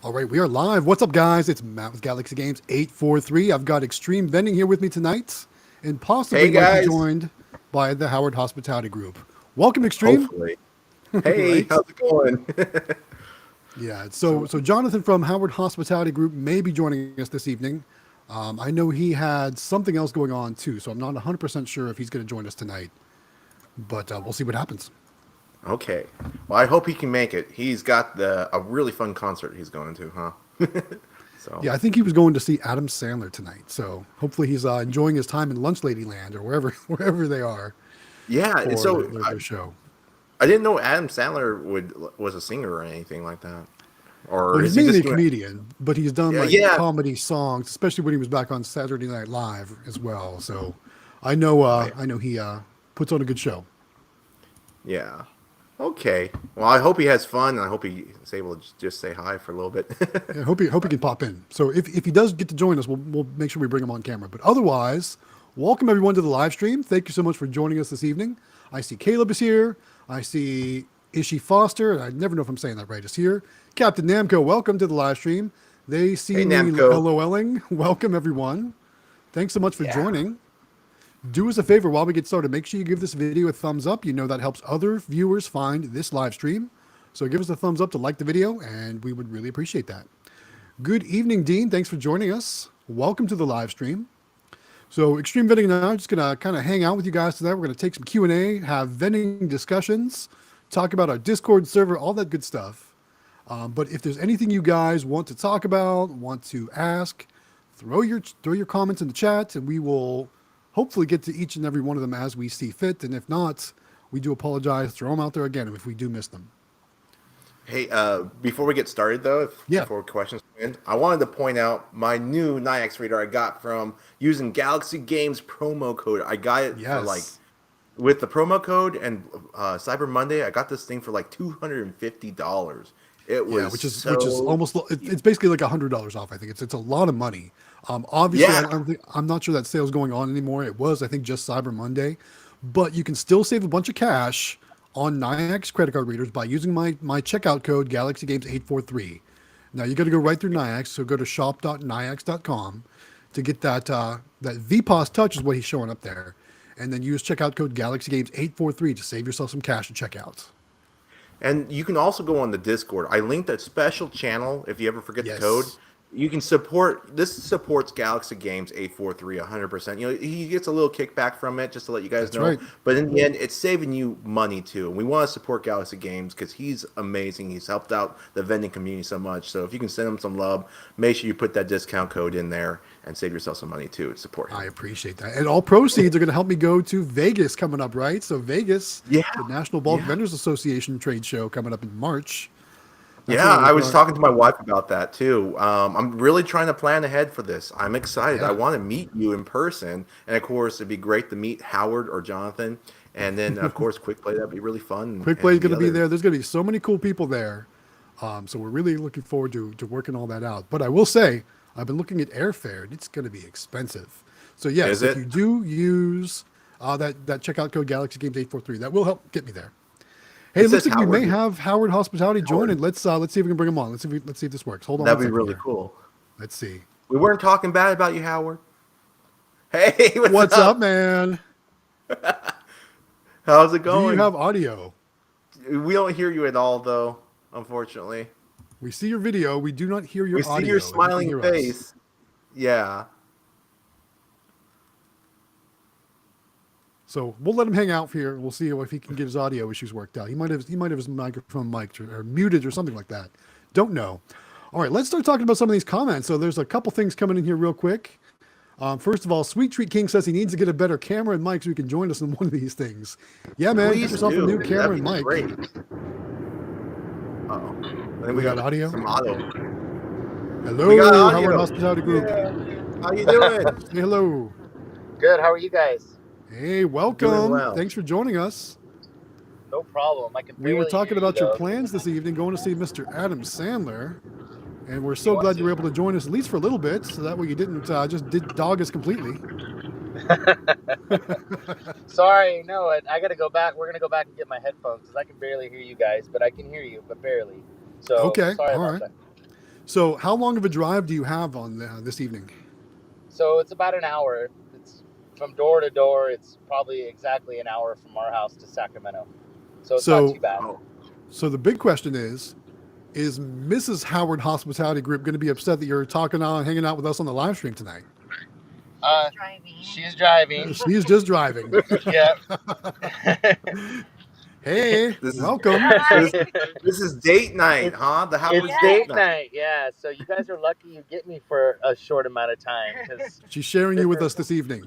All right, we are live. What's up, guys? It's Matt with Galaxy Games 843. I've got Xtreme Vending here with me tonight, and possibly Hey might be guys. joined by the Howard Hospitality Group. Welcome, Xtreme. Hopefully. Hey, Right? how's it going? Yeah. So, So so Jonathan from Howard Hospitality Group may be joining us this evening. I know he had something else going on too, so I'm not 100% sure if he's going to join us tonight, but we'll see what happens. okay. Well, I hope he can make it. He's got a really fun concert he's going to, huh? So Yeah, I think he was going to see Adam Sandler tonight, so hopefully he's enjoying his time in Lunch Lady Land or wherever wherever they are yeah. for So their show. I didn't know Adam Sandler was a singer or anything like that, Well, or he's is he mainly just a doing? comedian, but he's done Yeah, like yeah. comedy songs, especially when he was back on Saturday Night Live as well. So Oh, yeah. I know he puts on a good show. Yeah. Okay. Well, I hope he has fun, and I hope he is able to just say hi for a little bit. I hope he can pop in. So if he does get to join us, we'll make sure we bring him on camera. But otherwise, welcome everyone to the live stream. Thank you so much for joining us this evening. I see Caleb is here. I see Ishi Foster, and I never know if I'm saying that right, is here. Captain Namco, welcome to the live stream. They Hey, see me Namco. LOLing. Welcome everyone. Thanks so much for Yeah. joining. Do us a favor while we get started. Make sure you give this video a thumbs up. You know that helps other viewers find this live stream. So give us a thumbs up to like the video, and we would really appreciate that. Good evening, Dean. Thanks for joining us. Welcome to the live stream. So Extreme Vending and I are just gonna kind of hang out with you guys today. We're gonna take some Q&A, have vending discussions, talk about our Discord server, all that good stuff. But if there's anything you guys want to talk about, want to ask, throw your comments in the chat, and we will hopefully get to each and every one of them as we see fit. And if not, we do apologize. Throw them out there again if we do miss them. Hey, before we get started though, Yeah. before questions come in, I wanted to point out my new Nyax reader I got from using Galaxy Games promo code. I got it for like Yes. with the promo code and Cyber Monday. I got this thing for like $250. It Yeah, was which is so almost it's basically like $100 off. I think it's a lot of money. Obviously, yeah. I'm not sure that sale's going on anymore. It was I think just Cyber Monday, but you can still save a bunch of cash on Nyax credit card readers by using my checkout code Galaxy Games 843. Now you got to go right through Nyax, so go to shop.nyax.com to get that VPOS Touch is what he's showing up there, and then use checkout code Galaxy Games 843 to save yourself some cash at checkout. And you can also go on the Discord. I linked a special channel if you ever forget the code. Yes, You can support this supports Galaxy Games 843 100%. You know, he gets a little kickback from it just to let you guys that's know, right. but in the end it's saving you money too. And we want to support Galaxy Games cuz he's amazing. He's helped out the vending community so much. So if you can send him some love, make sure you put that discount code in there and save yourself some money too. Support I him. appreciate that. And all proceeds are going to help me go to Vegas coming up, right? So Vegas, Yeah. the National Bulk Yeah. Vendors Association trade show coming up in March. That's Yeah, what we're I looking was at. talking to my wife about that too. I'm really trying to plan ahead for this. I'm excited. I Yeah. want to meet you in person, and of course, it'd be great to meet Howard or Jonathan, and then of course, quick play. That'd be really fun, Quick Play is and going the to be other. there. There's going to be so many cool people there. So we're really looking forward to working all that out. But I will say, I've been looking at airfare and it's going to be expensive. So Is yes, if it? you do use that checkout code Galaxy Games 843, that will help get me there. Hey, It it looks says like we may Howard. have Howard Hospitality Howard. joining. Let's see if we can bring him on. Let's see if this works. Hold on one That'd be second really here. cool. Let's see. We weren't talking bad about you, Howard. Hey, what's What's up, up? man? How's it Do you going? have audio? We don't hear you at all, though. Unfortunately, We see your video. We do not hear we your see your audio, and you can smiling hear us. face. Yeah. So we'll let him hang out here. We'll see if he can get his audio issues worked out. He might have his microphone mic'd or muted or something like that. Don't know. All right, let's start talking about some of these comments. So there's a couple things coming in here real quick. First of all, Sweet Treat King says he needs to get a better camera and mic so he can join us in one of these things. Yeah, man, get Please yourself a new do. camera That'd and be mic. great. Uh-oh. I think We we got got audio. some auto. We got Hello, Howard audio. Hospitality Group. Yeah. How you doing? Say hello. Good. How are you guys? Hey, Doing welcome. well. Thanks for joining us. No problem. I can We were barely hear talking you about your though. plans this evening, going to see Mr. Adam Sandler, and we're You so want glad you were to? able to join us at least for a little bit, so that way you didn't just did dog us completely. Sorry, no. I gotta go back. We're gonna go back and get my headphones because I can barely hear you guys, but I can hear you, but barely. So Okay, sorry all about right. that. So, how long of a drive do you have on this evening? So it's about an hour. It's from door to door. It's probably exactly an hour from our house to Sacramento. So it's not too So, bad. Oh, so the big question is Mrs. Howard Hospitality Group going to be upset that you're talking on, hanging out with us on the live stream tonight? She's driving. She's just driving. Yeah. Hey, this is welcome. this, this is date night, huh? The Howard It's date night. Yeah. So you guys are lucky you get me for a short amount of time. Cause She's sharing you with us this evening.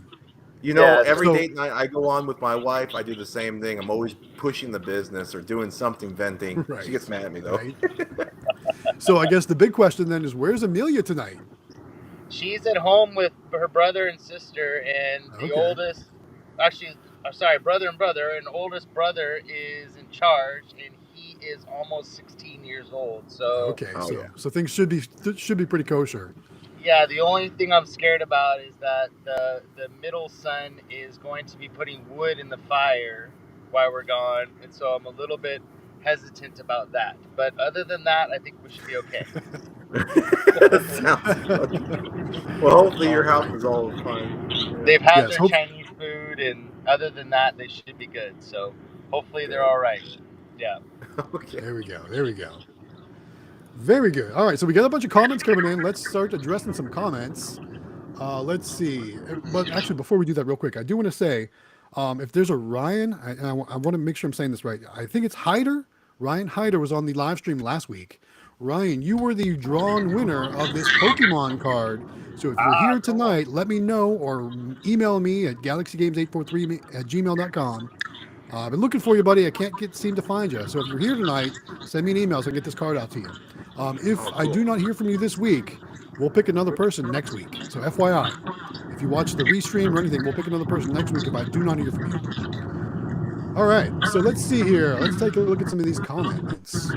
You know, Yeah, every so- date night I go on with my wife, I do the same thing. I'm always pushing the business or doing something venting. Right. She gets mad at me though. Right? So I guess the big question then is, where's Amelia tonight? she's at home with her brother and sister, and the Okay. oldest, actually, sorry, brother and brother, and oldest brother is in charge, and he is almost 16 years old. So Okay, Oh, so yeah. so things should be pretty kosher. yeah, the only thing I'm scared about is that the middle son is going to be putting wood in the fire while we're gone, and so I'm a little bit hesitant about that. But other than that, I think we should be okay. Sounds funny. Well, hopefully your house is all fine. They've had Yes, their hope- Chinese food, and other than that, they should be good. So hopefully they're all right. Yeah. Okay. There we go. There we go. Very good. All right, so we got a bunch of comments coming in. Let's start addressing some comments. Let's see. But actually, before we do that, real quick, I do want to say, if there's a Ryan, I want to make sure I'm saying this right. I think it's Hyder. Ryan Hyder was on the live stream last week. Ryan, you were the drawn winner of this Pokemon card. So if you're here tonight, let me know or email me at galaxygames843@gmail.com. I've been looking for you, buddy. I can't seem to find you. So if you're here tonight, send me an email so I can get this card out to you. If I do not hear from you this week, we'll pick another person next week. So FYI, if you watch the restream or anything, we'll pick another person next week if I do not hear from you. All right, so let's see here. Let's take a look at some of these comments. So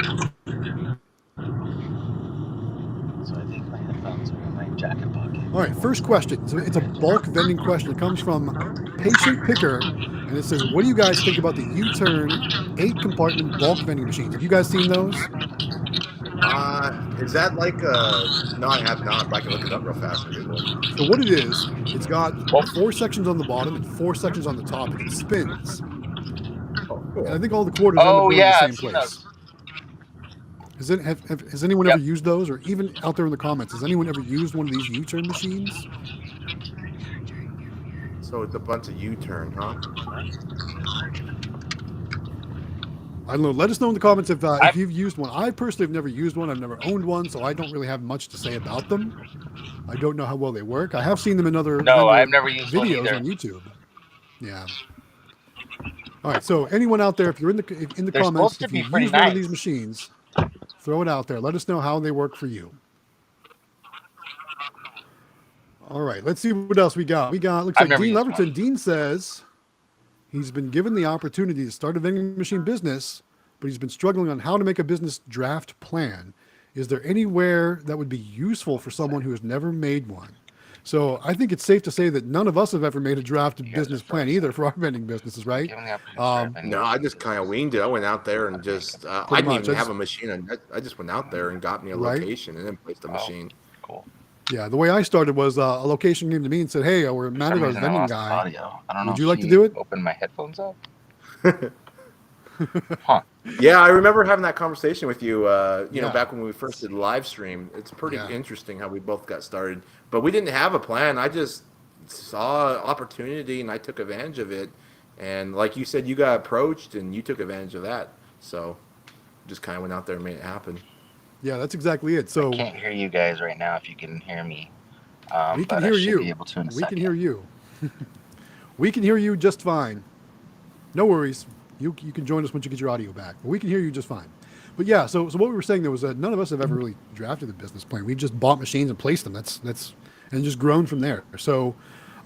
I think my headphones are in my jacket pocket. All right, first question. So it's a bulk vending question. It comes from Patient Picker, and it says, "What do you guys think about the U-turn 8-compartment bulk vending machines? Have you guys seen those?" Is that like a? No, I have not. But I can look it up real fast and Google it. So what it is, it's got 4 sections on the bottom and 4 sections on the top, and it spins. Oh, And cool. I think all the quarters end up going yeah, in the I've same seen place. Has anyone ever used those, or even out there in the comments, has anyone ever used one of these U-turn machines? So it's a bunch of U-turn, huh? I don't know. Let us know in the comments if you've used one. I personally have never used one. I've never owned one, so I don't really have much to say about them. I don't know how well they work. I have seen them in other No, vendor I've never used one videos either. on YouTube. Yeah. All right. So anyone out there, if you're in the They're comments, supposed to if be you pretty use one of nice. these machines, throw it out there. Let us know how they work for you. All right. Let's see what else we got. Looks I've like never Dean used Leverton. one. Dean says he's been given the opportunity to start a vending machine business, but he's been struggling on how to make a business draft plan. Is there anywhere that would be useful for someone who has never made one? So I think it's safe to say that none of us have ever made a drafted business plan either for our vending businesses, right? No, I just kind of winged it. I went out there and just I Pretty didn't much. even have a machine. I just went out there and got me a Right. location and then placed the machine. Cool. Yeah, the way I started was a location came to me and said, "Hey, we're For some Matador's reason, I vending lost guy. audio. I don't know. Would you if like to she do it?" Open my headphones up. Huh. Yeah, I remember having that conversation with you. You know, Yeah. back when we first did live stream. It's pretty Yeah. interesting how we both got started, but we didn't have a plan. I just saw opportunity and I took advantage of it. And like you said, you got approached and you took advantage of that. So just kind of went out there and made it happen. Yeah, that's exactly it. So I can't hear you guys right now. If you can hear me, we can but hear I should you. be able to in a We second. can hear you. We can hear you just fine. No worries. You can join us once you get your audio back. But we can hear you just fine. But yeah, so what we were saying there was that none of us have ever really drafted a business plan. We've just bought machines and placed them. That's and just grown from there. So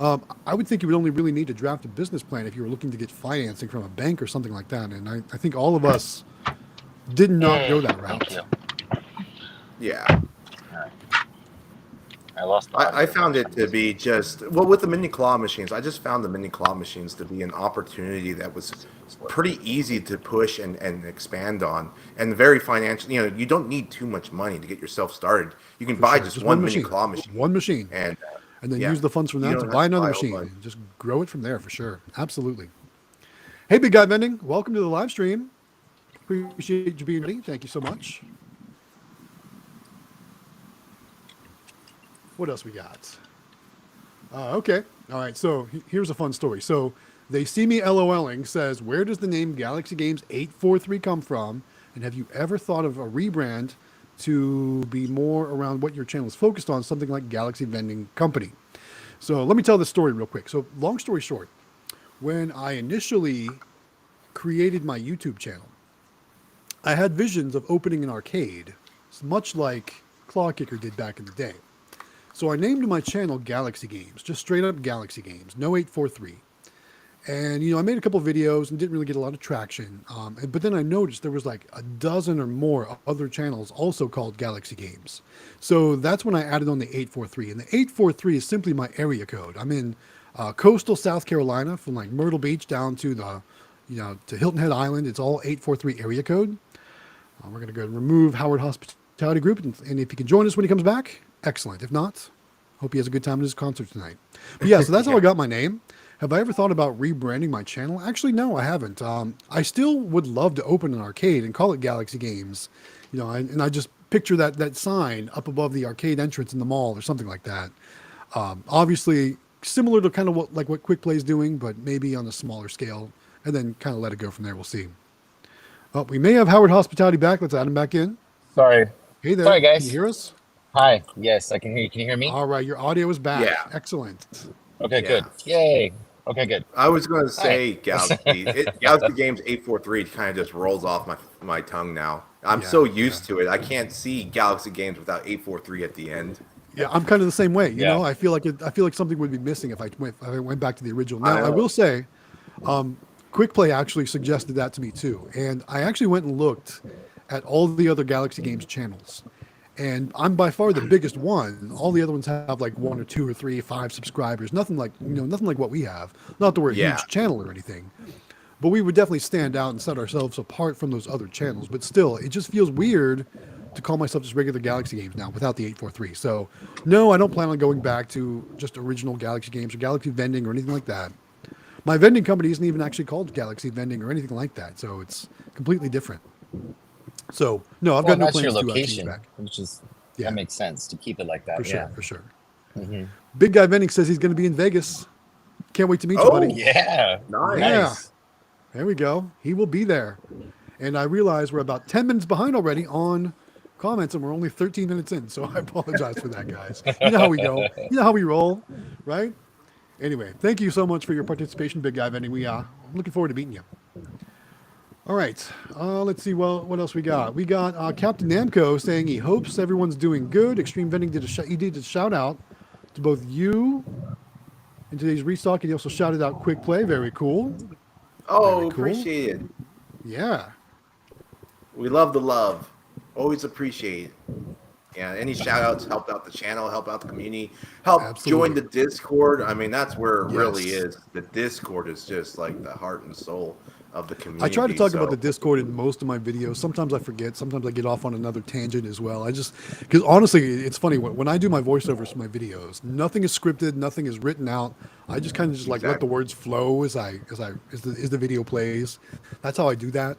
I would think you would only really need to draft a business plan if you were looking to get financing from a bank or something like that. And I think all of us did not go that route. Thank you. Yeah. All right. I lost the I audio. found it to be just well with the mini claw machines. I just found the mini claw machines to be an opportunity that was pretty easy to push and expand on, and very financial. You know, you don't need too much money to get yourself started. You can For buy sure. just Just one one mini machine. claw machine, One machine. and And then yeah, use the funds from you that to don't have buy to another buy a whole machine bunch. and just grow it from there for sure. Absolutely. Hey, Big Guy Vending, welcome to the live stream. Appreciate you being ready. Thank you so much. What else we got? Okay. All right. So here's a fun story. So they see me LOLing says, where does the name Galaxy Games 843 come from? And have you ever thought of a rebrand to be more around what your channel is focused on, something like Galaxy Vending Company? So let me tell this story real quick. So long story short, when I initially created my YouTube channel, I had visions of opening an arcade, much like Claw Kicker did back in the day. So I named my channel Galaxy Games, just straight up Galaxy Games, no 843. And, I made a couple videos and didn't really get a lot of traction. But then I noticed there was like a dozen or more other channels also called Galaxy Games. So that's when I added on the 843. And the 843 is simply my area code. I'm in coastal South Carolina, from like Myrtle Beach down to to Hilton Head Island. It's all 843 area code. We're going to go and remove Howard Hospitality Group. And if he can join us when he comes back, excellent. If not, hope he has a good time at his concert tonight. But yeah, so that's how I got my name. Have I ever thought about rebranding my channel? Actually, no, I haven't. I still would love to open an arcade and call it Galaxy Games. And I just picture that sign up above the arcade entrance in the mall or something like that. Obviously, similar to kind of what Quick Play is doing, but maybe on a smaller scale, and then kind of let it go from there. We'll see. Oh, we may have Howard Hospitality back. Let's add him back in. Sorry. Hey there. Sorry, Can guys. you hear us? Hi. Yes, I can hear you. Can you hear me? All right. Your audio is back. Yeah. Excellent. Okay, Yeah. good. Yay. Okay, good. I was going to say Hi. Galaxy Games 843 kind of just rolls off my tongue now. I'm Yeah, so used to it. I can't see Galaxy Games without 843 at the end. Yeah, I'm kind of the same way. Yeah. I feel like something would be missing if I went back to the original. I Now, I know. will say, Quick Play actually suggested that to me too, and I actually went and looked at all the other Galaxy Games channels, and I'm by far the biggest one. All the other ones have like 1 or 2 or 3, 5 subscribers. Nothing like nothing like what we have. Not that we're a Yeah. huge channel or anything, but we would definitely stand out and set ourselves apart from those other channels. But still, it just feels weird to call myself just regular Galaxy Games now without the 843. So, no, I don't plan on going back to just original Galaxy Games or Galaxy Vending or anything like that. My vending company isn't even actually called Galaxy Vending or anything like that. So it's completely different. So, no, I've got no that's plans your to change location, back. which is Yeah. that makes sense to keep it like that. For sure, Yeah. for sure. hmm Big Guy Vending says he's going to be in Vegas. Can't wait to meet you, Oh, buddy. Yeah. Nice. Yeah. Nice. There we go. He will be there. And I realize we're about 10 minutes behind already on comments, and we're only 13 minutes in. So I apologize for that, guys. You know how we go. You know how we roll, right? Anyway, thank you so much for your participation, Big Guy Vending. I'm looking forward to meeting you. All right. Let's see. Well, what else we got? We got Captain Namco saying he hopes everyone's doing good. Extreme Vending did a shout out to both you in today's restock, and he also shouted out Quick Play. Very cool. Oh, Very cool. appreciate it. Yeah. We love the love. Always appreciate it. Yeah, any shout outs help out the channel, help out the community, help Absolutely. join the Discord. I mean, that's where it really Yes. is. The Discord is just like the heart and soul of the community. I try to talk about so- the Discord in most of my videos. Sometimes I forget. Sometimes I get off on another tangent as well. Because honestly, it's funny when I do my voiceovers for my videos, nothing is scripted, nothing is written out. I just kind of just like let the Exactly. words flow as the video plays. That's how I do that.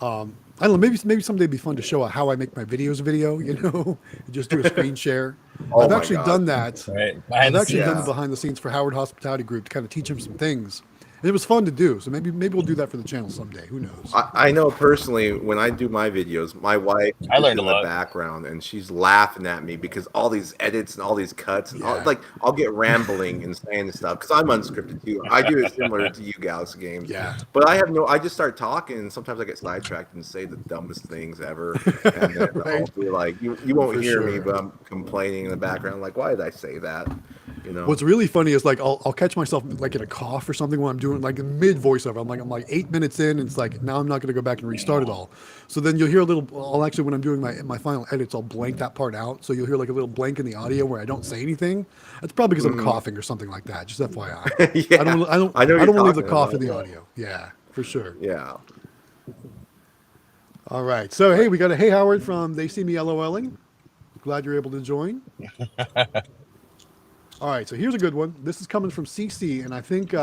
I don't know. Maybe someday it'd be fun to show how I make my videos video. Just do a screen share. Oh I've my actually God. done that. Right. I've Behind the actually done the scenes. behind the scenes for Howard Hospitality Group to kind of teach him some things. And it was fun to do. So maybe we'll do that for the channel someday. Who knows? I know personally when I do my videos, my wife I is learned in a the lot. background and she's laughing at me because all these edits and all these cuts and Yeah. I'll get rambling and saying stuff because I'm unscripted too. I do it similar to you, Galaxy Games. Yeah. But I just start talking and sometimes I get sidetracked and say the dumbest things ever. And then I'll Right. be like, you won't For hear me, sure. but I'm complaining in the background like, why did I say that? You know. What's really funny is like I'll catch myself like in a cough or something when I'm doing like mid voiceover. I'm like 8 minutes in, and it's like now I'm not going to go back and restart it all. So then you'll hear a little. I'll actually when I'm doing my final edits, I'll blank that part out. So you'll hear like a little blank in the audio where I don't say anything. That's probably because I'm coughing or something like that. Just FYI. Yeah, I don't. I don't. I know I don't you're want to leave the talking cough about in the it. audio. Yeah, for sure. Yeah. All right. So hey, we got a hey Howard from They See Me LOLing. Glad you're able to join. All right, so here's a good one. This is coming from CC, and I think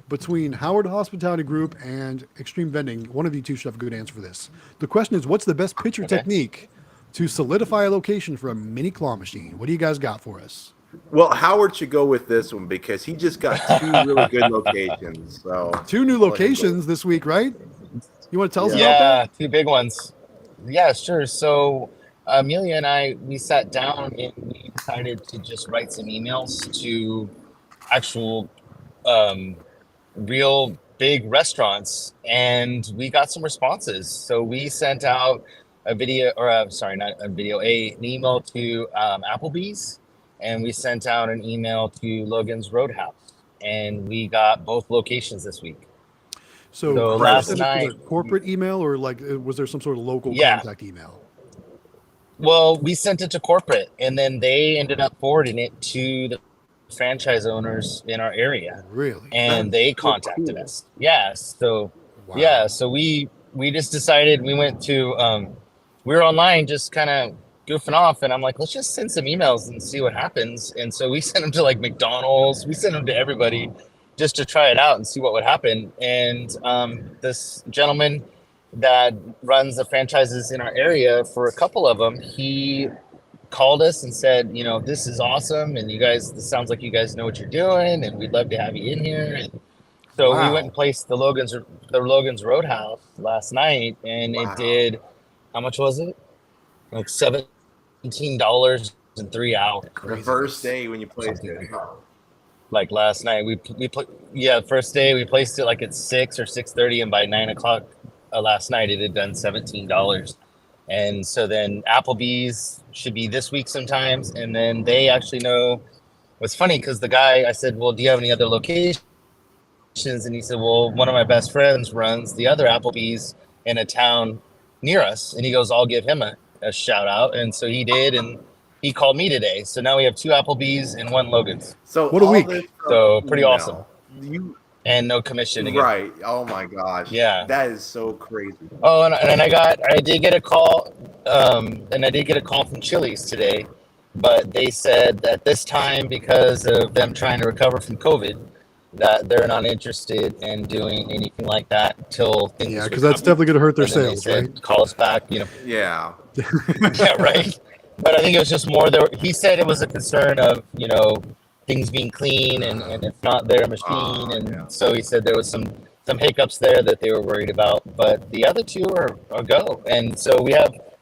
between Howard Hospitality Group and Xtreme Vending, one of you two should have a good answer for this. The question is, what's the best picture technique to solidify a location for a mini claw machine? What do you guys got for us? Well, Howard should go with this one because he just got 2 really good locations. So 2 new I'll let him go. locations this week, right? You want to tell us about Yeah, that? 2 big ones. Yeah, sure. So Amelia and I, we sat down and we decided to just write some emails to actual real big restaurants, and we got some responses. So we sent out a video, or sorry, not a video, an email to Applebee's, and we sent out an email to Logan's Roadhouse, and we got both locations this week. So So did you last send it to night, the corporate email, or like was there some sort of local yeah. contact email? Well, we sent it to corporate, and then they ended up forwarding it to the franchise owners in our area, Really? and That's they so contacted cool. us. Yeah, so Wow. yeah, so we just decided we went to we were online just kind of goofing off, and I'm like, let's just send some emails and see what happens. And so we sent them to like McDonald's, we sent them to everybody just to try it out and see what would happen. And this gentleman that runs the franchises in our area, for a couple of them, he called us and said, you know, this is awesome, and you guys, this sounds like you guys know what you're doing, and we'd love to have you in here. And so we went Wow. and placed the Logan's Roadhouse last night, and it Wow. did, how much was it? Like $17 in 3 hours. The first day when you placed it. Like last night, we put, yeah, first day we placed it like at 6 or 6:30, and by 9 o'clock last night it had done $17. And so then Applebee's should be this week sometimes, and then they actually know. What's funny, because the guy, I said, well, do you have any other locations? And he said, well, one of my best friends runs the other Applebee's in a town near us, and he goes, I'll give him a shout out. And so he did, and he called me today. So now we have 2 Applebee's and 1 Logan's. So What a all week. this So pretty email, awesome. You And no commission again. right? Oh my gosh. Yeah. That is so crazy. Oh, and I did get a call, from Chili's today, but they said that this time, because of them trying to recover from COVID, that they're not interested in doing anything like that till things Yeah, because that's recover. definitely going to hurt their And then they sales, said, right? call us back, you know. Yeah. Yeah, right. But I think it was just more there. He said it was a concern of, you know, things being clean and it's not their machine. And yeah. so he said there was some hiccups there that they were worried about. But the other 2 are a go. And so we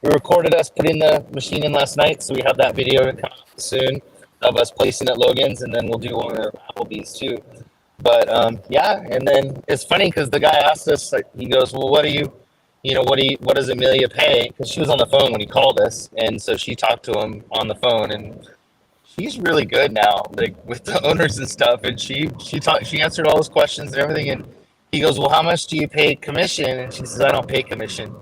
recorded us putting the machine in last night. So we have that video to come out soon of us placing at Logan's, and then we'll do one at Applebee's too. But yeah, and then it's funny because the guy asked us, like, he goes, well, what does Amelia pay? Because she was on the phone when he called us, and so she talked to him on the phone, and she's really good now, like with the owners and stuff. And she answered all his questions and everything. And he goes, well, how much do you pay commission? And she says, I don't pay commission.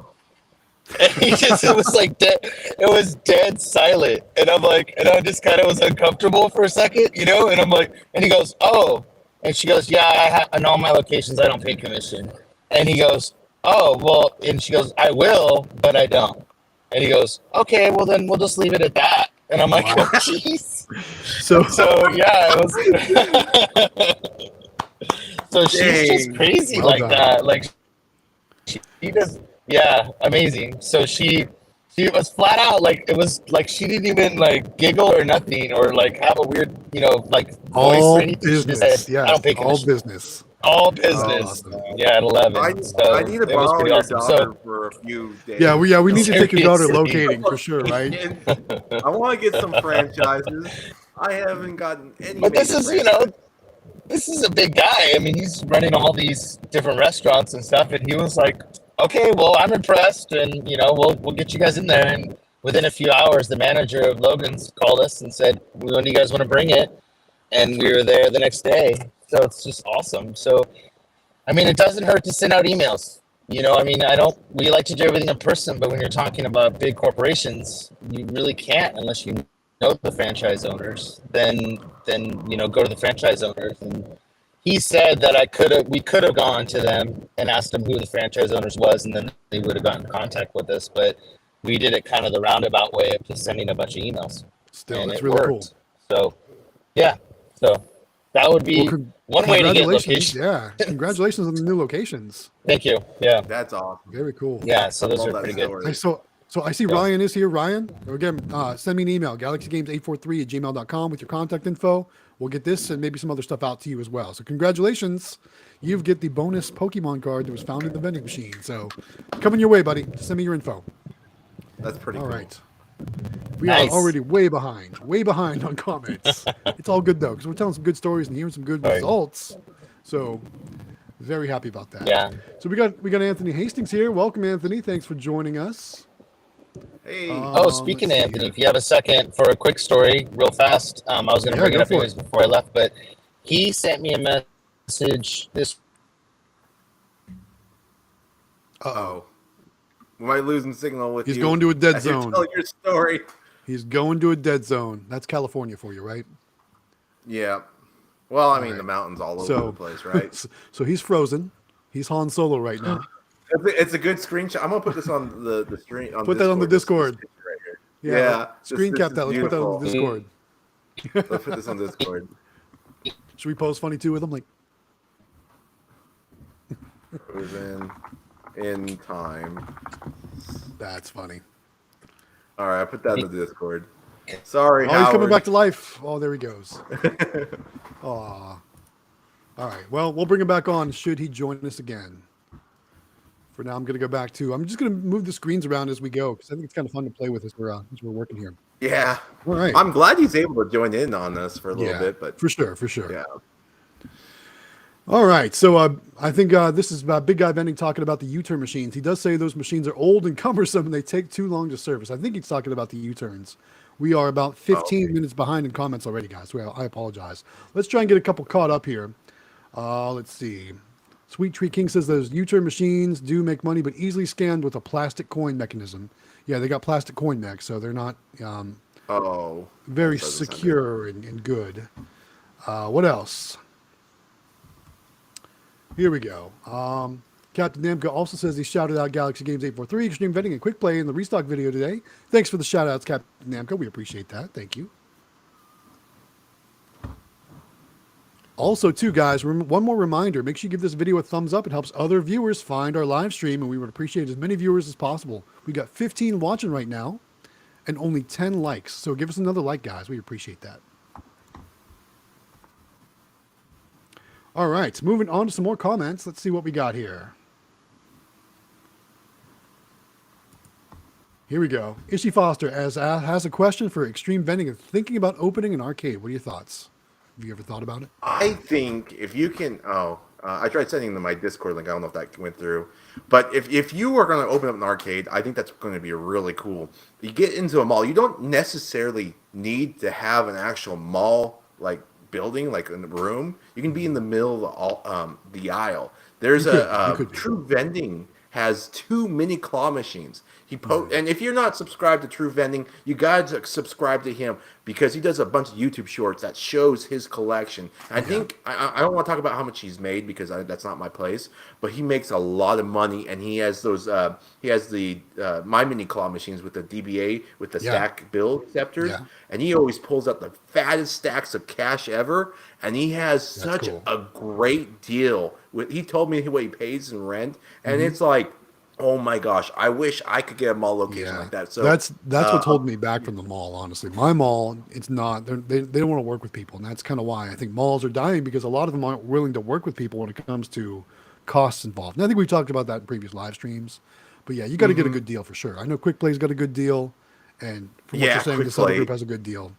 And it was like dead. It was dead silent, and I'm like, and I just kind of was uncomfortable for a second, you know. And I'm like, and he goes, oh, and she goes, yeah, in all my locations I don't pay commission. And he goes, oh, well, and she goes, I will, but I don't. And he goes, okay, well then we'll just leave it at that. And I'm like, Wow. oh, jeez. So So yeah, it was. So she's just Dang. crazy Well like done. that. Like she does, yeah, amazing. So she was flat out, like, it was like she didn't even like giggle or nothing, or like have a weird, you know, like voice all or anything. She just business, said, I don't pay yes, all commission. business. All business. Awesome. Yeah, at 11. I So need to it was borrow pretty your awesome. daughter So for a few days. Yeah, we need to take your daughter Seriously. locating for sure, right? I want to get some franchises. I haven't gotten any. but this major is, you know, this is a big guy. I mean, he's running all these different restaurants and stuff, and he was like, okay, well, I'm impressed, and you know, we'll get you guys in there. And within a few hours, the manager of Logan's called us and said, when do you guys want to bring it? and we were there the next day. So it's just awesome. So, I mean, it doesn't hurt to send out emails. You know, I mean, we like to do everything in person, but when you're talking about big corporations, you really can't unless you know the franchise owners. Then, go to the franchise owners. And he said that we could have gone to them and asked them who the franchise owners was, and then they would have gotten in contact with us. But we did it kind of the roundabout way of just sending a bunch of emails. Still, And that's it really worked. cool. So, yeah. So that would be one way to get Congratulations. location. Yeah. Congratulations on the new locations. Thank you. Yeah. That's awesome. Very cool. Yeah. So those Love are that pretty good. story. So I see Ryan is here. Ryan, again, send me an email, galaxygames843@gmail.com with your contact info. We'll get this and maybe some other stuff out to you as well. So congratulations. You get the bonus Pokemon card that was found in the vending machine. So coming your way, buddy. Just send me your info. That's pretty All cool. right. We Nice. are already way behind on comments. It's all good though, because we're telling some good stories and hearing some good Right. results. So very happy about that. Yeah. So we got Anthony Hastings here. Welcome, Anthony. Thanks for joining us. Hey. Oh, speaking of Anthony, if you have a second for a quick story, real fast, I was going to bring it go up for anyways before I left, but he sent me a message this. Uh-oh. We might losing signal with He's you. going to a dead as you're zone. telling your story. He's going to a dead zone. That's California for you, right? Yeah. Well, I mean, right. the mountains all over So the place, right? so he's frozen. He's Han Solo right now. It's a good screenshot. I'm gonna put this on the screen. Put that on the Discord. This picture right here. Yeah. Screen cap that. Let's put that on the beautiful. Discord. Let's put this on Discord. Should we post funny too with him? Like, Frozen in time. that's funny. All right, I put that in the Discord. Sorry, Oh, he's coming Howard. back to life. Oh, there he goes. Aw. All right. Well, we'll bring him back on should he join us again. For now, I'm going to go back to. I'm just going to move the screens around as we go because I think it's kind of fun to play with as we're working here. Yeah. All right. I'm glad he's able to join in on this for a little bit, but for sure. yeah. All right. So I think this is Big Guy Vending talking about the U-turn machines. He does say those machines are old and cumbersome and they take too long to service. I think he's talking about the U-turns. We are about 15 minutes behind in comments already, guys. Well, I apologize. Let's try and get a couple caught up here. Let's see. Sweet Tree King says those U-turn machines do make money, but easily scanned with a plastic coin mechanism. Yeah, they got plastic coin mechs, so they're not very that doesn't sound secure and good. What else? Here we go. Captain Namco also says he shouted out Galaxy Games 843, Xtreme Vending, and Quick Play in the restock video today. Thanks for the shout outs, Captain Namco. We appreciate that. Thank you. Also, too, guys, one more reminder. Make sure you give this video a thumbs up. It helps other viewers find our live stream, and we would appreciate as many viewers as possible. We got 15 watching right now and only 10 likes. So give us another like, guys. We appreciate that. All right, moving on to some more comments. Let's see what we got here. Here we go. Ishi Foster has a question for Xtreme Vending and thinking about opening an arcade. What are your thoughts? Have you ever thought about it? I think if you can, I tried sending them my Discord link. I don't know if that went through, but if you are going to open up an arcade, I think that's going to be really cool. You get into a mall. You don't necessarily need to have an actual mall like building, like in the room. You can be in the middle of the aisle. There's True Vending has 2 mini claw machines. And if you're not subscribed to True Vending, you gotta subscribe to him because he does a bunch of YouTube shorts that shows his collection. I think I don't want to talk about how much he's made because that's not my place, but he makes a lot of money, and he has those. He has the My Mini Claw machines with the DBA with the stack build acceptors, and he always pulls out the fattest stacks of cash ever, and he has such a great deal. He told me what he pays in rent, and it's like, oh my gosh, I wish I could get a mall location like that. So that's what's holding me back from the mall, honestly. My mall, it's not, they don't want to work with people. And that's kind of why I think malls are dying, because a lot of them aren't willing to work with people when it comes to costs involved. And I think we talked about that in previous live streams. But yeah, you got to get a good deal for sure. I know Quick Play's got a good deal. And from what you're saying, this other group has a good deal.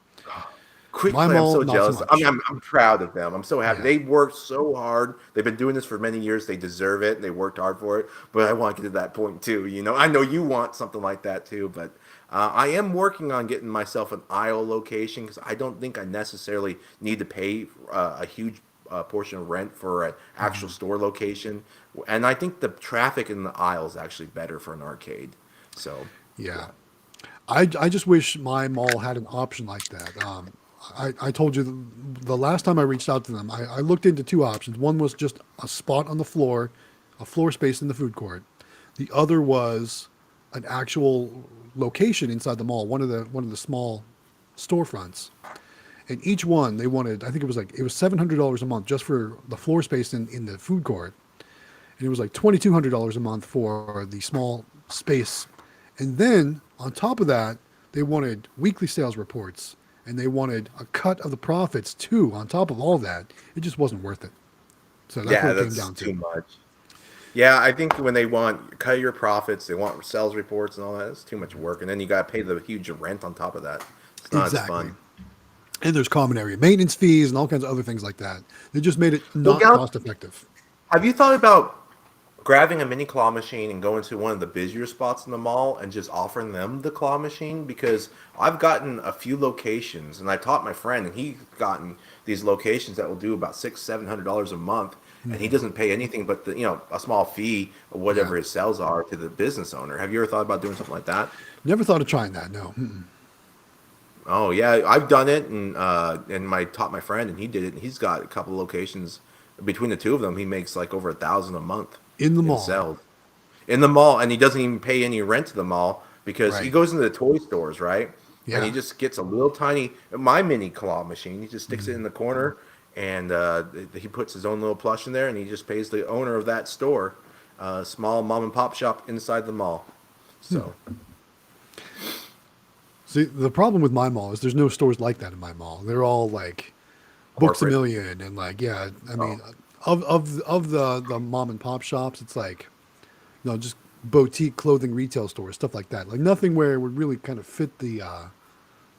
Quick Play, I'm so jealous. I'm proud of them. I'm so happy. They worked so hard. They've been doing this for many years. They deserve it. They worked hard for it. But I want to get to that point too. You know, I know you want something like that too. But I am working on getting myself an aisle location because I don't think I necessarily need to pay a huge portion of rent for an actual store location. And I think the traffic in the aisle is actually better for an arcade. So, Yeah. yeah. I just wish my mall had an option like that. I told you the last time I reached out to them, I looked into two options. One was just a spot on the floor, a floor space in the food court. The other was an actual location inside the mall, one of the small storefronts. And each one they wanted, I think it was $700 a month just for the floor space in the food court, and it was like $2,200 a month for the small space. And then on top of that, they wanted weekly sales reports and they wanted a cut of the profits too. On top of all that, it just wasn't worth it. So that's Yeah, what it came that's down too to. much. Yeah, I think when they want cut your profits, they want sales reports and all that. It's too much work, and then you got to pay the huge rent on top of that. It's not as Exactly. fun. And there's common area maintenance fees and all kinds of other things like that. They just made it Well, not Gal, cost effective. have you thought about grabbing a mini claw machine and going to one of the busier spots in the mall and just offering them the claw machine? Because I've gotten a few locations, and I taught my friend, and he's gotten these locations that will do about $600-700 a month, and he doesn't pay anything but a small fee of Yeah. whatever his sales are to the business owner. Have you ever thought about doing something like that? Never thought of trying that. No. Oh yeah, I've done it, and my taught my friend, and he did it, and he's got a couple of locations. Between the two of them, he makes like over 1,000 a month In the in mall. sales in the mall, and he doesn't even pay any rent to the mall because he Right. goes into the toy stores, right? And he Yeah. just gets a little tiny my mini claw machine. He just sticks it in the corner, and he puts his own little plush in there, and he just pays the owner of that store, small mom and pop shop inside the mall. So See, the problem with my mall is there's no stores like that in my mall. They're all like Books a corporate. Million and like yeah. I Oh, mean, of the mom and pop shops, it's like just boutique clothing retail stores, stuff like that. Like nothing where it would really kind of fit the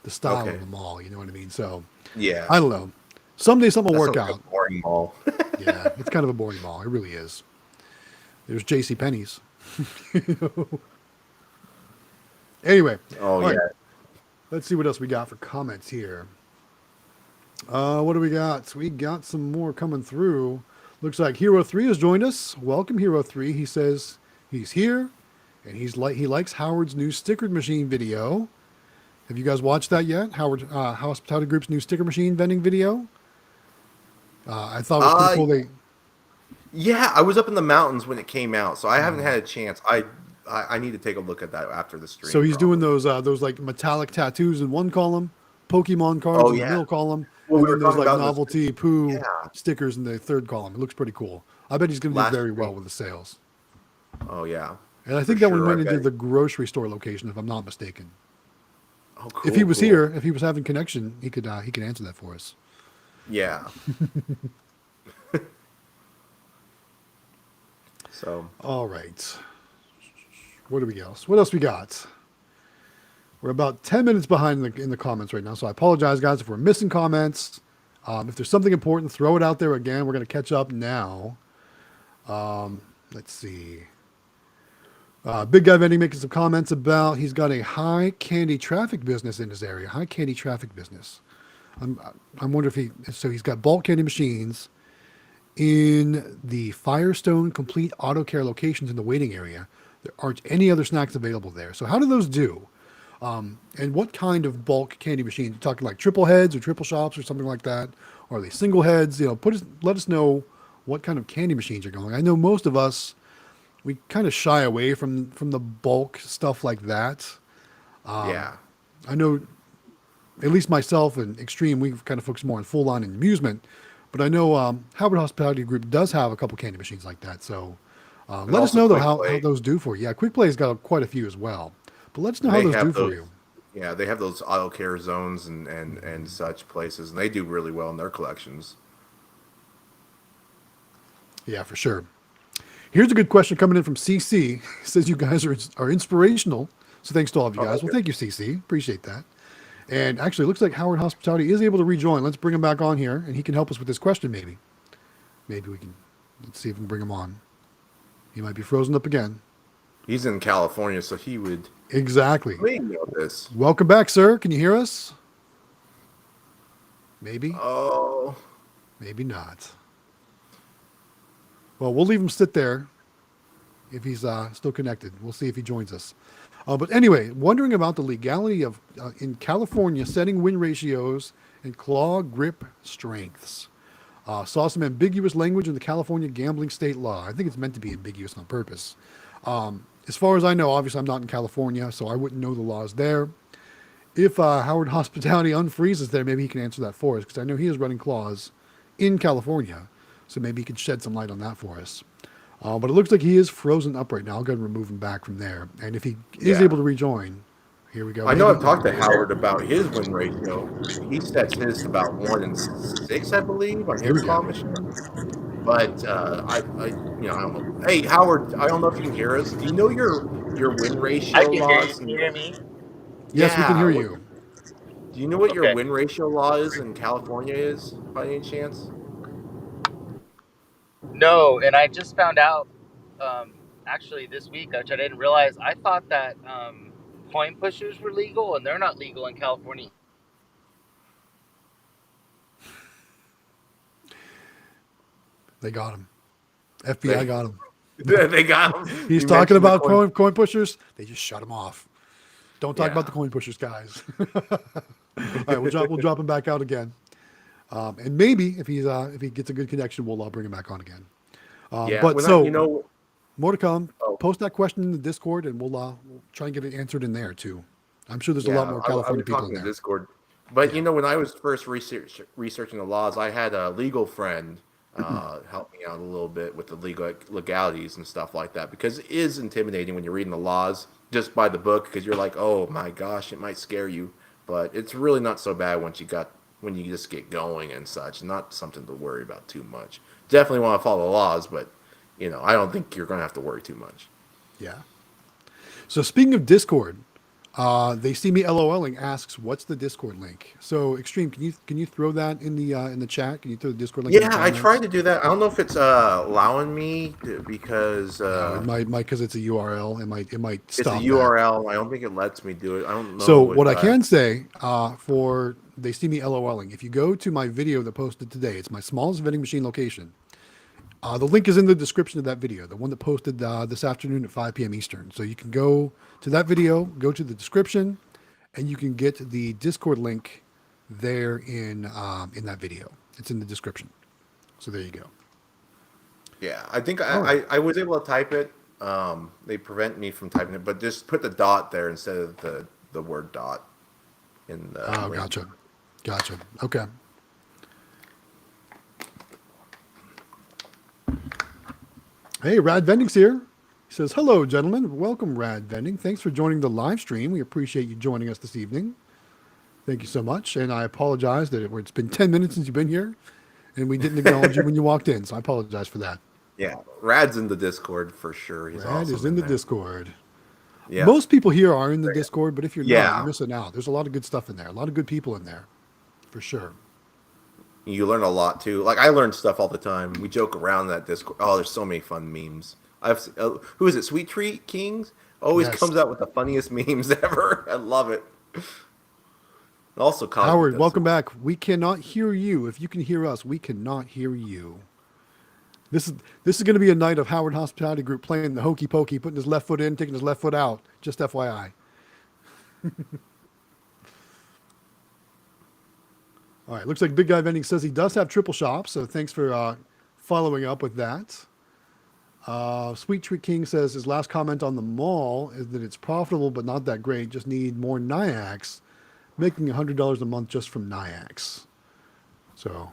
style of okay. the mall. You know what I mean? So Yeah, I don't know. Someday something will that's work like a out. boring mall. Yeah, it's kind of a boring mall. It really is. There's J.C. Penney's. Anyway, Oh all right. yeah. Let's see what else we got for comments here. What do we got? We got some more coming through. Looks like Hero 3 has joined us. Welcome, Hero 3. He says he's here and he likes Howard's new sticker machine video. Have you guys watched that yet? Howard Hospitality Group's new sticker machine vending video. I thought it was pretty Uh, cool. Yeah, I was up in the mountains when it came out, so I haven't had a chance. I need to take a look at that after the So stream, he's doing probably. those like metallic tattoos in one column, Pokemon cards Oh in the yeah, middle column, what and we then were there's talking like about in novelty poo yeah stickers in the third column. It looks pretty cool. I bet he's going to do last very stream. well with the sales. Oh yeah, And I for think that one sure. I went into bet. the grocery store location, if I'm not mistaken. Oh If he cool, was cool. here, if he was having connection, he could answer that for us. Yeah. So All right. What do we else? What else we got? We're about 10 minutes behind in the comments right now, so I apologize, guys, if we're missing comments. If there's something important, throw it out there again. We're going to catch up now. Let's see. Big Guy Vending making some comments about he's got a high candy traffic business in his area. High candy traffic business. I'm, I'm wondering so he's got bulk candy machines in the Firestone Complete Auto Care locations in the waiting area. There aren't any other snacks available there. So how do those do? And what kind of bulk candy machine? You talking like triple heads or triple shops or something like that? Or are they single heads? Let us know what kind of candy machines are going. I know most of us, we kind of shy away from the bulk stuff like that. yeah, I know at least myself and Xtreme, we've kind of focused more on full line and amusement. But I know Howard Hospitality Group does have a couple candy machines like that. So and let us also know though Quick how Play. those do for you. Yeah, Quick Play's got quite a few as well. But let us know how They those do have for those. you. Yeah, they have those auto care zones and such places, and they do really well in their collections. Yeah, for sure. Here's a good question coming in from CC. Says you guys are inspirational. So thanks to all of you Oh, guys. Well, okay. thank you, CC. Appreciate that. And actually, it looks like Howard Hospitality is able to rejoin. Let's bring him back on here, and he can help us with this question. Maybe we can. Let's see if we can bring him on. He might be frozen up again. He's in California, so he would Exactly. We know this. Welcome back, sir. Can you hear us? Maybe, Oh, maybe not. Well, we'll leave him sit there if he's still connected. We'll see if he joins us. But anyway, wondering about the legality of in California setting win ratios and claw grip strengths. Saw some ambiguous language in the California gambling state law. I think it's meant to be ambiguous on purpose. As far as I know, obviously I'm not in California, so I wouldn't know the laws there. If Howard Hospitality unfreezes there, maybe he can answer that for us, because I know he is running claws in California, so maybe he can shed some light on that for us. But it looks like he is frozen up right now. I'll go and remove him back from there. And if he is yeah. able to rejoin, here we go. I know Maybe. I've talked to Howard about his win ratio. He sets his about 1 in 6, I believe, on Here his we claw go. machine. But I don't know. Hey, Howard, I don't know if you can hear us. Do you know your win I ratio can hear you. laws? Can you hear me? Yes, we can Yeah. hear you. Do you know what your Okay. win ratio law is in California is by any chance? No, and I just found out actually this week, which I didn't realize. I thought that coin pushers were legal, and they're not legal in California. They got him. FBI They, got him. they got him. He's You talking mentioned the about coin pushers. They just shut him off. Don't talk about the Yeah. coin pushers, guys. All right, we'll drop him back out again. And maybe if he gets a good connection, we'll bring him back on again. Yeah. But When so you know, more to come. oh, Post that question in the Discord, and we'll try and get it answered in there too. I'm sure there's a lot yeah, more I California was people talking in to there. Discord. But Yeah. when I was first researching the laws, I had a legal friend help me out a little bit with the legalities and stuff like that, because it is intimidating when you're reading the laws just by the book, because you're like, oh my gosh, it might scare you, but it's really not so bad when you just get going and such. Not something to worry about too much. Definitely want to follow the laws, but I don't think you're going to have to worry too much. Yeah. So speaking of Discord, they see me LOLing asks, "What's the Discord link?" So Extreme, can you throw that in the chat? Can you throw the Discord link in the Yeah, I comments? tried to do that. I don't know if it's allowing me because No, it might because it's a URL. It might it's a stop that. URL. I don't think it lets me do it. I don't So know if what I can say for they see me LOLing, if you go to my video that posted today, it's my smallest vending machine location. The link is in the description of that video, the one that posted this afternoon at 5 p.m. Eastern. So you can go to that video, go to the description, and you can get the Discord link there in that video. It's in the description. So there you go. Yeah, I think All right. I was able to type it. They prevent me from typing it, but just put the dot there instead of the word dot in the Oh, link. gotcha. Okay. Hey, Rad Vending's here. He says, "Hello, gentlemen. Welcome, Rad Vending. Thanks for joining the live stream. We appreciate you joining us this evening. Thank you so much. And I apologize that it's been 10 minutes since you've been here, and we didn't acknowledge you when you walked in. So I apologize for that. Yeah, Rad's in the Discord for sure. He's Rad awesome is in the there. Discord. Yeah, Most people here are in the Discord, but if you're not, Yeah. you're missing out. There's a lot of good stuff in there. A lot of good people in there, for sure. you learn a lot too. Like I learn stuff all the time. We joke around that Discord. Oh, there's so many fun memes. Who is it? Sweet Treat Kings always Yes. comes out with the funniest memes ever. I love it. Also, Cosmic Howard, does welcome some- back. We cannot hear you. If you can hear us, we cannot hear you. This is going to be a night of Howard Hospitality Group playing the hokey pokey, putting his left foot in, taking his left foot out. Just FYI. All right, looks like Big Guy Vending says he does have triple shops, so thanks for following up with that. Sweet Treat King says his last comment on the mall is that it's profitable but not that great. Just need more NIACs, making $100 a month just from NIACs. So,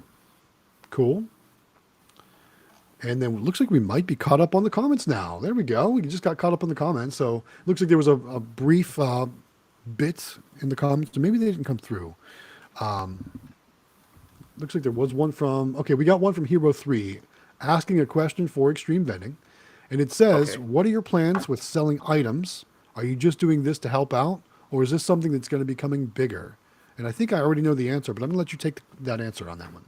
cool. And then it looks like we might be caught up on the comments now. There we go. We just got caught up on the comments. So it looks like there was a brief bit in the comments. So maybe they didn't come through. Looks like there was one from, okay, we got one from Hero 3 asking a question for Xtreme Vending. And it says, Okay. what are your plans with selling items? Are you just doing this to help out? Or is this something that's going to be becoming bigger? And I think I already know the answer, but I'm going to let you take that answer on that one.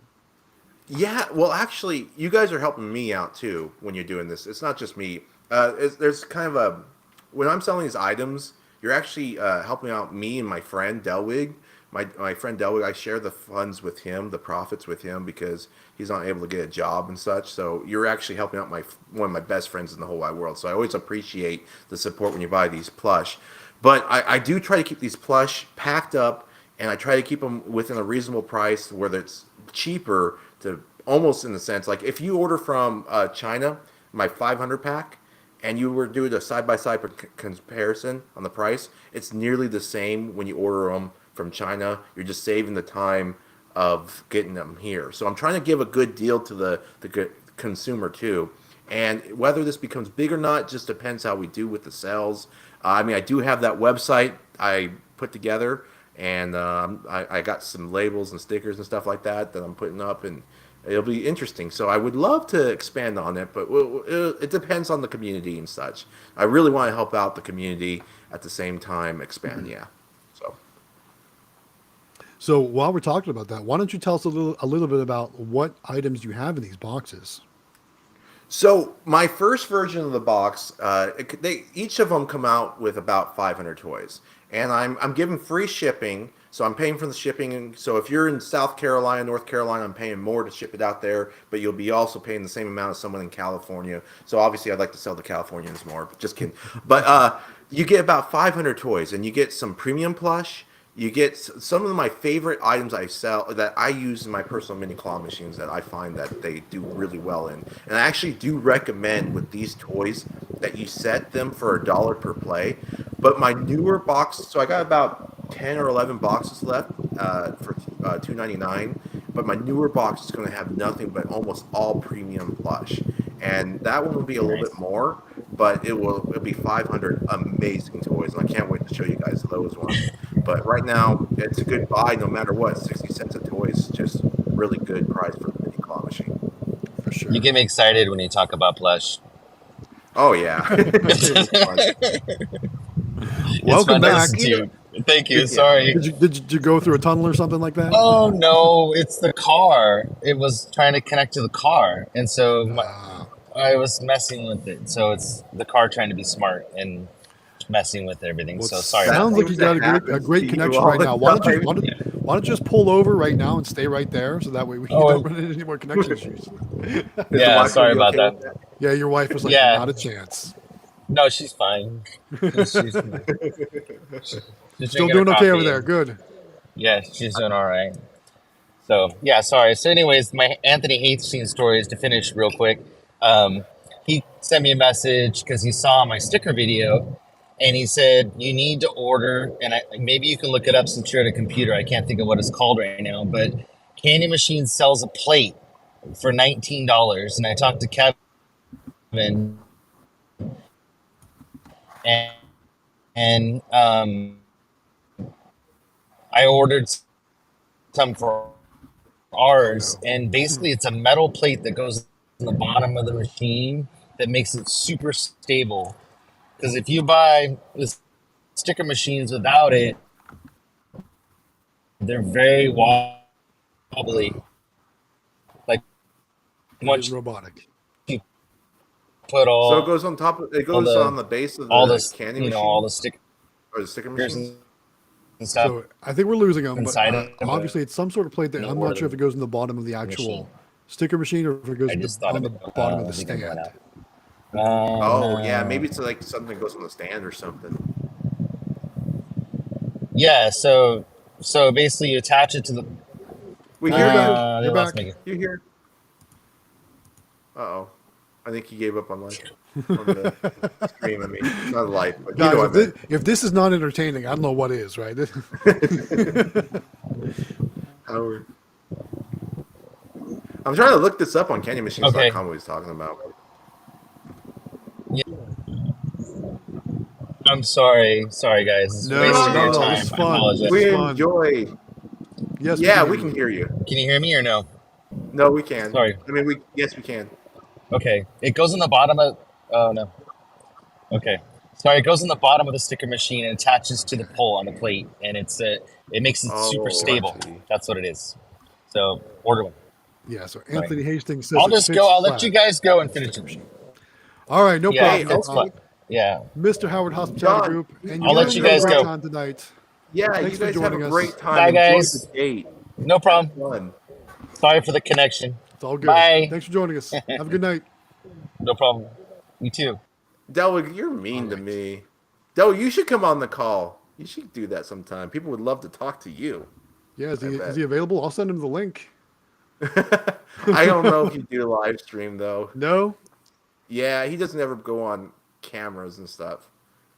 Yeah, well, actually, you guys are helping me out too when you're doing this. It's not just me. There's kind of when I'm selling these items, you're actually helping out me and my friend Delwig. My friend Delwig, I share the funds with him, the profits with him, because he's not able to get a job and such. So you're actually helping out one of my best friends in the whole wide world. So I always appreciate the support when you buy these plush. But I do try to keep these plush packed up, and I try to keep them within a reasonable price where it's cheaper to almost in the sense like if you order from China, my 500 pack, and you were doing a side by side comparison on the price, it's nearly the same when you order them from China. You're just saving the time of getting them here. So I'm trying to give a good deal to the consumer too. And whether this becomes big or not just depends how we do with the sales. I mean, I do have that website I put together, and I got some labels and stickers and stuff like that I'm putting up, and it'll be interesting. So I would love to expand on it, but it depends on the community and such. I really want to help out the community at the same time expand. Yeah. So while we're talking about that, why don't you tell us a little bit about what items you have in these boxes? So my first version of the box, each of them come out with about 500 toys, and I'm giving free shipping. So I'm paying for the shipping. And so if you're in South Carolina, North Carolina, I'm paying more to ship it out there, but you'll be also paying the same amount as someone in California. So obviously I'd like to sell the Californians more, but just kidding. But you get about 500 toys, and you get some premium plush. You get some of my favorite items I sell that I use in my personal mini claw machines that I find that they do really well in. And I actually do recommend with these toys that you set them for $1 per play. But my newer boxes, so I got about 10 or 11 boxes left for $2.99. But my newer box is going to have nothing but almost all premium plush. And that one will be a little bit more, but it'll be 500 amazing toys. And I can't wait to show you guys those ones. But right now, it's a good buy no matter what. 60 cents a toy is just really good price for the mini claw machine. For sure. You get me excited when you talk about plush. Oh, yeah. Welcome back. Thank you. Sorry. Did you go through a tunnel or something like that? Oh no, it's the car. It was trying to connect to the car, and so I was messing with it. So it's the car trying to be smart and messing with everything. Well, so sorry. Sounds like you got a great connection right now. Why don't you just pull over right now and stay right there, so that way we don't run into any more connection issues. Yeah, sorry about that. Yeah, your wife was like, not a chance. No, she's fine. She's still doing okay over there. Good. Yeah, she's doing all right. So yeah, sorry. So anyways, my Anthony Hastings story is to finish real quick. He sent me a message because he saw my sticker video, and he said you need to order. And maybe you can look it up since you're at a computer. I can't think of what it's called right now, but Candy Machine sells a plate for $19, and I talked to Kevin. And I ordered some for ours, and basically it's a metal plate that goes in the bottom of the machine that makes it super stable. Because if you buy the sticker machines without it, they're very wobbly. Like It's robotic. Put all so it goes on top of it goes on the base of the candy machine, all the stickers or the sticker machine and stuff. So I think we're losing them, but Inside obviously it's some sort of plate that I'm not sure if it goes in the bottom of the actual sticker machine or if it goes on the bottom of the stand. Oh yeah, maybe it's like something goes on the stand or something. Yeah, so basically you attach it to the. We hear you. You're back. You hear? Uh-oh. I think he gave up on life. On the stream, I mean, not life, but Guys, you know what I mean. if this is not entertaining, I don't know what is, right? Howard. I'm trying to look this up on CandyMachines.com what he's talking about. Yeah. I'm sorry, guys. No, wasting your time. it's I fun. apologize. We fun. enjoy. Yes. Yeah, we can hear you. Can you hear me or no? No, we can. Sorry. I mean, yes, we can. Okay. It goes in the bottom of. Oh no. Okay. Sorry, it goes in the bottom of the sticker machine and attaches to the pole on the plate, and it makes it super stable. That's what it is. So order one. Yeah. So Anthony Hastings says I'll just go. I'll let you guys go and finish it. All right, no problem. Yeah. Mr. Howard Hospitality John, Group, and I'll you let guys you have a guys great go. time tonight. yeah, Thanks you for guys have a joining great us. time. Bye, Enjoy the guys. date. No Have problem. fun. Sorry for the connection. It's all good. Bye. Thanks for joining us. Have a good night. No problem. You too. Delwig, you're All mean to right. me. Delwig, you should come on the call. You should do that sometime. People would love to talk to you. Yeah, I is bet. he available? I'll send him the link. I don't know if you do live stream though. No? Yeah, he doesn't ever go on cameras and stuff.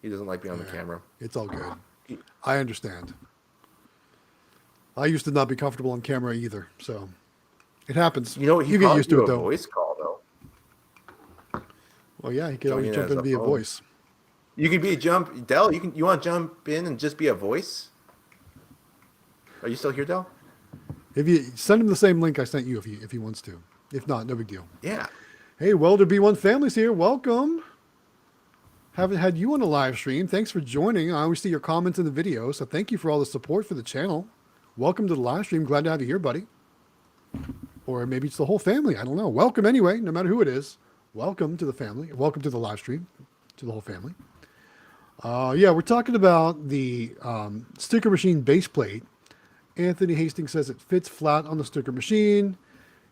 He doesn't like being on the Yeah, camera. it's all good. I understand. I used to not be comfortable on camera either, so it happens. You know what? He You get probably used to do it a though. voice call though. Well, yeah, he could Join always in jump as in a via phone. voice. You can be a jump, Del. You want to jump in and just be a voice? Are you still here, Del? If you send him the same link I sent you, if he wants to. If not, no big deal. Yeah. Hey, Welder B1 Family's here. Welcome. Haven't had you on a live stream. Thanks for joining. I always see your comments in the video, so thank you for all the support for the channel. Welcome to the live stream. Glad to have you here, buddy. Or maybe it's the whole family. I don't know. Welcome anyway, no matter who it is. Welcome to the family. Welcome to the live stream, to the whole family. Yeah, we're talking about the sticker machine base plate. Anthony Hastings says it fits flat on the sticker machine.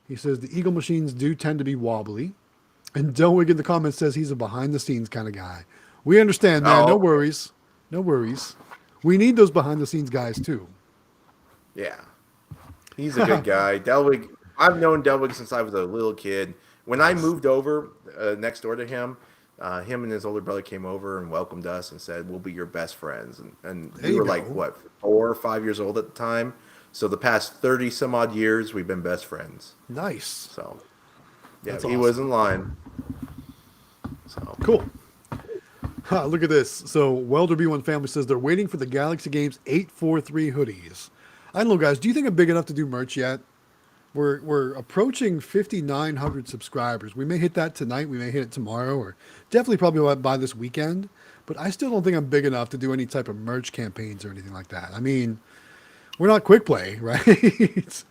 He says the Eagle machines do tend to be wobbly. And Delwig in the comments says he's a behind-the-scenes kind of guy. We understand, man. No Oh, worries. No worries. We need those behind-the-scenes guys, too. yeah. He's a good guy. Delwig, I've known Delwig since I was a little kid. When I moved over next door to him, him and his older brother came over and welcomed us and said, "We'll be your best friends." And There we you were like, go. what, 4 or 5 years old at the time. So the past 30 some odd years, we've been best friends. Nice. So yeah, That's he awesome. wasn't lying. So Cool. Ha, look at this. So Welder B1 Family says they're waiting for the Galaxy Games 843 hoodies. I don't know, guys. Do you think I'm big enough to do merch yet? We're approaching 5,900 subscribers. We may hit that tonight. We may hit it tomorrow, or definitely probably by this weekend. But I still don't think I'm big enough to do any type of merch campaigns or anything like that. I mean, we're not quick play, right?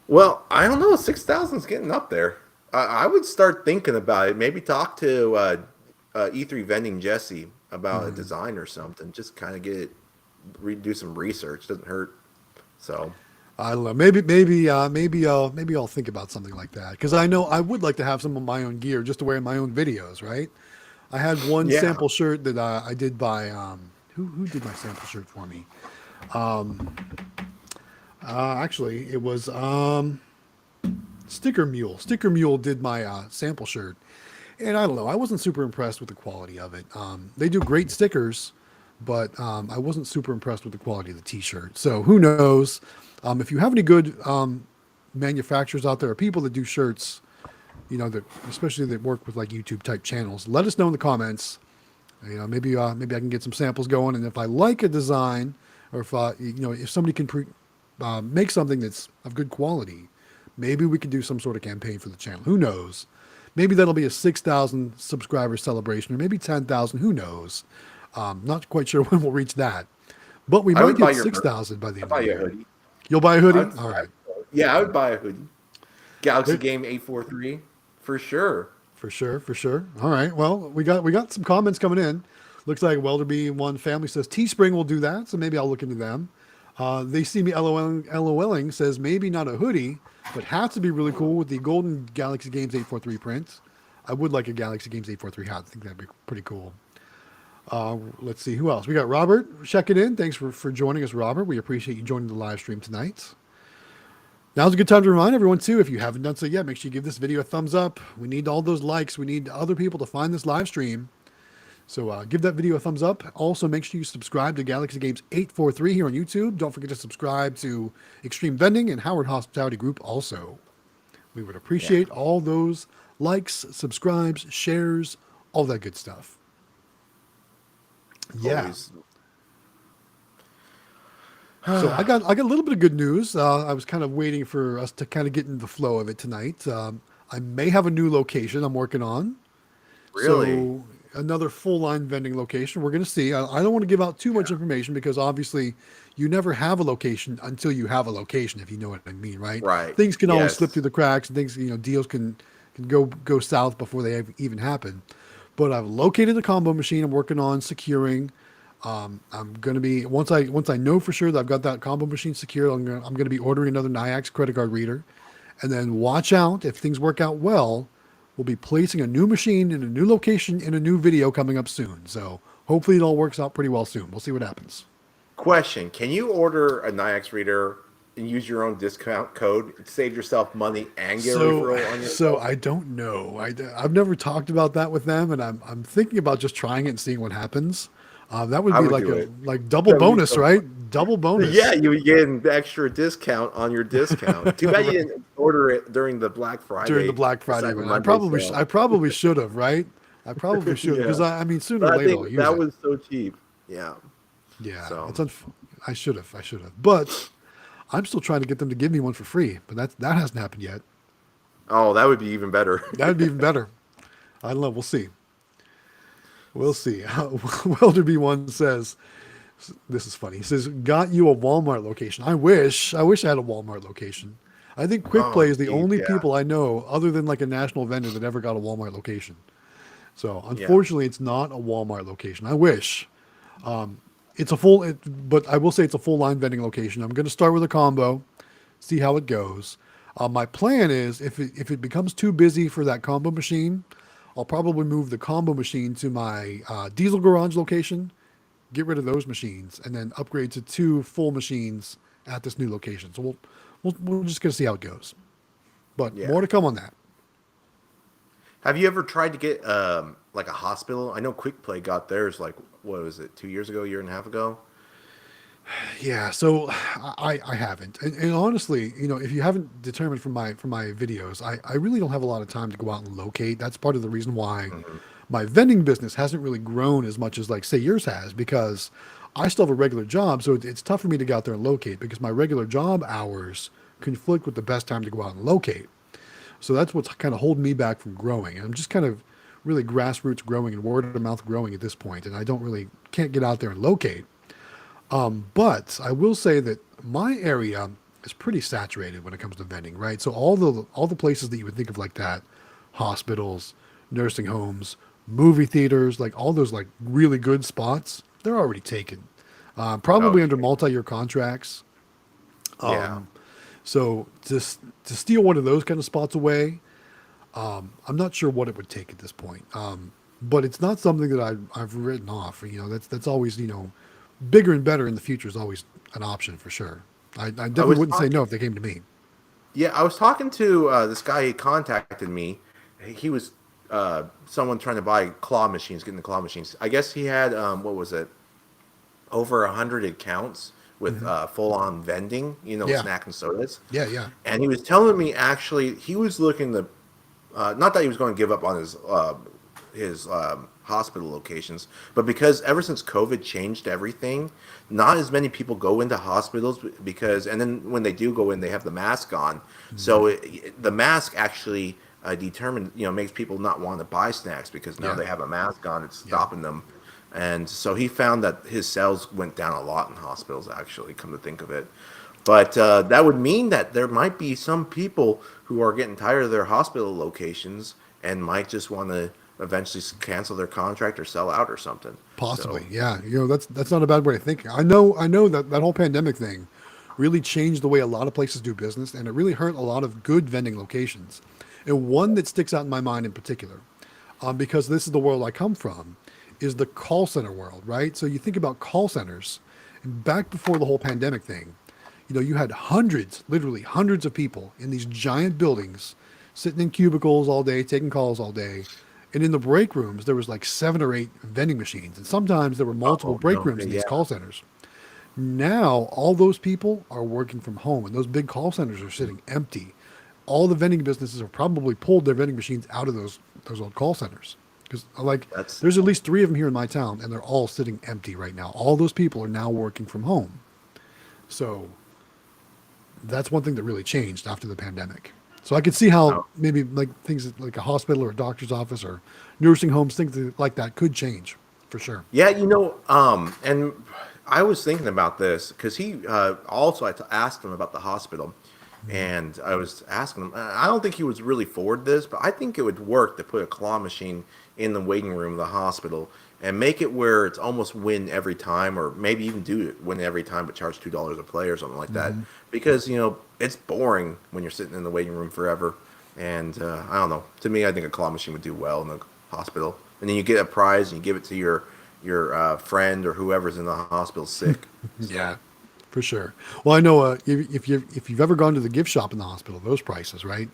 well, I don't know. 6,000's getting up there. I would start thinking about it. Maybe talk to E3 Vending Jesse about a design or something. Just kind of get it, do some research. Doesn't hurt. So I don't know. Maybe I'll think about something like that, because I know I would like to have some of my own gear just to wear in my own videos, right? I had one yeah, sample shirt that I did by who did my sample shirt for me? Actually, it was Sticker Mule. Sticker Mule did my sample shirt, and I don't know. I wasn't super impressed with the quality of it. They do great stickers, but I wasn't super impressed with the quality of the T-shirt. So who knows? If you have any good manufacturers out there, or people that do shirts, you know, that especially that work with like YouTube type channels, let us know in the comments. You know, maybe I can get some samples going, and if I like a design, or if if somebody can make something that's of good quality, maybe we could do some sort of campaign for the channel. Who knows? Maybe that'll be a 6,000 subscriber celebration, or maybe 10,000. Who knows? Not quite sure when we'll reach that, but we I might would buy get your 6,000 by the I'd end buy of the you a year. hoodie. You'll buy a hoodie? I'd- All right. yeah, I would buy a hoodie. Galaxy There- Game 843 for sure. For sure, for sure. All right. Well, we got some comments coming in. Looks like Welderby1 Family says Teespring will do that, so maybe I'll look into them. They see me LOLing says maybe not a hoodie, but hats would be really cool with the golden Galaxy Games 843 print. I would like a Galaxy Games 843 hat. I think that'd be pretty cool. Let's see who else. We got Robert checking in. Thanks for joining us, Robert. We appreciate you joining the live stream tonight. Now's a good time to remind everyone too, if you haven't done so yet, make sure you give this video a thumbs up. We need all those likes. We need other people to find this live stream. So give that video a thumbs up. Also, make sure you subscribe to Galaxy Games 843 here on YouTube. Don't forget to subscribe to Xtreme Vending and Howard Hospitality Group also. We would appreciate all those likes, subscribes, shares, all that good stuff. Yeah. Always. So I got a little bit of good news. I was kind of waiting for us to kind of get into the flow of it tonight. I may have a new location I'm working on. Really? So another full line vending location. We're going to see. I don't want to give out too much information, because obviously you never have a location until you have a location, if you know what I mean, right? Right. Things can always Yes. slip through the cracks, and things, deals can go south before they even happen. But I've located the combo machine. I'm working on securing. I'm going to be once I know for sure that I've got that combo machine secured. I'm going to be ordering another NIAX credit card reader, and then watch out if things work out well. We'll be placing a new machine in a new location in a new video coming up soon. So hopefully it all works out pretty well soon. We'll see what happens. Question: can you order a NIAX reader and use your own discount code, save yourself money, and get a referral on So yourself? I don't know. I've never talked about that with them, and I'm thinking about just trying it and seeing what happens. That would I be would like do a it. like double That would be bonus, so right? fun. Double bonus. Yeah, you would get an extra discount on your discount. Too bad you didn't order it during the Black During the Friday, Black the Friday Cyber event. Monday I sale. probably should have, right? I probably should have because Yeah, I mean sooner or but I later I'll think use that it. was so cheap. Yeah. Yeah, So, I should have. I should have. But I'm still trying to get them to give me one for free, but that hasn't happened yet. oh, that would be even better. That'd be even better. I don't know. We'll see. We'll see. Welder B1 says, this is funny. He says, got you a Walmart location. I wish I had a Walmart location. I think Quick Oh, Play is the geez, only yeah, people I know, other than like a national vendor, that ever got a Walmart location. So yeah. unfortunately, it's not a Walmart location. I wish. It's a full, but I will say it's a full line vending location. I'm going to start with a combo, see how it goes. My plan is if it becomes too busy for that combo machine, I'll probably move the combo machine to my diesel garage location, get rid of those machines, and then upgrade to two full machines at this new location. So we're just going to see how it goes. But Yeah. more to come on that. Have you ever tried to get like a hospital? I know Quick Play got theirs like what was it, 2 years ago, year and a half ago? Yeah, so I haven't, and honestly, if you haven't determined from my videos, I really don't have a lot of time to go out and locate. That's part of the reason why Hmm. my vending business hasn't really grown as much as like say yours has, because I still have a regular job, so it's tough for me to go out there and locate because my regular job hours conflict with the best time to go out and locate. So that's what's kind of holding me back from growing. And I'm just kind of really grassroots growing and word of mouth growing at this point, and I don't really can't get out there and locate. But I will say that my area is pretty saturated when it comes to vending, right? So all the places that you would think of like that, hospitals, nursing homes, movie theaters, like all those like really good spots, they're already taken. Probably under Okay. multi-year contracts. Yeah. So to steal one of those kind of spots away, I'm not sure what it would take at this point. But it's not something that I've written off. That's always bigger and better in the future is always an option for sure. I I definitely was wouldn't say no talking. if they came to me. Yeah, I was talking to this guy. He contacted me. He was someone trying to buy claw machines, getting the claw machines. I guess he had what was it, over 100 accounts with Hmm. full on vending, Yeah, snack and sodas. yeah, yeah, And he was telling me actually he was looking to, not that he was going to give up on his hospital locations, but because ever since COVID changed everything, not as many people go into hospitals because, and then when they do go in, they have the mask on. hmm, So the mask actually makes people not want to buy snacks because now yeah, they have a mask on, it's yeah. stopping them. And so he found that his sales went down a lot in hospitals, actually, come to think of it. But that would mean that there might be some people who are getting tired of their hospital locations and might just want to eventually cancel their contract or sell out or something. Possibly, So, yeah. That's not a bad way of thinking. I know that whole pandemic thing really changed the way a lot of places do business, and it really hurt a lot of good vending locations. And one that sticks out in my mind in particular, because this is the world I come from, is the call center world, right? So you think about call centers, and back before the whole pandemic thing, you had hundreds, literally hundreds of people in these giant buildings sitting in cubicles all day, taking calls all day. And in the break rooms, there was like 7 or 8 vending machines. And sometimes there were multiple oh, break no, rooms in these yeah. call centers. Now, all those people are working from home and those big call centers are sitting empty. All the vending businesses have probably pulled their vending machines out of those old call centers. Because like That's there's at least 3 of them here in my town and they're all sitting empty right now. All those people are now working from home. So that's one thing that really changed after the pandemic. So I could see how oh, maybe like things like a hospital or a doctor's office or nursing homes, things like that could change for sure. yeah, and I was thinking about this because he also I asked him about the hospital. And I was asking him, I don't think he was really for this, but I think it would work to put a claw machine in the waiting room of the hospital and make it where it's almost win every time, or maybe even do it win every time, but charge $2 a play or something like that. Because, it's boring when you're sitting in the waiting room forever. And I don't know. To me, I think a claw machine would do well in the hospital. And then you get a prize and you give it to your friend or whoever's in the hospital sick. Yeah, for sure. Well, I know if you've ever gone to the gift shop in the hospital, those prices, right?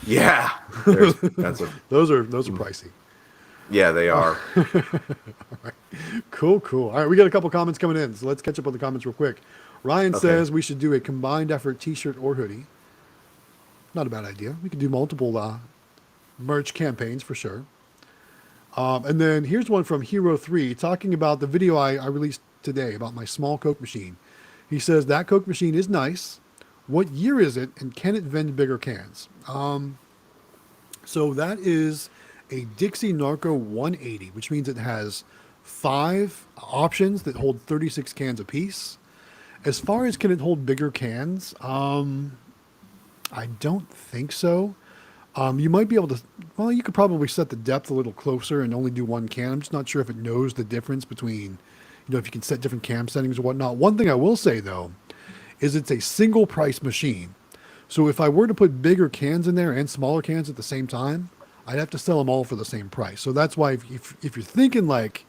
Yeah, they're expensive. Those are pricey. Yeah, they are. Cool. All right, we got a couple comments coming in, so let's catch up on the comments real quick. Ryan Okay. says we should do a combined effort T-shirt or hoodie. Not a bad idea. We could do multiple merch campaigns for sure. And then here's one from Hero3 talking about the video I released today about my small Coke machine. He says that Coke machine is nice. What year is it, and can it vend bigger cans? So that is a Dixie Narco 180, which means it has 5 options that hold 36 cans apiece. As far as can it hold bigger cans, I don't think so. You might be able to, well, you could probably set the depth a little closer and only do one can. I'm just not sure if it knows the difference between, if you can set different cam settings or whatnot. One thing I will say, though, is it's a single price machine. So if I were to put bigger cans in there and smaller cans at the same time, I'd have to sell them all for the same price. So that's why if you're thinking like,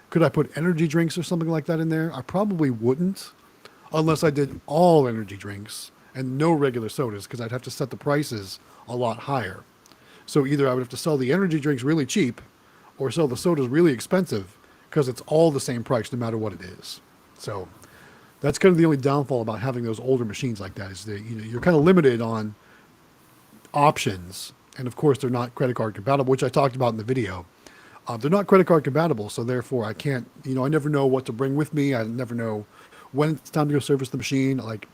could I put energy drinks or something like that in there? I probably wouldn't, unless I did all energy drinks and no regular sodas, because I'd have to set the prices a lot higher. So either I would have to sell the energy drinks really cheap or sell the sodas really expensive, because it's all the same price no matter what it is. So that's kind of the only downfall about having those older machines like that, is that you're kind of limited on options. And of course, they're not credit card compatible, which I talked about in the video. They're not credit card compatible, so therefore I can't, I never know what to bring with me. I never know when it's time to go service the machine. Like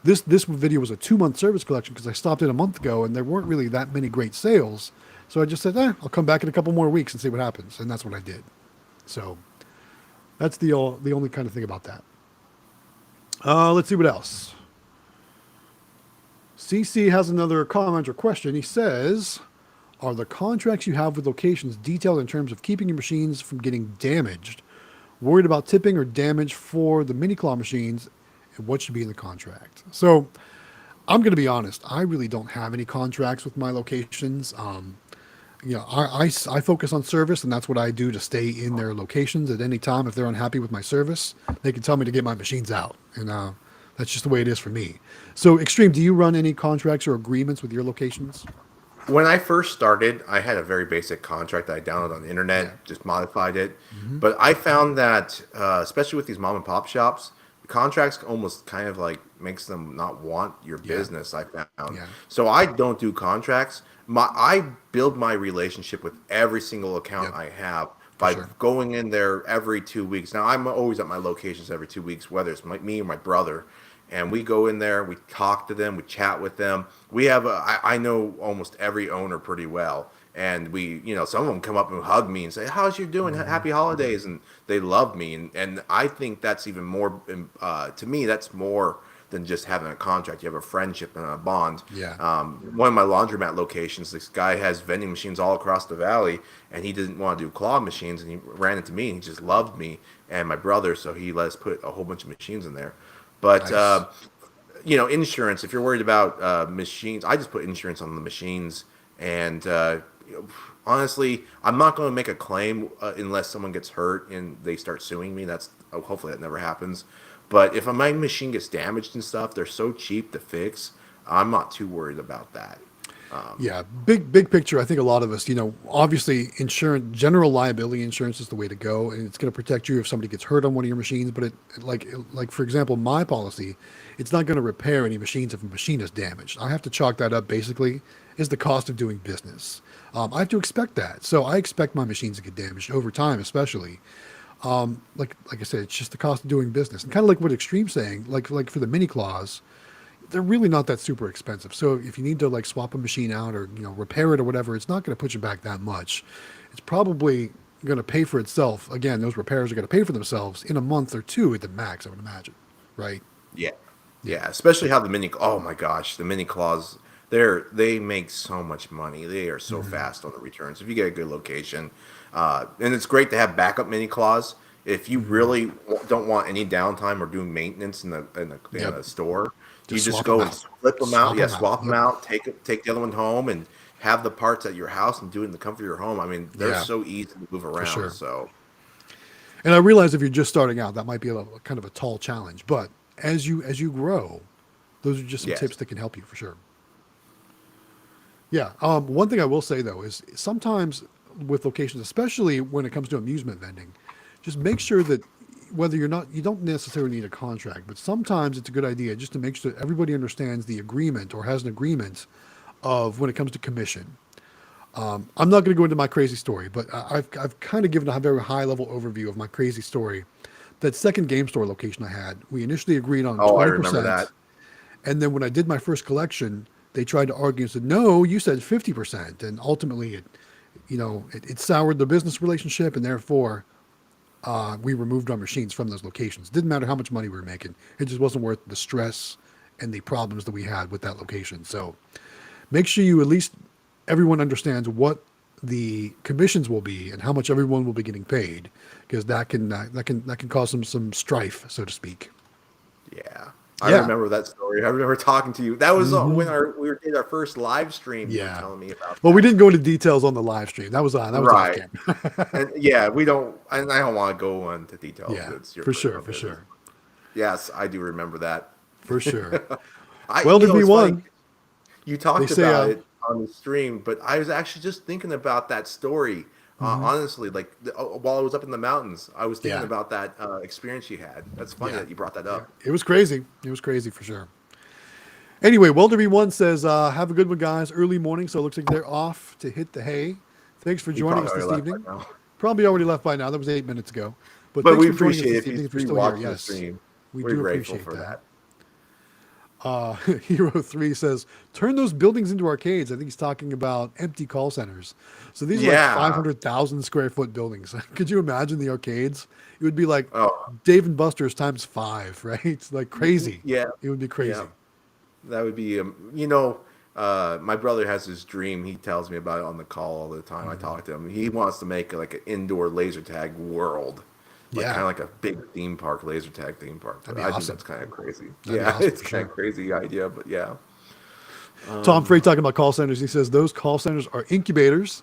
this video was a 2-month service collection because I stopped in a month ago and there weren't really that many great sales. So I just said, I'll come back in a couple more weeks and see what happens. And that's what I did. So that's the only kind of thing about that. Let's see what else. CC has another comment or question. He says, are the contracts you have with locations detailed in terms of keeping your machines from getting damaged? Worried about tipping or damage for the mini claw machines, and what should be in the contract? So I'm going to be honest. I really don't have any contracts with my locations. I focus on service, and that's what I do to stay in their locations at any time. If they're unhappy with my service, they can tell me to get my machines out. And that's just the way it is for me. So Xtreme, do you run any contracts or agreements with your locations? When I first started, I had a very basic contract that I downloaded on the internet, just modified it. But I found that, especially with these mom and pop shops, the contracts almost kind of like makes them not want your business, I found. Yeah. So I don't do contracts. I build my relationship with every single account I have by going in there every 2 weeks. Now, I'm always at my locations every 2 weeks, whether it's me or my brother. And we go in there, we talk to them, we chat with them. We have I know almost every owner pretty well. And some of them come up and hug me and say, how's you doing? Happy holidays. And they love me. And I think that's even more, to me, that's more than just having a contract. You have a friendship and a bond. Yeah. One of my laundromat locations, this guy has vending machines all across the valley, and he didn't want to do claw machines, and he ran into me, and he just loved me and my brother, so he let us put a whole bunch of machines in there. But, Nice. Insurance, if you're worried about machines, I just put insurance on the machines. And honestly, I'm not going to make a claim unless someone gets hurt and they start suing me. Hopefully that never happens. But if my machine gets damaged and stuff, they're so cheap to fix. I'm not too worried about that. Yeah, big picture. I think a lot of us, obviously, insurance, general liability insurance is the way to go, and it's going to protect you if somebody gets hurt on one of your machines. But like for example, my policy, it's not going to repair any machines if a machine is damaged. I have to chalk that up basically is the cost of doing business. I have to expect that, so I expect my machines to get damaged over time, especially. Like I said, it's just the cost of doing business, and kind of like what Xtreme's saying, like for the mini claws. They're really not that super expensive. So if you need to like swap a machine out or repair it or whatever, it's not going to put you back that much. It's probably going to pay for itself. Again, those repairs are going to pay for themselves in a month or two at the max, I would imagine. Right? Yeah. Yeah, especially how the mini. Oh my gosh, the mini claws. They make so much money. They are so fast on the returns if you get a good location, and it's great to have backup mini claws. If you really don't want any downtime or doing maintenance in Yep. a store, you Just just swap them go and out. flip them out. Swap Yeah, them out. swap them Yep. out. Take the other one home and have the parts at your house and do it in the comfort of your home. I mean, they're Yeah, so easy to move for around. sure. So And I realize if you're just starting out, that might be kind of a tall challenge. But as you grow, those are just some yes, tips that can help you for sure. Yeah. One thing I will say though is sometimes with locations, especially when it comes to amusement vending, just make sure that whether you don't necessarily need a contract, but sometimes it's a good idea just to make sure that everybody understands the agreement or has an agreement of when it comes to commission. I'm not going to go into my crazy story, but I've kind of given a very high level overview of my crazy story. That second game store location I had, we initially agreed on oh, I remember 20%. that. And then when I did my first collection, they tried to argue and said, no, you said 50%. And ultimately it soured the business relationship. And therefore we removed our machines from those locations. Didn't matter how much money we were making. It just wasn't worth the stress and the problems that we had with that location. So make sure you at least everyone understands what the commissions will be and how much everyone will be getting paid, because that can cause some strife, so to speak. Yeah, I Yeah. remember that story. I remember talking to you. That was when Hmm. did our first live stream. You were Yeah. telling me about Well, we that. didn't go into details on the live stream. That was off Right. camera. And yeah, we don't. And I don't want to go into details. Yeah, It's your for sure, personal for business. sure, Yes, I do remember that. for sure. Well, You to know, be it's funny. one, You they talked say, about it on the stream, but I was actually just thinking about that story. mhm, Honestly, like while I was up in the mountains, I was thinking yeah, about that experience you had. That's funny yeah, that you brought that yeah. up. It was crazy. It was crazy for sure. Anyway, Welder B1 says, have a good one, guys. Early morning, so it looks like they're off to hit the hay. Thanks for He joining probably us already this left by evening. now, Probably already left by now. That was 8 minutes ago. But but thanks we for joining us appreciate it this if evening he's if you're free still here. watching the Yes, stream. we We're do grateful appreciate for that. that. Hero 3 says, turn those buildings into arcades. I think he's talking about empty call centers. So these are like Yeah. 500,000 square foot buildings. Could you imagine the arcades? It would be like Oh, Dave and Buster's times five, right? It's like crazy. yeah. It would be Yeah. crazy. That would be, my brother has this dream. He tells me about it on the call all the time. I talk to him. He wants to make like an indoor laser tag world, like kind Yeah, of like a big theme park, laser tag theme park. that'd But be I think awesome. that's kind of crazy. That'd be Yeah, awesome it's for kind of sure. crazy idea, but yeah. Tom Frey talking about call centers. He says those call centers are incubators,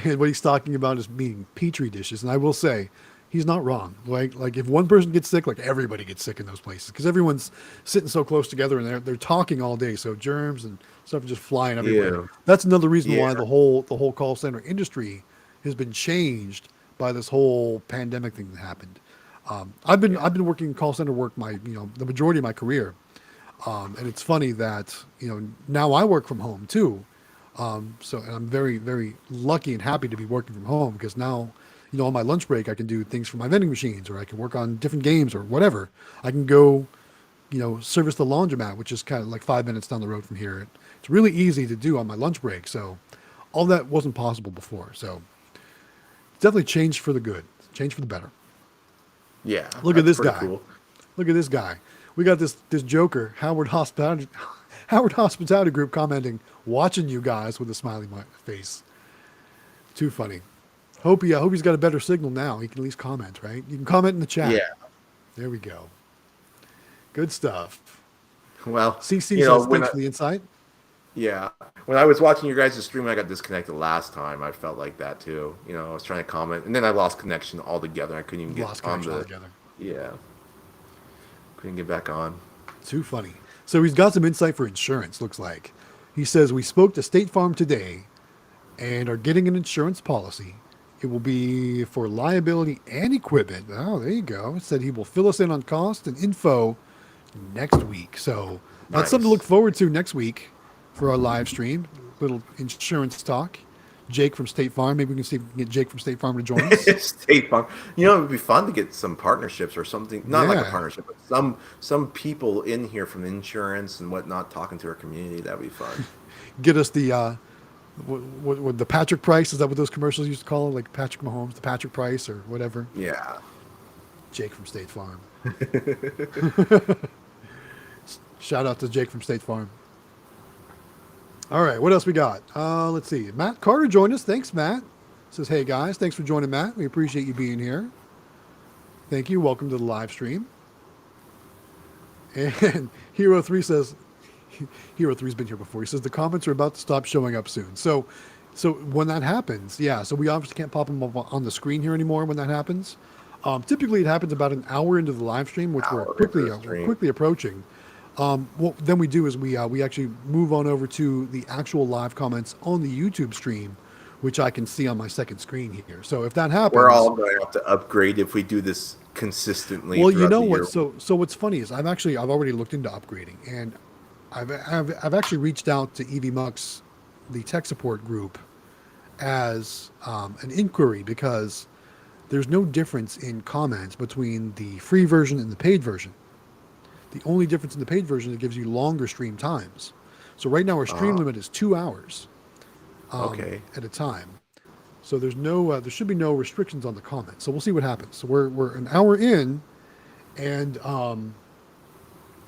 and what he's talking about is being petri dishes. And I will say, he's not wrong. Like if one person gets sick, like everybody gets sick in those places because everyone's sitting so close together and they're talking all day, so germs and stuff are just flying everywhere. Yeah. That's another reason Yeah. why the whole call center industry has been changed by this whole pandemic thing that happened. Yeah. I've been working call center work the majority of my career. And it's funny that, now I work from home too. So and I'm very, very lucky and happy to be working from home because now, on my lunch break, I can do things for my vending machines or I can work on different games or whatever. I can go, service the laundromat, which is kind of like 5 minutes down the road from here. It's really easy to do on my lunch break. So all that wasn't possible before. So it's definitely changed for the good, changed for the better. Yeah. Look at That's this pretty guy. cool. Look at this guy. We got this joker, Howard Hospitality, Howard Hospitality Group commenting, watching you guys with a smiley face. Too funny. Hope he's got a better signal now. He can at least comment, right? You can comment in the chat. Yeah. There we go. Good stuff. Well, CC says when thanks for the insight. yeah, when I was watching your guys' stream, I got disconnected last time. I felt like that too. I was trying to comment, and then I lost connection altogether. I couldn't even get Lost on connection the. altogether. Yeah, couldn't get back on. Too funny. So he's got some insight for insurance, looks like. He says, we spoke to State Farm today and are getting an insurance policy. It will be for liability and equipment. Oh, there you go. It said he will fill us in on cost and info next week. So that's something to look Nice. forward to next week for our live stream. Little insurance talk. Jake from State Farm. Maybe we can see if we can get Jake from State Farm to join us. State Farm. It would be fun to get some partnerships or something. Not like a Yeah. partnership, but some people in here from insurance and whatnot talking to our community. That'd be fun. Get us the what the Patrick Price, is that what those commercials used to call it? Like Patrick Mahomes, the Patrick Price or whatever. Yeah. Jake from State Farm. Shout out to Jake from State Farm. All right, what else we got? Let's see. Matt Carter joined us. Thanks, Matt. Says, hey guys, thanks for joining, Matt. We appreciate you being here. Thank you. Welcome to the live stream. And Hero 3 says, Hero 3's been here before. He says the comments are about to stop showing up soon. So when that happens, yeah, so we obviously can't pop them up on the screen here anymore when that happens. Typically it happens about an hour into the live stream, which we're quickly approaching. What then we do is we actually move on over to the actual live comments on the YouTube stream, which I can see on my second screen here. So if that happens, we're all going to have to upgrade if we do this consistently. Well, you know what? So what's funny is I've already looked into upgrading, and I've actually reached out to EV Mux, the tech support group, as an inquiry, because there's no difference in comments between the free version and the paid version. The only difference in the paid version is it gives you longer stream times. So right now our stream limit is 2 hours at a time. So there's no there should be no restrictions on the comments. So we'll see what happens. So we're an hour in, and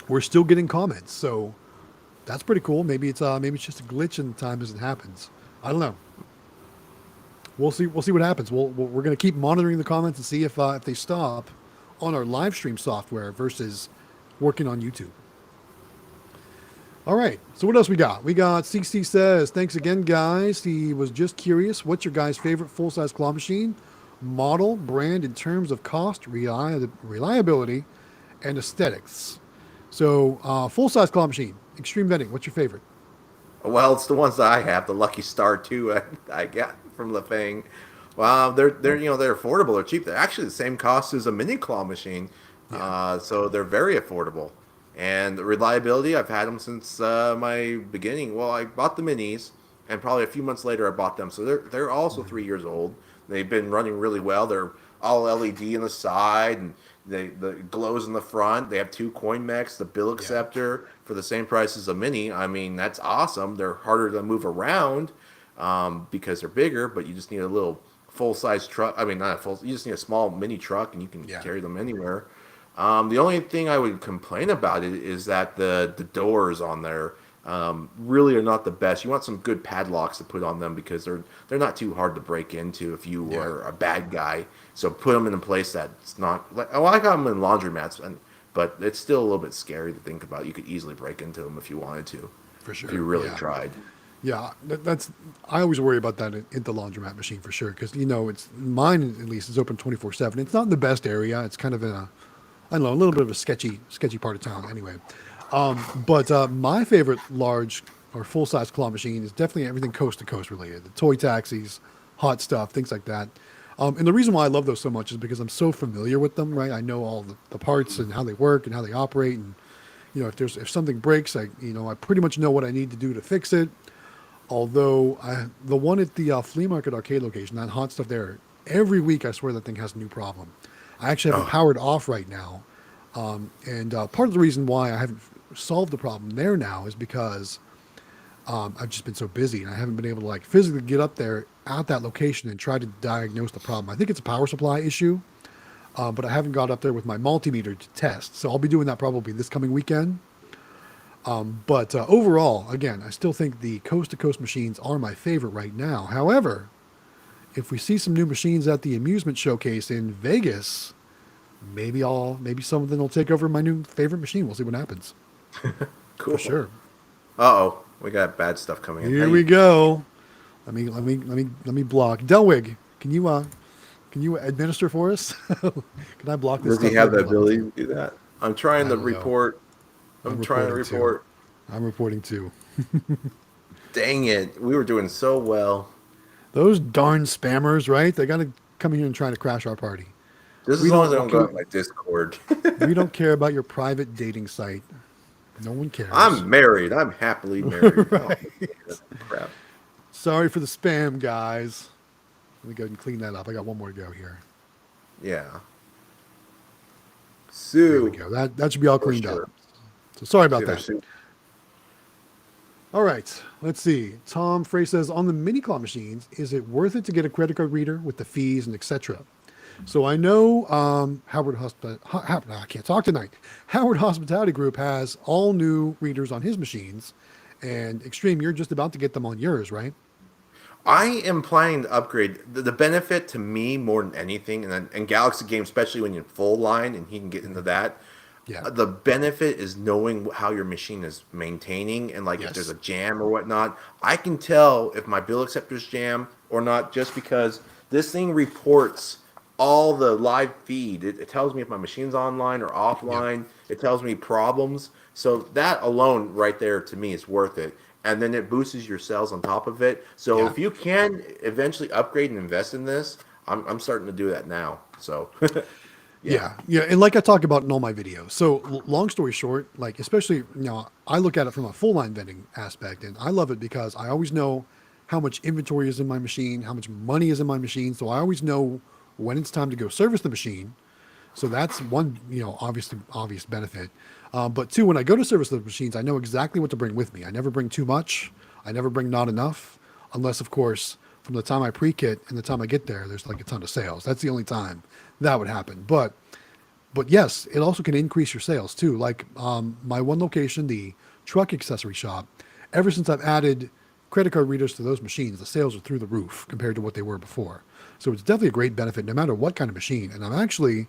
we're still getting comments. So that's pretty cool. Maybe it's just a glitch in time as it happens. I don't know. We'll see what happens. We're going to keep monitoring the comments and see if they stop on our live stream software versus working on YouTube. All right. So what else we got? We got CC says, thanks again, guys. He was just curious. What's your guys' favorite full-size claw machine? Model, brand in terms of cost, reliability, and aesthetics. So full-size claw machine, Xtreme Vending. What's your favorite? Well, it's the ones that I have. The Lucky Star 2 I got from Lefang. Wow, they're affordable. They're cheap. They're actually the same cost as a mini claw machine. Yeah. So they're very affordable. And the reliability, I've had them since my beginning. Well, I bought the minis, and probably a few months later I bought them. So they're also 3 years old. They've been running really well. They're all LED on the side, and the glows in the front. They have 2 coin mechs, the bill acceptor for the same price as a mini. I mean, that's awesome. They're harder to move around because they're bigger, but you just need a little full-size truck. I mean, not a full. You just need a small mini truck, and you can carry them anywhere. The only thing I would complain about it is that the doors on there really are not the best. You want some good padlocks to put on them because they're not too hard to break into if you are a bad guy. So put them in a place that's not like I got them in laundromats, but it's still a little bit scary to think about. You could easily break into them if you wanted to, for sure, if you really tried. Yeah, I always worry about that in the laundromat machine for sure, because it's mine at least is open 24/7. It's not in the best area. It's kind of in a little bit of a sketchy part of town anyway. But my favorite large or full-size claw machine is definitely everything coast-to-coast related. The toy taxis, hot stuff, things like that. And the reason why I love those so much is because I'm so familiar with them, right? I know all the parts and how they work and how they operate. And, if something breaks, I pretty much know what I need to do to fix it. Although the one at the flea market arcade location, that hot stuff there, every week I swear that thing has a new problem. I actually have it powered off right now. And part of the reason why I haven't solved the problem there now is because I've just been so busy and I haven't been able to physically get up there at that location and try to diagnose the problem. I think it's a power supply issue, but I haven't got up there with my multimeter to test. So I'll be doing that probably this coming weekend. But overall, again, I still think the coast-to-coast machines are my favorite right now. However, if we see some new machines at the amusement showcase in Vegas, maybe some of them will take over my new favorite machine. We'll see what happens. Cool. For sure. Uh-oh, we got bad stuff coming in. Here we go. Let me block. Delwig, can you administer for us? Can I block this? Does he have the ability to do that? I'm trying to report. I'm trying to report. I'm reporting too. Dang it. We were doing so well. Those darn spammers, right? They got to come in here and try to crash our party. Just as long as I don't go on my Discord. We don't care about your private dating site. No one cares. I'm married. I'm happily married. Right. Oh, crap. Sorry for the spam, guys. Let me go ahead and clean that up. I got one more to go here. Yeah. There Sue. we go. That should be all cleaned up. So sorry about that. Sue. All right, let's see. Tom Frey says, on the mini claw machines, is it worth it to get a credit card reader with the fees and etc.? So I know I can't talk tonight. Howard Hospitality Group has all new readers on his machines, and Extreme, you're just about to get them on yours, right? I am planning to upgrade. The benefit to me more than anything, and Galaxy Game, especially when you're full line, and he can get into that. Yeah. The benefit is knowing how your machine is maintaining, and like if there's Yes. a jam or whatnot, I can tell if my bill acceptor's jam or not just because this thing reports all the live feed. It tells me if my machine's online or Yeah. offline. It tells me problems. So that alone, right there, to me, is worth it. And then it boosts your sales on top of it. So Yeah. if you can eventually upgrade and invest in this, I'm starting to do that now. So yeah. Yeah, yeah, and like I talk about in all my videos. So, long story short, like especially I look at it from a full line vending aspect, and I love it because I always know how much inventory is in my machine, how much money is in my machine. So I always know when it's time to go service the machine. So that's one, obvious benefit. But two, when I go to service the machines, I know exactly what to bring with me. I never bring too much. I never bring not enough, unless of course from the time I pre-kit and the time I get there, there's like a ton of sales. That's the only time that would happen. But yes, it also can increase your sales too. Like my one location, the truck accessory shop, ever since I've added credit card readers to those machines, the sales are through the roof compared to what they were before. So it's definitely a great benefit no matter what kind of machine. And I'm actually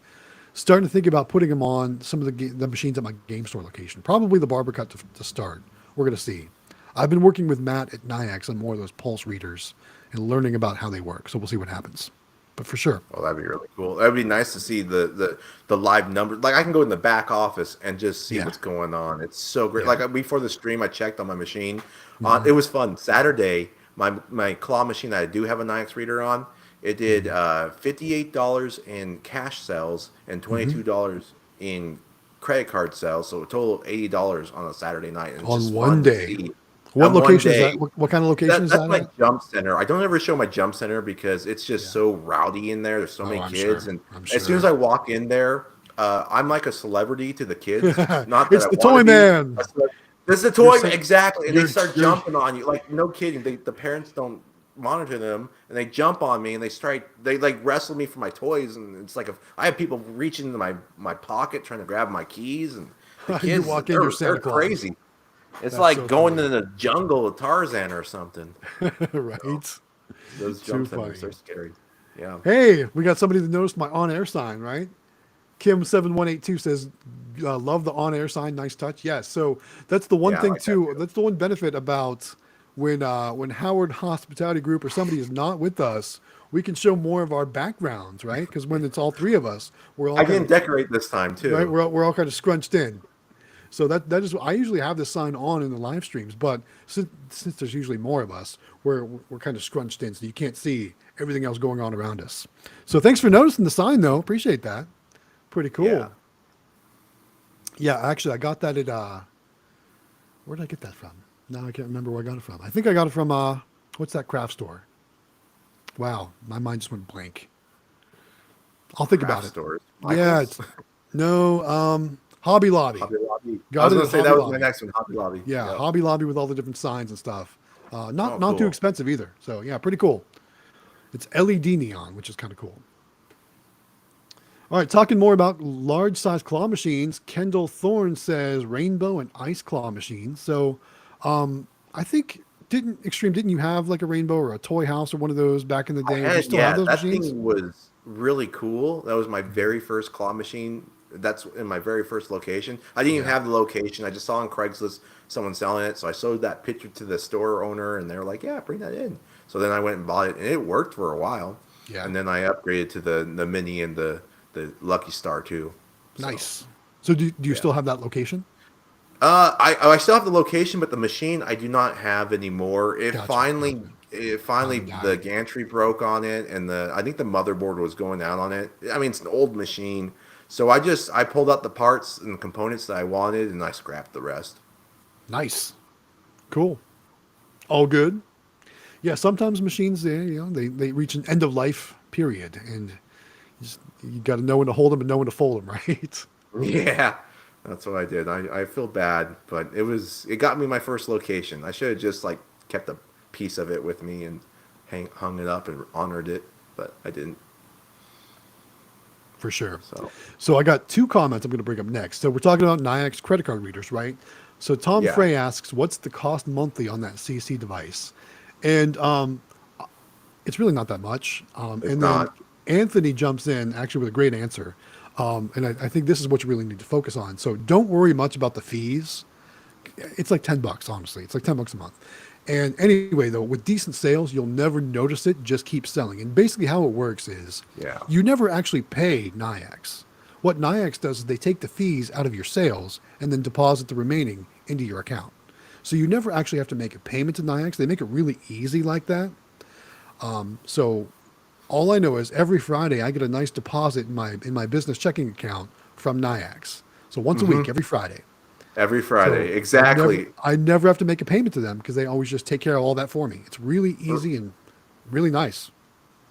starting to think about putting them on some of the machines at my game store location. Probably the barber cut to start. We're going to see. I've been working with Matt at Niax on more of those pulse readers and learning about how they work. So we'll see what happens. But for sure. Oh, that'd be really cool. That'd be nice to see the live numbers. Like I can go in the back office and just see Yeah. what's going on. It's so great. Yeah. Like before the stream, I checked on my machine. Hmm. It was fun. Saturday, my claw machine that I do have a Nix reader on, it did $58 in cash sales and Hmm. $22 in credit card sales. So a total of $80 on a Saturday night, and it's On just one fun to day. see. What On one location is that? day, What kind of location is that's that my at? jump center. I don't ever show my jump center because it's just Yeah. so rowdy in there. There's so Oh, many I'm kids, sure. and I'm as soon as sure. I walk in there, I'm like a celebrity to the kids. Not that It's I the want to toy be. man. This is a You're toy so exactly, and they start you're jumping on you. Like no kidding, the parents don't monitor them, and they jump on me, and they like wrestle me for my toys, and it's like if I have people reaching into my pocket trying to grab my keys, and the you kids walk in, you're they're Santa Claus. crazy. It's That's like so going funny. to the jungle with Tarzan or something. Right? Those Too jump centers, funny. they're scary. Yeah. Hey, we got somebody that noticed my on-air sign, right? Kim7182 says, "Love the on-air sign. Nice touch." Yes. So that's the one Yeah, I thing like that too. too. That's the one benefit about when Howard Hospitality Group or somebody is not with us, we can show more of our backgrounds, right? Because when it's all three of us, we're all I kind didn't of decorate this time right. too. We're all kind of scrunched in. So that is I usually have this sign on in the live streams, but since there's usually more of us, we're kind of scrunched in, so you can't see everything else going on around us. So thanks for noticing the sign, though. Appreciate that. Pretty Yeah. cool. Yeah, actually, I got that at where did I get that from? Now I can't remember where I got it from. I think I got it from what's that craft store? Wow, my mind just went blank. I'll think about Craft it. stores. Yeah, Michaels? it's no Hobby Lobby. Hobby Lobby. I Got was it gonna at say Hobby that was my Lobby. next one, Hobby Lobby. Yeah, Yep. Hobby Lobby with all the different signs and stuff. Oh, Not too cool. expensive either. So yeah, pretty cool. It's LED neon, which is kind of cool. All right, talking more about large size claw machines. Kendall Thorne says rainbow and ice claw machines. So I think didn't you have like a rainbow or a toy house or one of those back in the day? I Or do you had, still have yeah, those that machines? thing was really cool. That was my very first claw machine. That's in my very first location. I didn't even Yeah, have the location. I just saw on Craigslist someone selling it. So I showed that picture to the store owner and they were like, yeah, bring that in. So then I went and bought it and it worked for a while. yeah, And then I upgraded to the mini and the Lucky Star too. So nice. So do you yeah. still have that location? I still have the location, but the machine I do not have anymore. Gotcha, gotcha. It finally the Died. gantry broke on it, and I think the motherboard was going out on it. I mean, it's an old machine, so I pulled out the parts and the components that I wanted, and I scrapped the rest. Nice, cool, all good. Yeah, sometimes machines they reach an end of life period, and you got to know when to hold them and know when to fold them, right? Yeah, that's what I did. I feel bad, but it got me my first location. I should have just like kept a piece of it with me and hung it up and honored it, but I didn't. For sure. So So I got two comments I'm going to bring up next. So we're talking about Niax credit card readers, right? So Tom yeah, Frey asks, what's the cost monthly on that CC device? And it's really not that much. it's And then not. Anthony jumps in actually with a great answer. And I think this is what you really need to focus on. So don't worry much about the fees. It's like $10, honestly. It's like $10 a month. And anyway, though, with decent sales, you'll never notice it. Just keep selling. And basically, how it works is Yeah. you never actually pay Niax. What Niax does is they take the fees out of your sales and then deposit the remaining into your account. So you never actually have to make a payment to Niax. They make it really easy like that. So all I know is every Friday I get a nice deposit in my business checking account from Niax. So once a Hmm. week, every Friday. Every So Friday, exactly. I never have to make a payment to them because they always just take care of all that for me. It's really easy and really nice.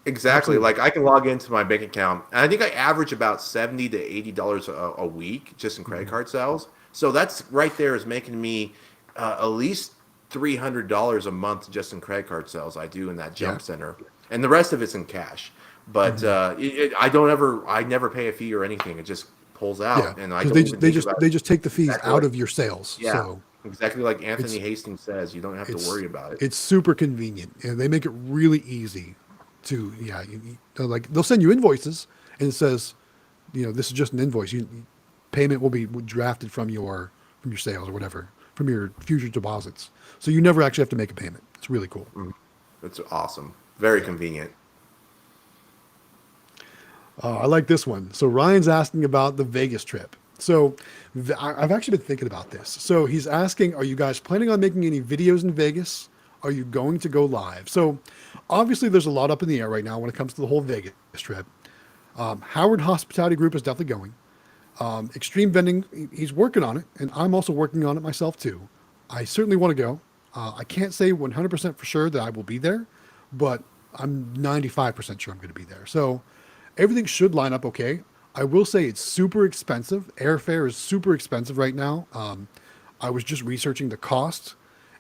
Exactly. Absolutely. Like I can log into my bank account, and I think I average about $70 to $80 a week just in credit card sales. So that's right there is making me at least $300 a month just in credit card sales. I do in that Yeah. jump center, and the rest of it's in cash. But I never pay a fee or anything. It just pulls Yeah. out, and I Because don't even think about they it. just take the fees Exactly out like of your sales. yeah, So exactly like it's Anthony Hastings says, you don't have to it's worry about it. it's super convenient and they make it really easy to like they'll send you invoices and it says, this is just an invoice. Payment will be drafted from your sales or whatever, from your future deposits. So you never actually have to make a payment. It's really cool. It's awesome, very Yeah. convenient. I like this one. So Ryan's asking about the Vegas trip. So I've actually been thinking about this. So he's asking, are you guys planning on making any videos in Vegas? Are you going to go live? So obviously there's a lot up in the air right now when it comes to the whole Vegas trip. Howard Hospitality Group is definitely going. Extreme Vending, he's working on it, and I'm also working on it myself too. I certainly want to go. I can't say 100% for sure that I will be there, but I'm 95% sure I'm going to be there. So everything should line up okay. I will say it's super expensive. Airfare is super expensive right now. I was just researching the cost,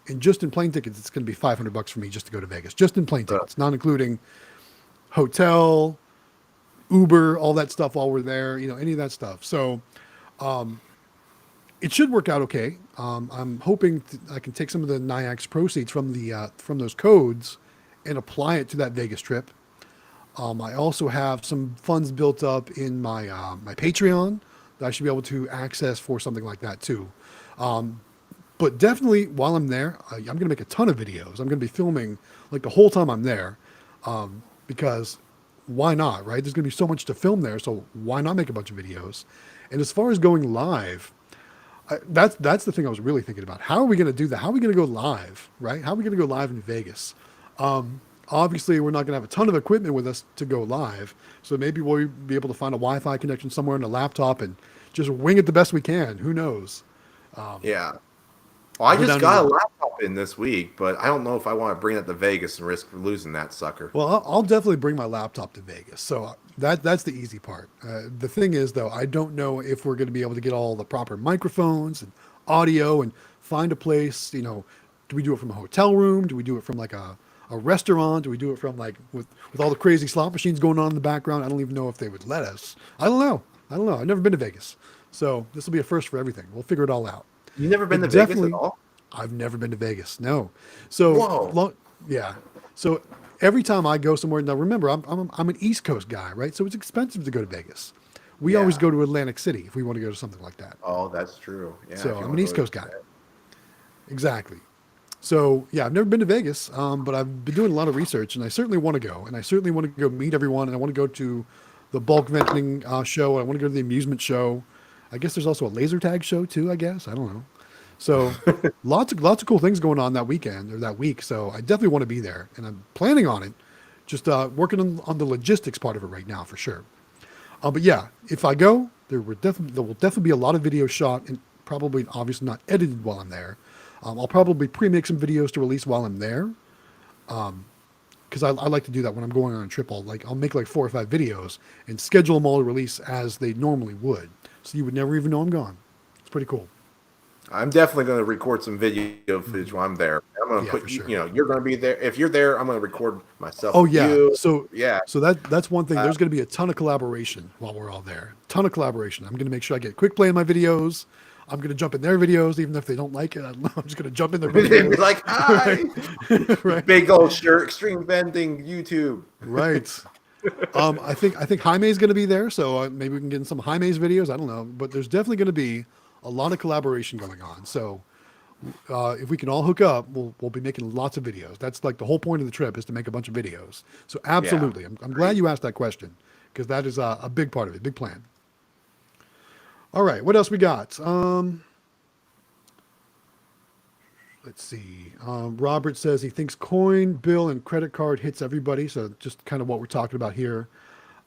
and just in plane tickets, it's going to be $500 for me just to go to Vegas, just in plane Uh, tickets, not including hotel, Uber, all that stuff while we're there, any of that stuff. So it should work out okay. I'm hoping I can take some of the Niax proceeds from those codes and apply it to that Vegas trip. I also have some funds built up in my Patreon that I should be able to access for something like that too. But definitely while I'm there, I'm going to make a ton of videos. I'm going to be filming like the whole time I'm there, because why not, right? There's going to be so much to film there, so why not make a bunch of videos? And as far as going live, that's the thing I was really thinking about. How are we going to do that? How are we going to go live, right? How are we going to go live in Vegas? Obviously, we're not going to have a ton of equipment with us to go live, so maybe we'll be able to find a Wi-Fi connection somewhere in a laptop and just wing it the best we can. Who knows? yeah. Well, I Go just down to got a the laptop in this week, but I don't know if I want to bring that to Vegas and risk losing that sucker. Well, I'll definitely bring my laptop to Vegas. So that's the easy part. The thing is, though, I don't know if we're going to be able to get all the proper microphones and audio and find a place. Do we do it from a hotel room? Do we do it from like a restaurant? Do we do it from like with all the crazy slot machines going on in the background? I don't even know if they would let us. I don't know. I've never been to Vegas, so this will be a first for everything. We'll figure it all out. You never been to But Vegas at definitely, all? I've never been to Vegas. No. So Whoa. yeah. So every time I go somewhere, now remember, I'm an East Coast guy, right? So it's expensive to go to Vegas. We always Yeah. go to Atlantic City if we want to go to something like that. Oh, that's true. Yeah. So if you I'm want an to East go Coast guy. Exactly. So yeah, I've never been to Vegas, but I've been doing a lot of research, and I certainly want to go, and I certainly want to go meet everyone, and I want to go to the bulk vending show. I want to go to the amusement show. I guess there's also a laser tag show too. I guess I don't know. So lots of cool things going on that weekend or that week. So I definitely want to be there, and I'm planning on it. Just working on the logistics part of it right now for sure. But yeah, if I go, there will definitely be a lot of videos shot and probably obviously not edited while I'm there. I'll probably pre-make some videos to release while I'm there, because I like to do that when I'm going on a trip. I'll make like 4 or 5 videos and schedule them all to release as they normally would, so you would never even know I'm gone. It's pretty cool. I'm definitely going to record some video footage while I'm there. I'm going to Yeah, put for you. sure. You know, you're going to be there. If you're there, I'm going to record myself Oh with yeah. you. So Yeah. that's one thing. There's going to be a ton of collaboration while we're all there. Ton of collaboration. I'm going to make sure I get quick play in my videos. I'm going to jump in their videos, even if they don't like it. I'm just going to jump in their They'd be videos. like, hi, right. big old shirt, Extreme Vending, YouTube. Right. I think Jaime's going to be there, so maybe we can get in some Jaime's videos. I don't know, but there's definitely going to be a lot of collaboration going on. So if we can all hook up, we'll be making lots of videos. That's like the whole point of the trip is to make a bunch of videos. So Yeah. absolutely, I'm glad you asked that question because that is a big part of it, big plan. All right, what else we got? Let's see. Robert says he thinks coin, bill, and credit card hits everybody. So just kind of what we're talking about here.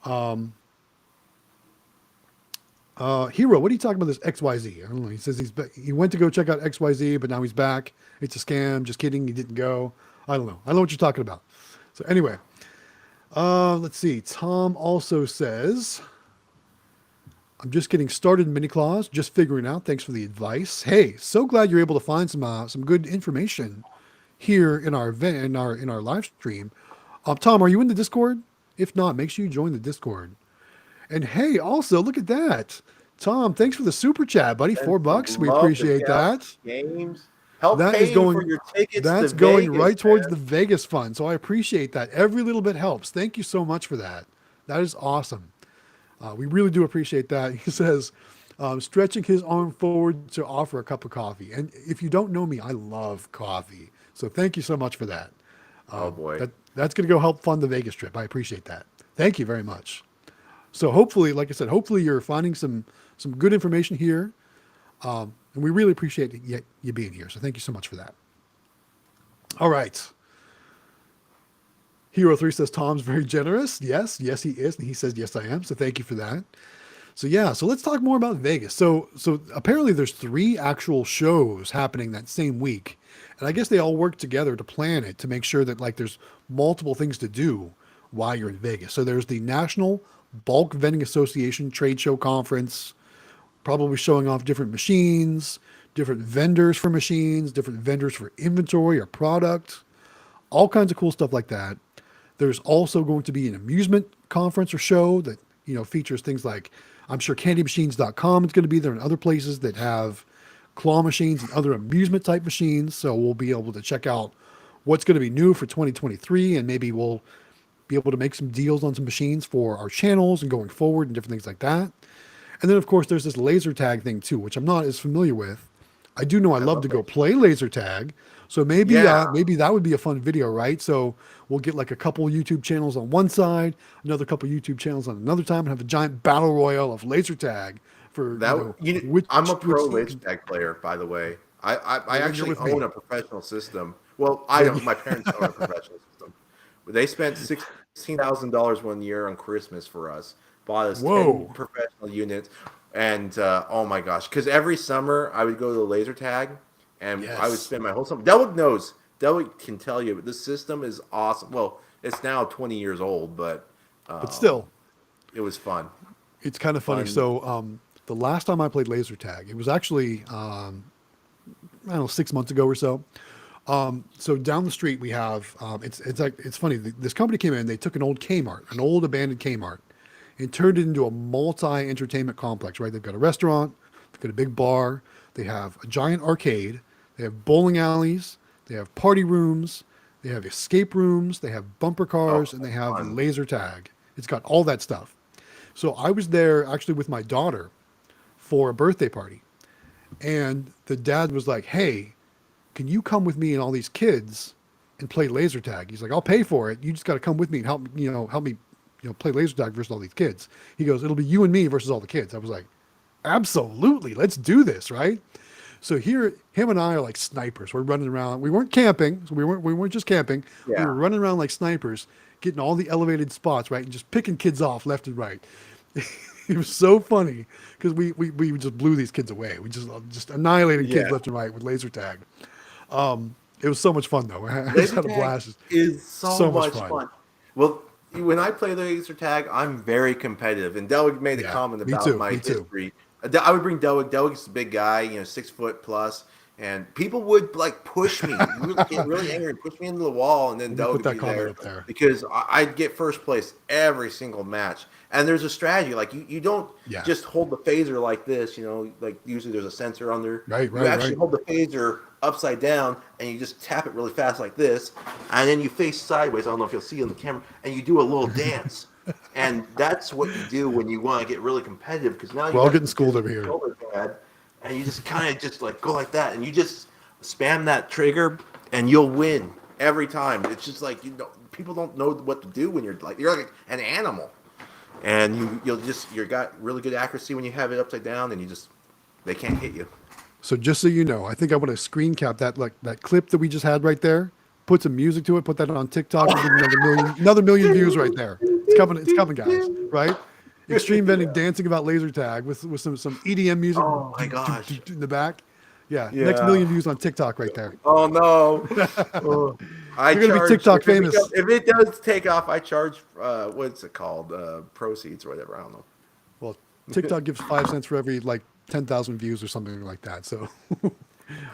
Hero, what are you talking about this XYZ? I don't know. He says he went to go check out XYZ, but now he's back. It's a scam. Just kidding. He didn't go. I don't know. I know what you're talking about. So anyway, let's see. Tom also says, I'm just getting started in mini claws, just figuring out. Thanks for the advice. Hey, so glad you're able to find some good information here in our event in our live stream. Tom, are you in the Discord? If not, make sure you join the Discord. And hey, also look at that, Tom. Thanks for the super chat, buddy. And some $4. We love to appreciate that. games. Help That is paying for going. your tickets to That's going Vegas, right towards the man. Vegas fund. So I appreciate that. Every little bit helps. Thank you so much for that. That is awesome. We really do appreciate that. He says, stretching his arm forward to offer a cup of coffee. And if you don't know me, I love coffee. So thank you so much for that. Oh boy. That's going to go help fund the Vegas trip. I appreciate that. Thank you very much. So hopefully, like I said, hopefully you're finding some good information here, and we really appreciate you being here. So thank you so much for that. All right. Hero 3 says Tom's very generous. Yes, he is, and he says yes I am. So thank you for that. So yeah, so let's talk more about Vegas. So apparently there's 3 actual shows happening that same week, and I guess they all work together to plan it to make sure that like there's multiple things to do while you're in Vegas. So there's the National Bulk Vending Association Trade Show Conference, probably showing off different machines, different vendors for machines, different vendors for inventory or product, all kinds of cool stuff like that. There's also going to be an amusement conference or show that, features things like, I'm sure candymachines.com is going to be there and other places that have claw machines and other amusement type machines. So we'll be able to check out what's going to be new for 2023, and maybe we'll be able to make some deals on some machines for our channels and going forward and different things like that. And then of course there's this laser tag thing too, which I'm not as familiar with. I do know I love to go play laser tag. So maybe Yeah. maybe that would be a fun video, right? So we'll get like a couple YouTube channels on one side, another couple YouTube channels on another time, and have a giant battle royale of laser tag for I'm a pro which laser tag player, by the way. I you're actually with me. own a professional system. Well, I don't. My parents own a professional system. They spent $16,000 one year on Christmas for us. Bought us Whoa. 10 professional units, and oh my gosh! Because every summer I would go to the laser tag, and I would Yes. spend my whole summer. Delwick knows. Delwick can tell you, but this system is awesome. Well, it's now 20 years old, but Still, it was fun. it's kind of funny. Fun. So the last time I played laser tag, it was actually I don't know, 6 months ago or so. So down the street we have it's funny. This company came in. They took an old Kmart, an old abandoned Kmart, and turned it into a multi-entertainment complex. Right? They've got a restaurant, they've got a big bar, they have a giant arcade, they have bowling alleys, they have party rooms, they have escape rooms, they have bumper cars, and they have fun. laser tag. It's got all that stuff. So I was there actually with my daughter for a birthday party, and the dad was like, "Hey, can you come with me and all these kids and play laser tag?" He's like, "I'll pay for it. You just got to come with me and help me, play laser tag versus all these kids." He goes, "It'll be you and me versus all the kids." I was like, "Absolutely, let's do this, right?" So here, him and I are like snipers. We're running around. We weren't camping, so we weren't just camping. We Yeah. were running around like snipers, getting all the elevated spots, right, and just picking kids off left and right. It was so funny because we just blew these kids away. We just annihilated kids Yeah. left and right with laser tag. It was so much fun though. I just Laser had a tag blast. is so much much fun. fun. Well, when I play laser tag, I'm very competitive. And Delwick made a Yeah, comment me about too, my me too. history. I would bring Delwick. Delwick's a big guy, 6 foot plus, and people would like push me, get really angry, push me into the wall, and then Let me Doug put would that be comment there up there. because I'd get first place every single match. And there's a strategy, like you don't Yeah. just hold the phaser like this, like usually there's a sensor under. Right, You right, actually right. hold the phaser upside down, and you just tap it really fast like this, and then you face sideways. I don't know if you'll see on the camera, and you do a little dance. And that's what you do when you want to get really competitive, because now you We're all got getting the schooled over here. shoulder pad, and you just kind of just like go like that, and you just spam that trigger, and you'll win every time. It's just like people don't know what to do when you're like an animal, and you're got really good accuracy when you have it upside down, and they can't hit you. So just so you know, I think I want to screen cap that clip that we just had right there. Put some music to it. Put that on TikTok. We'll get another million views right there. It's coming, guys. Right? Extreme Vending dancing about laser tag with some EDM music Oh my gosh. in the back. Yeah, next Yeah. million views on TikTok right there. Oh no. Oh. I You're gonna be charge TikTok famous. if it does take off. I charge what's it called, proceeds or whatever. I don't know. Well, TikTok gives 5 cents for every like 10,000 views or something like that. So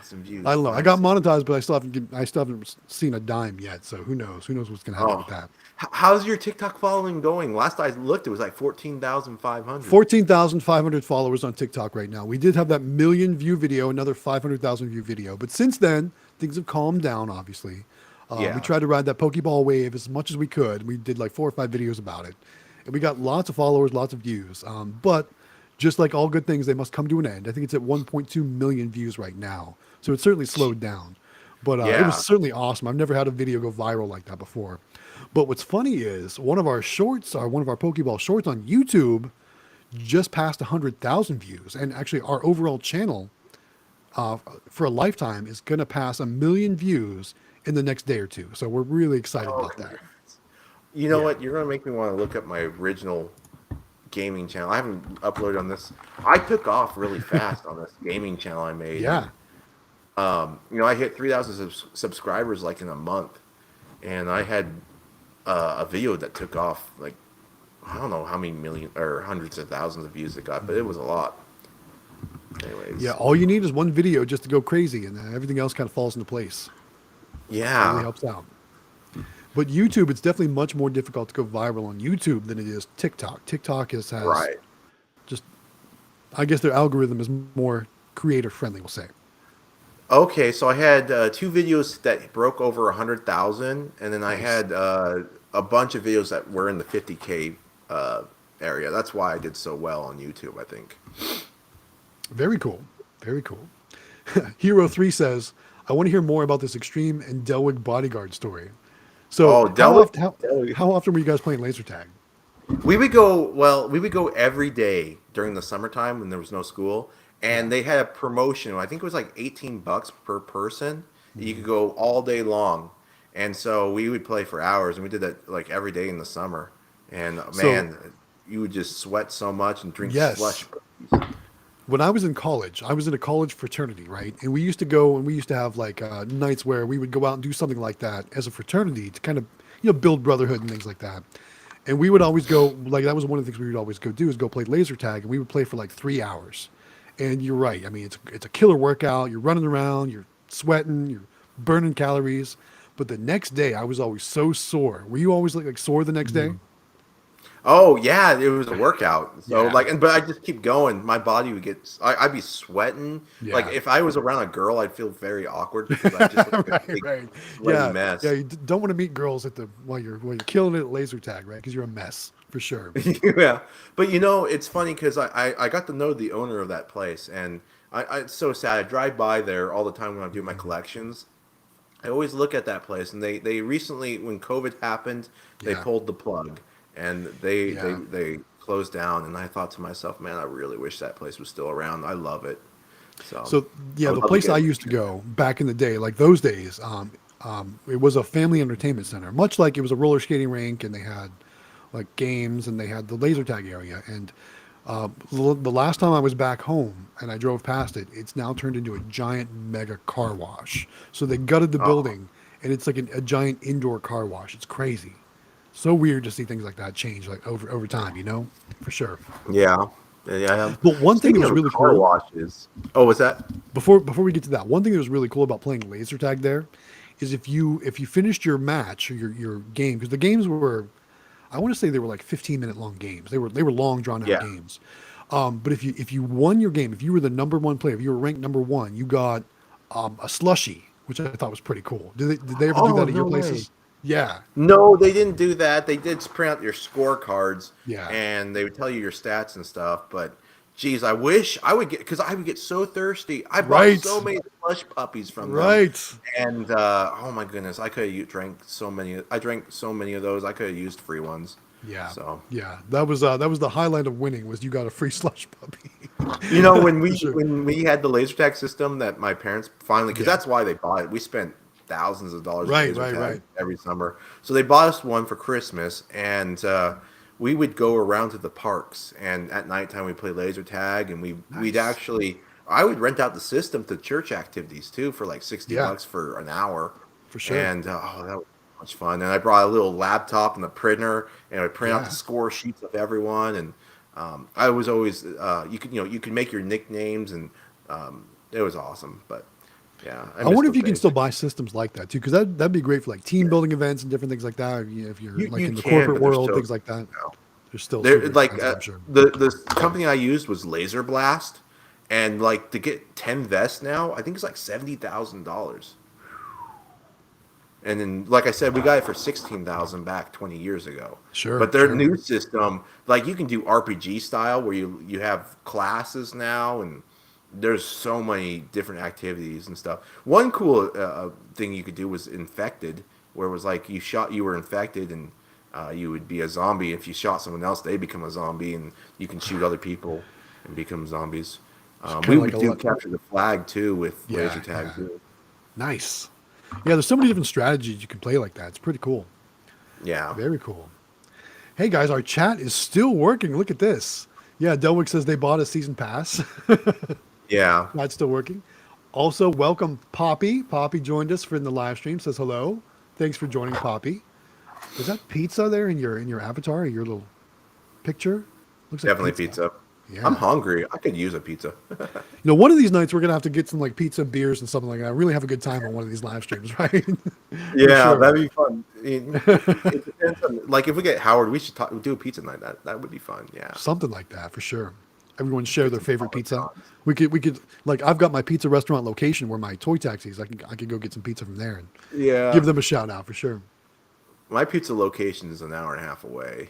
Some views. I don't know. I got monetized, but I still haven't seen a dime yet. So who knows? Who knows what's gonna happen Oh. with that? How's your TikTok following going? Last I looked, it was like 14,500. 14,500 followers on TikTok right now. We did have that million view video, another 500,000 view video. But since then, things have calmed down, obviously. Yeah. We tried to ride that Pokeball wave as much as we could. We did like 4 or 5 videos about it. And we got lots of followers, lots of views. But just like all good things, they must come to an end. I think it's at 1.2 million views right now. So it's certainly slowed down. But it Yeah. was certainly awesome. I've never had a video go viral like that before. But what's funny is one of our Pokeball shorts on YouTube just passed 100,000 views. And actually, our overall channel for a lifetime is going to pass 1 million views in the next day or two. So we're really excited about that. You know Yeah. what? You're gonna make me want to look up my original gaming channel. I haven't uploaded on this. I took off really fast on this gaming channel I made. Yeah. I hit 3,000 subscribers like in a month, and I had a video that took off like I don't know how many million or hundreds of thousands of views it got, but it was a lot. Anyways. Yeah. All you need is one video just to go crazy, and then everything else kind of falls into place. It Yeah. really helps out. But YouTube, it's definitely much more difficult to go viral on YouTube than it is TikTok. TikTok has Right. just, I guess their algorithm is more creator friendly, we'll say. Okay, so I had 2 videos that broke over 100,000, and then I had a bunch of videos that were in the 50K area. That's why I did so well on YouTube, I think. Very cool. Very cool. Hero 3 says, I want to hear more about this Extreme and Delwig bodyguard story. So Oh, Delwig. how often were you guys playing laser tag? We would go every day during the summertime when there was no school, and they had a promotion. I think it was like $18 per person. You could go all day long, and so we would play for hours, and we did that like every day in the summer. And man, you would just sweat so much and drink Yes. slush. When I was in college, I was in a college fraternity, right? And we used to go and we used to have like nights where we would go out and do something like that as a fraternity to kind of, build brotherhood and things like that. And we would always go, like, that was one of the things we would always go do is go play laser tag. And we would play for like 3 hours. And you're right. I mean, it's a killer workout. You're running around, you're sweating, you're burning calories. But the next day, I was always so sore. Were you always like sore the next day? Oh yeah, it was a workout. So Yeah. but I just keep going. My body would I'd be sweating. Yeah. Like if I was around a girl, I'd feel very awkward because I just look like a big Right. sweaty Yeah. mess. Yeah. You don't want to meet girls while you're killing it at laser tag, right? Because you're a mess for sure. Yeah, but it's funny because I got to know the owner of that place, and it's so sad. I drive by there all the time when I do my collections. I always look at that place, and they recently, when COVID happened, they Yeah. pulled the plug, and Yeah. they closed down. And I thought to myself, man, I really wish that place was still around. I love it. So yeah, I would the love to place get I it. used to go back in the day, like those days, it was a family entertainment center, much like it was a roller skating rink, and they had like games, and they had the laser tag area. And the last time I was back home and I drove past it, it's now turned into a giant mega car wash. So they gutted the building, and it's like a giant indoor car wash. It's crazy. So weird to see things like that change like over time, for sure. Yeah. Yeah. But one thing that Speaking was of really car cool washes, oh, what's that? before we get to that, one thing that was really cool about playing laser tag there is if you finished your match or your game, because the games were, I want to say they were like 15-minute long games. They were long drawn out Yeah. games. But if you won your game, if you were the number one player, if you were ranked number one, you got a slushie, which I thought was pretty cool. Did they ever do Oh, that at no your way. places? Yeah, No, they didn't do that. They did print out your scorecards yeah, and they would tell you your stats and stuff. But geez, I wish I would get because I would get so thirsty. I bought right, so many slush puppies from them, right. and oh my goodness, I could have drank so many. I drank so many of those. I could have used free ones. Yeah, So yeah. That was the highlight of winning was you got a free slush puppy. you know when For we sure. when we had the laser tag system that my parents finally because Yeah. that's why they bought it. We spent thousands of dollars in Right, laser right, tag right. every summer, so they bought us one for Christmas, and we would go around to the parks, and at nighttime we play laser tag, and we'd Nice. actually I would rent out the system to church activities too for like 60 Yeah, bucks for an hour, for sure. and oh that was so much fun. And I brought a little laptop and a printer, and I print out the Yeah. score sheets of everyone, and I was always you could make your nicknames, and it was awesome. But yeah, I I miss wonder if those you can days. still buy systems like that too, because that'd be great for like team building events and different things like that. If you're like You in the can, corporate but they're world, so things like that, they're still they're super like expensive, I'm sure. the company I used was Laser Blast, and like to get 10 vests now, I think it's like $70,000. And then, like I said, we got it for 16,000 back 20 years ago. Sure, But their sure. new system, like you can do RPG style where you have classes now, and there's so many different activities and stuff. One cool thing you could do was infected, where it was like you were infected, and you would be a zombie. If you shot someone else, they become a zombie, and you can shoot other people and become zombies. It's kind We of like would a do lot. capture the flag too with laser Yeah, tag yeah. too. Nice. Yeah, there's so many different strategies you can play like that. It's pretty cool. Yeah, Very cool. Hey guys, our chat is still working. Look at this. Yeah, Delwick says they bought a season pass. yeah. That's still working. Also, welcome Poppy. Poppy joined us for in the live stream. Says hello. Thanks for joining, Poppy. Is that pizza there in your avatar, your little picture? Looks like Definitely pizza. pizza. I'm Yeah. hungry. I could use a pizza. One of these nights we're gonna have to get some like pizza, beers, and something like that. Really have a good time on one of these live streams, right? For Yeah, sure. that'd be fun. It depends on, like if we get Howard, we should do a pizza night. That would be fun. Yeah. Something like that for sure. Everyone share Get their some favorite Papa pizza. John's. We could like I've got my pizza restaurant location where my toy taxi is. I could go get some pizza from there and Yeah. give them a shout out for sure. My pizza location is an hour and a half away,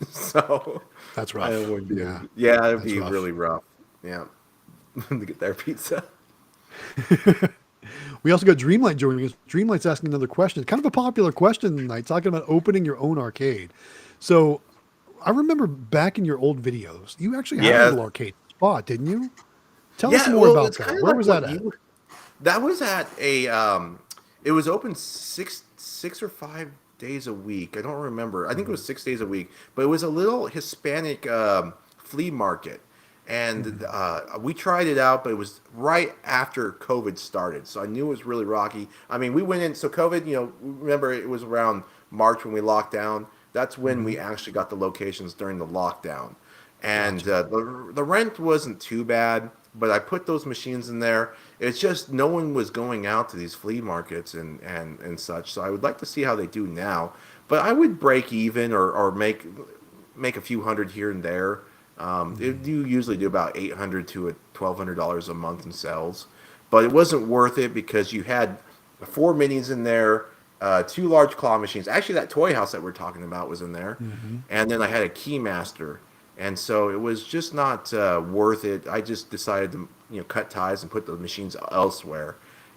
so That's it rough. would be. Yeah, Yeah, it'd that's be rough. really rough. Yeah, to get their pizza. We also got Dreamlight joining us. Dreamlight's asking another question. It's kind of a popular question tonight, talking about opening your own arcade. So I remember back in your old videos, you actually had a Yeah, little arcade spot, didn't you? Tell us yeah. more Well, about it's that. kind of Where like was that what at? you. That was at a. It was open six or 5 days a week. I don't remember. I think it was 6 days a week. But it was a little Hispanic flea market, and we tried it out. But it was right after COVID started, so I knew it was really rocky. I mean, we went in. So COVID, remember it was around March when we locked down. That's when Mm-hmm. we actually got the locations during the lockdown, and Gotcha. the rent wasn't too bad. But I put those machines in there. It's just no one was going out to these flea markets and such. So I would like to see how they do now. But I would break even or make a few hundred here and there. It Mm-hmm. do usually do about $800 to $1,200 a month in sales, but it wasn't worth it because you had 4 minis in there, two large claw machines. Actually, that toy house that we're talking about was in there, Mm-hmm. and then I had a keymaster, and so it was just not worth it. I just decided to cut ties and put the machines elsewhere.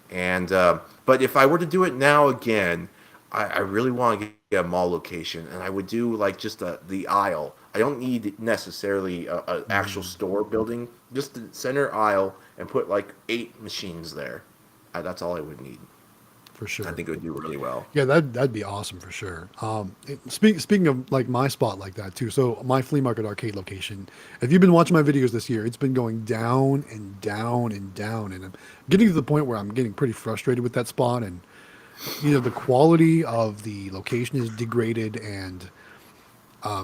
And but if I were to do it now again, I really want to get a mall location, and I would do like just the aisle. I don't need necessarily a actual store building, just the center aisle, and put like 8 machines there. That's all I would need. For I sure. think it would do really well. Yeah, that'd be awesome for sure. Speaking of like my spot like that too. So my flea market arcade location. If you've been watching my videos this year, it's been going down and down and down, and I'm getting to the point where I'm getting pretty frustrated with that spot. And the quality of the location is degraded, and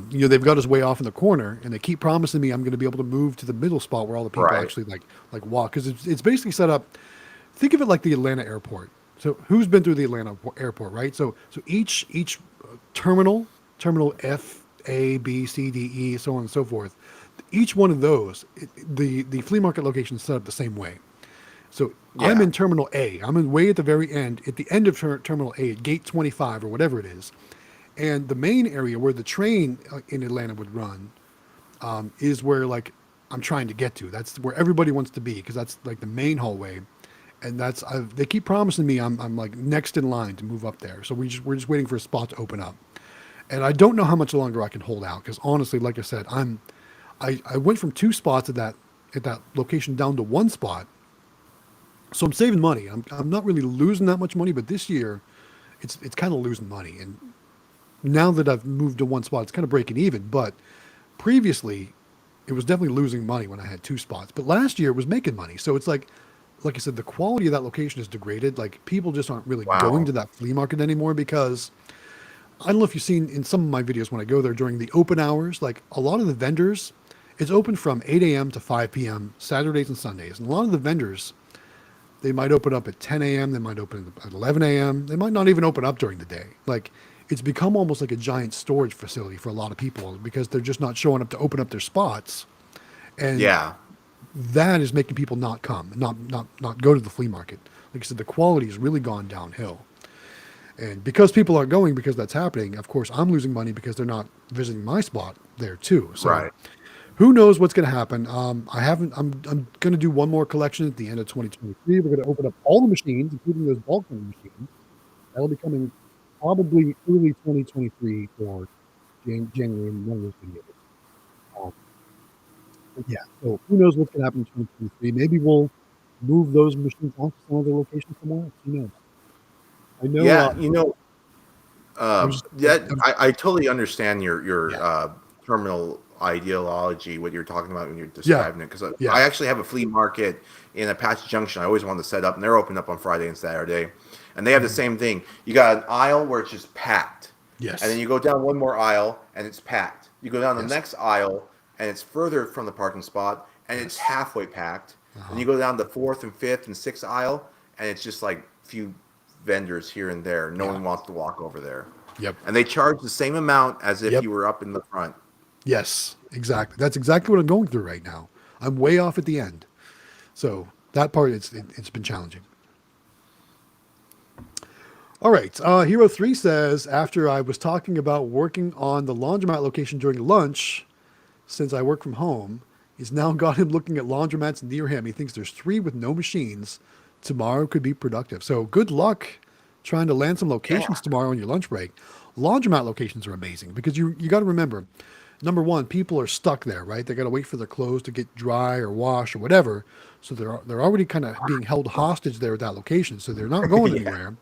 They've got us way off in the corner, and they keep promising me I'm going to be able to move to the middle spot where all the people Right. actually like walk, because it's basically set up. Think of it like the Atlanta airport. So who's been through the Atlanta airport, right? So each terminal F, A, B, C, D, E, so on and so forth. Each one of those, the flea market location is set up the same way. So I'm Yeah. in Terminal A. I'm in way at the very end, at the end of Terminal A, at Gate 25 or whatever it is. And the main area where the train in Atlanta would run is where like I'm trying to get to. That's where everybody wants to be because that's like the main hallway, and they keep promising me I'm like next in line to move up there. So we're just waiting for a spot to open up, and I don't know how much longer I can hold out because honestly, like I said, I went from two spots at that location down to one spot, so I'm saving money. I'm not really losing that much money, but this year, it's kind of losing money. And now that I've moved to one spot, it's kind of breaking even. But previously, it was definitely losing money when I had two spots. But last year, it was making money. So it's like I said, the quality of that location is degraded. Like people just aren't really going Wow. to that flea market anymore because I don't know if you've seen in some of my videos when I go there during the open hours, like a lot of the vendors, it's open from 8 a.m. to 5 p.m. Saturdays and Sundays. And a lot of the vendors, they might open up at 10 a.m. They might open at 11 a.m. They might not even open up during the day. Like it's become almost like a giant storage facility for a lot of people because they're just not showing up to open up their spots, and Yeah. that is making people not come, not go to the flea market. Like I said, the quality has really gone downhill, and because people aren't going because that's happening. Of course, I'm losing money because they're not visiting my spot there too. So Right. who knows what's going to happen? I haven't. I'm going to do one more collection at the end of 2023. We're going to open up all the machines, including those bulk machines. That'll be coming probably early 2023 for January in one of those videos. But yeah, so who knows what's going to happen in 2023? Maybe we'll move those machines on to some other location somewhere else. Who knows? I know. Yeah. I was just. I totally understand your Yeah. terminal ideology, what you're talking about when you're Yeah. describing it. Because Yeah. I actually have a flea market in Apache Junction. I always wanted to set up, and they're open up on Friday and Saturday, and they have the Mhm. same thing. You got an aisle where it's just packed, and then Yes. you go down one more aisle, and it's packed. You go down the Yes. next aisle, and it's further from the parking spot, and it's Yes. halfway packed. And Uh-huh. you go down the fourth and fifth and sixth aisle, and it's just like few vendors here and there. No Yeah. one wants to walk over there. Yep. And they charge the same amount as if Yep. you were up in the front. Yes. Exactly. That's exactly what I'm going through right now. I'm way off at the end. So that part, it's been challenging. All right. Hero 3 says, after I was talking about working on the laundromat location during lunch, since I work from home, he's now got him looking at laundromats near him. He thinks there's three with no machines. Tomorrow could be productive. So good luck trying to land some Yeah. locations tomorrow on your lunch break. Laundromat locations are amazing because you got to remember, number one, people are stuck there, right? They got to wait for their clothes to get dry or wash or whatever. So they're already kind of being held hostage there at that location. So they're not going Yeah. anywhere.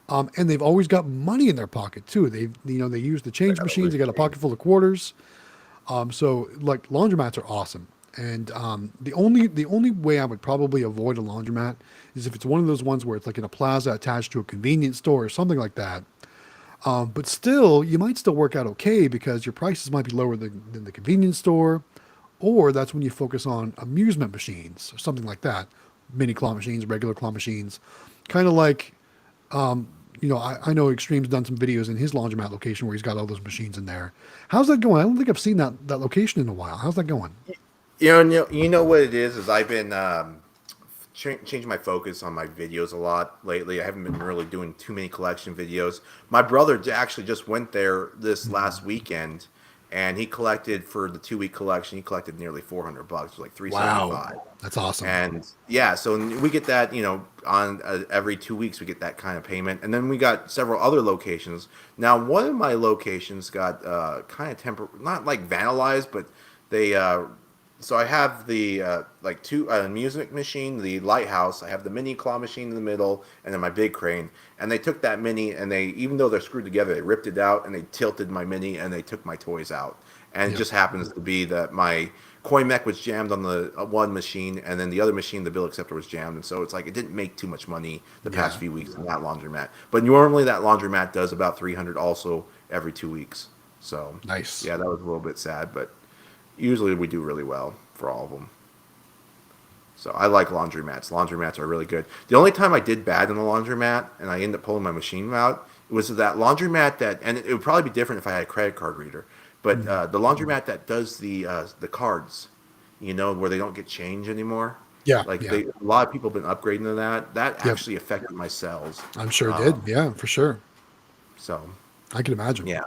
And they've always got money in their pocket too. They use the They change gotta machines. lose They got a change. pocket full of quarters. So like laundromats are awesome. And the only way I would probably avoid a laundromat is if it's one of those ones where it's like in a plaza attached to a convenience store or something like that. But still, you might still work out okay because your prices might be lower than the convenience store, or that's when you focus on amusement machines or something like that, mini claw machines, regular claw machines, kind of like I know Xtreme's done some videos in his laundromat location where he's got all those machines in there. How's that going? I don't think I've seen that location in a while. How's that going? You know what it is I've been changing my focus on my videos a lot lately. I haven't been really doing too many collection videos. My brother actually just went there this last weekend, and he collected for the 2 week collection. He collected nearly $400, like Wow, 375. that's awesome. And yeah, so we get that, on every 2 weeks we get that kind of payment, and then we got several other locations. Now, one of my locations got kind of not like vandalized, but they. So I have the like two music machine, the lighthouse. I have the mini claw machine in the middle, and then my big crane. And they took that mini, and they, even though they're screwed together, they ripped it out and they tilted my mini, and they took my toys out. And it Yep. just happens to be that my coin mech was jammed on the one machine, and then the other machine, the bill acceptor, was jammed, and so it's like it didn't make too much money the past Yeah. few weeks in that laundromat. But normally that laundromat does about 300 also every 2 weeks. So Nice. yeah, that was a little bit sad, but usually we do really well for all of them. So I like laundromats. Laundromats are really good. The only time I did bad in the laundromat and I ended up pulling my machine out was that laundromat that, and it would probably be different if I had a credit card reader, but the laundromat that does the cards, where they don't get change anymore. Yeah, Like yeah. a lot of people have been upgrading to that. That Yep. actually affected my sales. I'm sure it did. Um, Yeah, for sure. so I can imagine. yeah,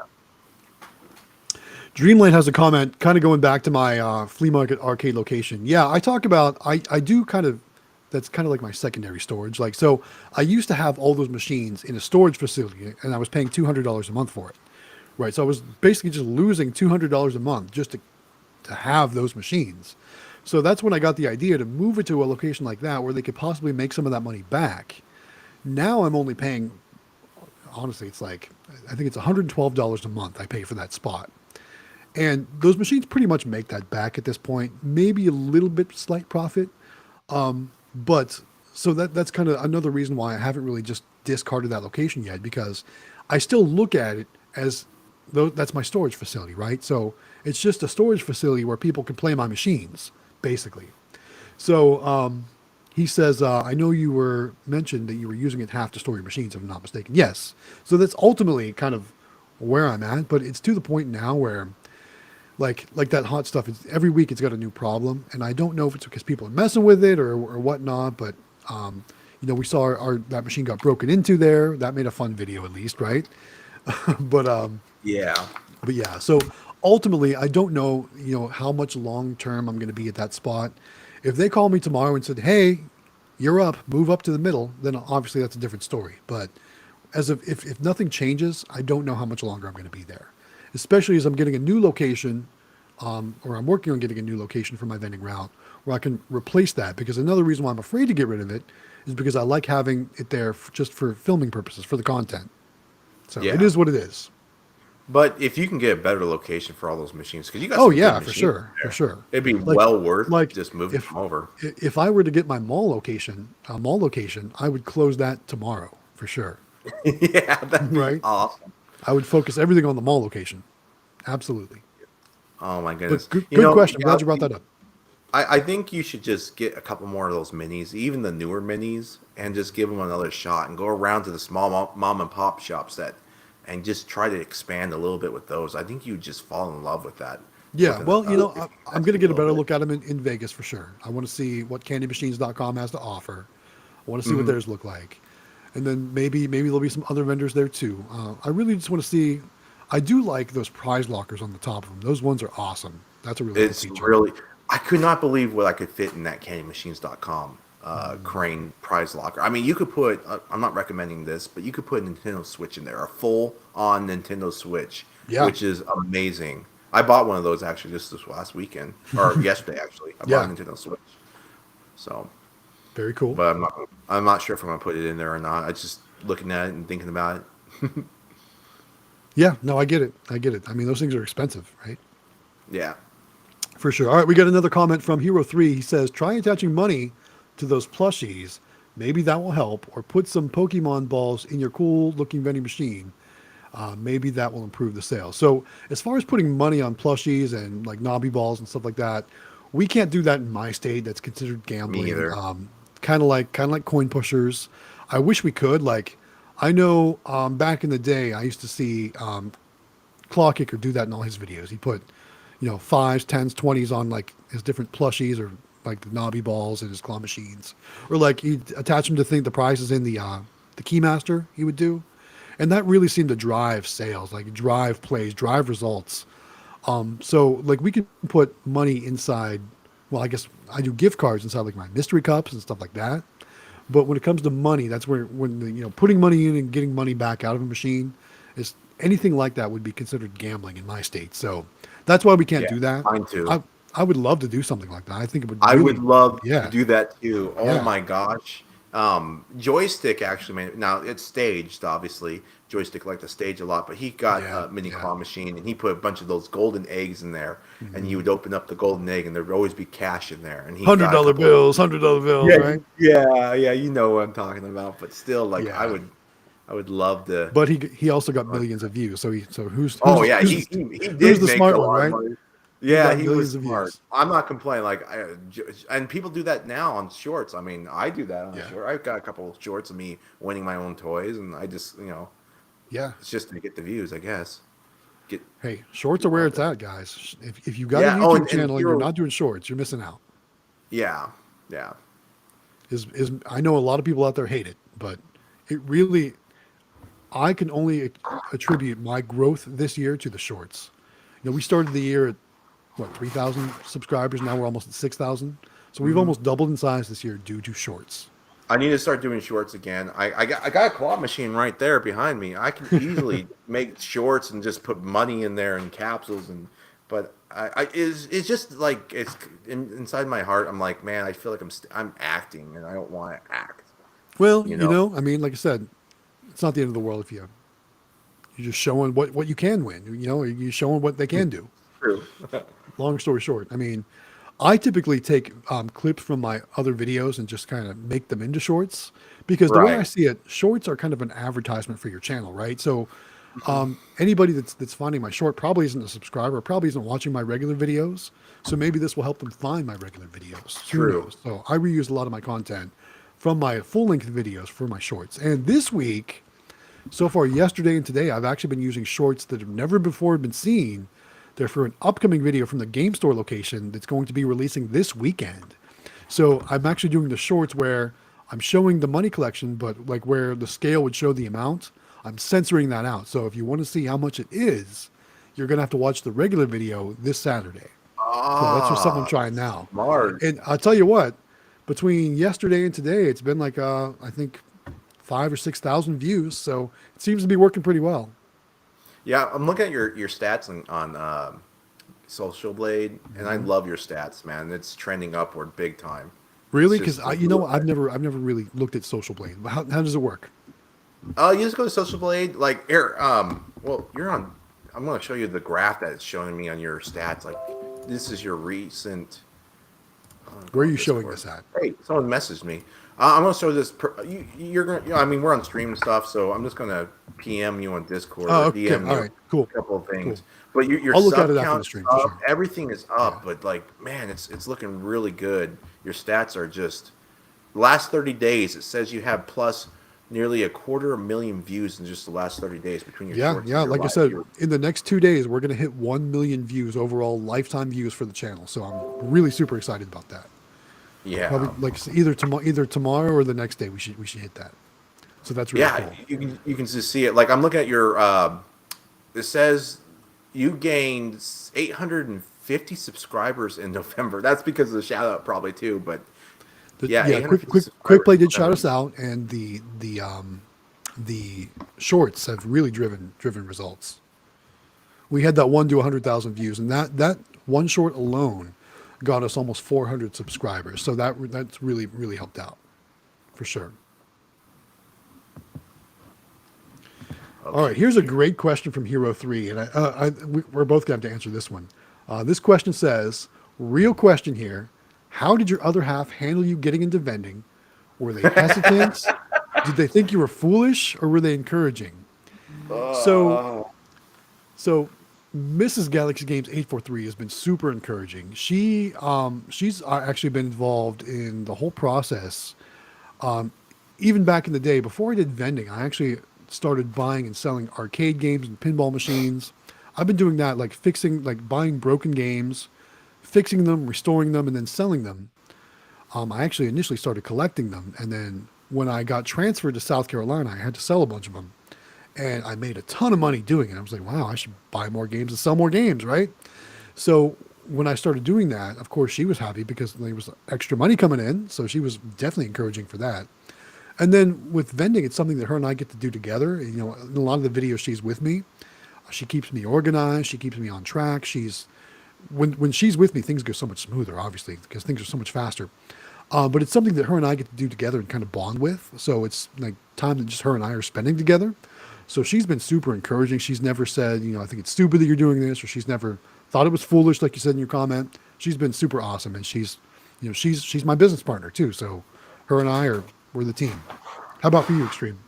Dreamland has a comment, kind of going back to my flea market arcade location. Yeah, I talk about, I do kind of, that's kind of like my secondary storage. Like, so I used to have all those machines in a storage facility and I was paying $200 a month for it. Right. So I was basically just losing $200 a month just to have those machines. So that's when I got the idea to move it to a location like that where they could possibly make some of that money back. Now I'm only paying, honestly, it's like, I think it's $112 a month I pay for that spot. And those machines pretty much make that back at this point, maybe a little bit slight profit. But so that's kind of another reason why I haven't really just discarded that location yet, because I still look at it as though that's my storage facility, right? So it's just a storage facility where people can play my machines, basically. So he says, I know you were mentioned that you were using it half to store your machines, if I'm not mistaken. Yes. So that's ultimately kind of where I'm at, but it's to the point now where like that hot stuff, every week it's got a new problem, and I don't know if it's because people are messing with it or whatnot, but we saw our that machine got broken into there. That made a fun video, at least, right? but yeah. but yeah, so ultimately I don't know, how much long term I'm going to be at that spot. If they call me tomorrow and said, hey, you're up, move up to the middle, then obviously that's a different story. But as of if nothing changes, I don't know how much longer I'm going to be there, especially as I'm getting a new location, or I'm working on getting a new location for my vending route where I can replace that. Because another reason why I'm afraid to get rid of it is because I like having it there just for filming purposes, for the content. So it Yeah. is what it is. But if you can get a better location for all those machines, because you got Oh some good yeah, for machines sure, there, for sure. it'd be Like, well worth like just moving if them over. if I were to get my mall location, I would close that tomorrow for sure. Yeah, that'd be Right? awesome. I would focus everything on the mall location. Absolutely. Oh my goodness. But good question. I'm glad you brought that up. I think you should just get a couple more of those minis, even the newer minis, and just give them another shot and go around to the small mom and pop shops and just try to expand a little bit with those. I think you just fall in love with that. Yeah, With well, I'm going to get a better little look at them in Vegas for sure. I want to see what candymachines.com has to offer. I want to see what Mhm. theirs look like. And then maybe there'll be some other vendors there too. I really just want to see. I do like those prize lockers on the top of them. Those ones are awesome. That's a really cool It's feature. really, I could not believe what I could fit in that candymachines.com Crane prize locker. I mean, you could put, I'm not recommending this, but you could put a Nintendo Switch in there, a full on Nintendo Switch, Yeah. which is amazing. I bought one of those actually just this last weekend, or yesterday actually. I bought Yeah. a Nintendo Switch. So, Very cool. but I'm not sure if I'm gonna put it in there or not. I just looking at it and thinking about it. Yeah, no, I get it. I get it. I mean, those things are expensive, right? Yeah. For sure. All right, we got another comment from Hero3. He says, try attaching money to those plushies. Maybe that will help. Or put some Pokemon balls in your cool looking vending machine. Maybe that will improve the sales. So as far as putting money on plushies and like knobby balls and stuff like that, we can't do that in my state. That's considered Me gambling. either. Kind of like coin pushers. I wish we could. Like, I know back in the day, I used to see Claw Kicker do that in all his videos. He put, fives, tens, 20s on like his different plushies or like the knobby balls in his claw machines, or like he'd attach them to think the prizes in the Keymaster he would do, and that really seemed to drive sales, like drive plays, drive results. So like we could put money inside. Well, I guess I do gift cards inside like my mystery cups and stuff like that. But when it comes to money, that's where when putting money in and getting money back out of a machine is anything like that would be considered gambling in my state. So that's why we can't Yeah, do that. mine too. I would love to do something like that. I think it would. I Really, would love to yeah, do that too. Oh yeah, my gosh. Joystick actually made now it's staged, obviously. Joystick liked to stage a lot, but he got yeah, a mini yeah. claw machine and he put a bunch of those golden eggs in there, and you Mhm. would open up the golden egg and there would always be cash in there. And he hundred got a dollar couple. bills, $100 bills, Yeah, right? yeah, yeah. You know what I'm talking about, but still, like I Yeah, would. I would love to. But he also got millions of views. So who's Oh yeah, who's he who's did the make smart a one, lot of right? money. He Yeah, got he was millions of smart. views. I'm not complaining. And people do that now on shorts. I mean, I do that on Yeah, short. I've got a couple of shorts of me winning my own toys, and I just, yeah. it's just to get the views, I guess. Get Hey, shorts are people where out it's there. at, guys. If you got a Yeah. Oh, YouTube and channel and you're hero. not doing shorts, you're missing out. Yeah, yeah. Is I know a lot of people out there hate it, but it really I can only attribute my growth this year to the shorts. We started the year at what 3,000 subscribers. Now we're almost at 6,000. So we've Hmm. almost doubled in size this year due to shorts. I need to start doing shorts again. I got a claw machine right there behind me. I can easily make shorts and just put money in there and capsules but it's just like inside my heart. I'm like, man, I feel like I'm acting and I don't want to act. Well, You know, I mean, like I said, it's not the end of the world if you're just showing what you can win. You're showing what they can do. true. Long story short, I mean, I typically take clips from my other videos and just kind of make them into shorts because the way I Right. see it, shorts are kind of an advertisement for your channel, right? So anybody that's finding my short probably isn't a subscriber, probably isn't watching my regular videos. So maybe this will help them find my regular videos. Who True. knows? So I reuse a lot of my content from my full length videos for my shorts. And this week, so far, yesterday and today, I've actually been using shorts that have never before been seen. They're for an upcoming video from the game store location that's going to be releasing this weekend. So I'm actually doing the shorts where I'm showing the money collection, but like where the scale would show the amount, I'm censoring that out. So if you want to see how much it is, you're going to have to watch the regular video this Saturday. So that's just something I'm Ah, trying now. smart. And I'll tell you what, between yesterday and today, it's been like, I think 5 or 6 thousand views. So it seems to be working pretty well. Yeah, I'm looking at your stats on Social Blade, and I love your stats, man. It's trending upward big time. It's Really? Because just I've never really looked at Social Blade. How does it work? you just go to Social Blade, like here. Well, you're on. I'm going to show you the graph that it's showing me on your stats. Like, this is your recent. I'm gonna go Where are on you showing Discord. this at? Hey, someone messaged me. I'm going to show this. You're going to. I mean, we're on stream and stuff, so I'm just going to PM you on Discord Oh, or okay. DM All you right. Cool. a couple of Cool. things. But your I'll look at sub it after the count is stream for up. sure. Everything is Yeah. up, but like, man, it's looking really good. Your stats are just. Last 30 days, it says you have plus nearly 250,000 views in just the last 30 days between your Yeah. shorts Yeah. and your Like I live said, viewers. in the next 2 days, we're going to hit 1 million views overall, lifetime views for the channel. So I'm really super excited about that. Probably Yeah. like either tomorrow or the next day we should hit that. So that's really Yeah, cool. you can just see it. Like I'm looking at your it says you gained 850 subscribers in November. That's because of the shout out probably too, but yeah, Yeah, quick 850 quick quick subscribers play in did shout November. us out, and the shorts have really driven results. We had that one to 100,000 views, and that one short alone got us almost 400 subscribers. So that's really helped out for sure. All right, here's a Okay. great question from Hero 3, and we're both going to have to answer this one. This question says, real question here, how did your other half handle you getting into vending? Were they hesitant? Did they think you were foolish, or were they encouraging? So, Oh, so Mrs. Galaxy Games 843 has been super encouraging. She's actually been involved in the whole process. Even back in the day, before I did vending, I actually started buying and selling arcade games and pinball machines. I've been doing that, like buying broken games, fixing them, restoring them, and then selling them. I actually initially started collecting them, and then when I got transferred to South Carolina, I had to sell a bunch of them, and I made a ton of money doing it. I was like, wow, I should buy more games and sell more games, right? So when I started doing that, of course, she was happy because there was extra money coming in, so she was definitely encouraging for that. And then with vending, it's something that her and I get to do together. In a lot of the videos, she's with me. She keeps me organized. She keeps me on track. When she's with me, things go so much smoother, obviously, because things are so much faster. But it's something that her and I get to do together and kind of bond with. So it's like time that just her and I are spending together. So she's been super encouraging. She's never said, I think it's stupid that you're doing this, or she's never thought it was foolish, like you said in your comment. She's been super awesome, and she's my business partner too. So her and we're the team. How about for you, Extreme?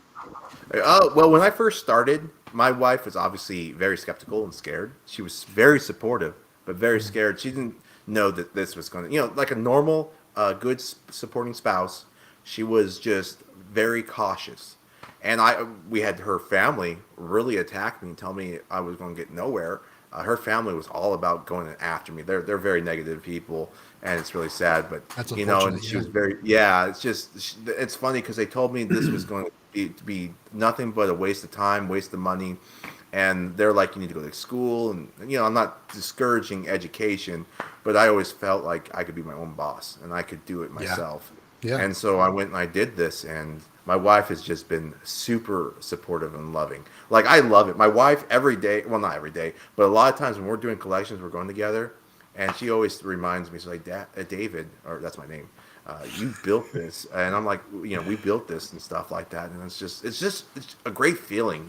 Well, when I first started, my wife was obviously very skeptical and scared. She was very supportive, but very scared. She didn't know that this was going to, like a normal, good supporting spouse. She was just very cautious, and we had her family really attack me and tell me I was going to get nowhere. Her family was all about going after me. They're very negative people, and it's really sad. But That's and unfortunate. she Yeah. was very It's just it's funny because they told me this was going to be nothing but a waste of time, waste of money, and they're like, you need to go to school, and I'm not discouraging education, but I always felt like I could be my own boss and I could do it Yeah. myself. Yeah. And so I went and I did this, and my wife has just been super supportive and loving. Like, I love it. My wife every day, well, not every day, but a lot of times when we're doing collections, we're going together, and she always reminds me, she's like, David, or that's my name, you built this. And I'm like, we built this and stuff like that. And it's a great feeling,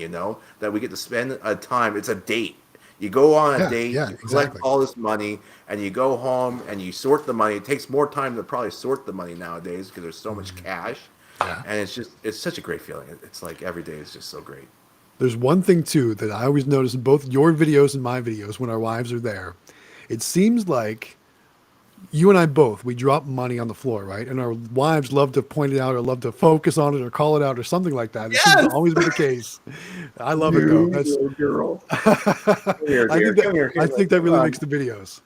that we get to spend a time. It's a date. You go on a Yeah. date, Yeah. you collect Exactly. all this money, and you go home and you sort the money. It takes more time to probably sort the money nowadays because there's so much cash. Yeah. And it's such a great feeling. It's like every day is just so great. There's one thing too that I always notice in both your videos and my videos when our wives are there. It seems like you and I both, we drop money on the floor, right? And our wives love to point it out or love to focus on it or call it out or something like that. It seems to Yes. always be the case. I love it though. You That's little girl. Come here, I dear. think that Come here, I Kayla. think that Come really on. makes the videos.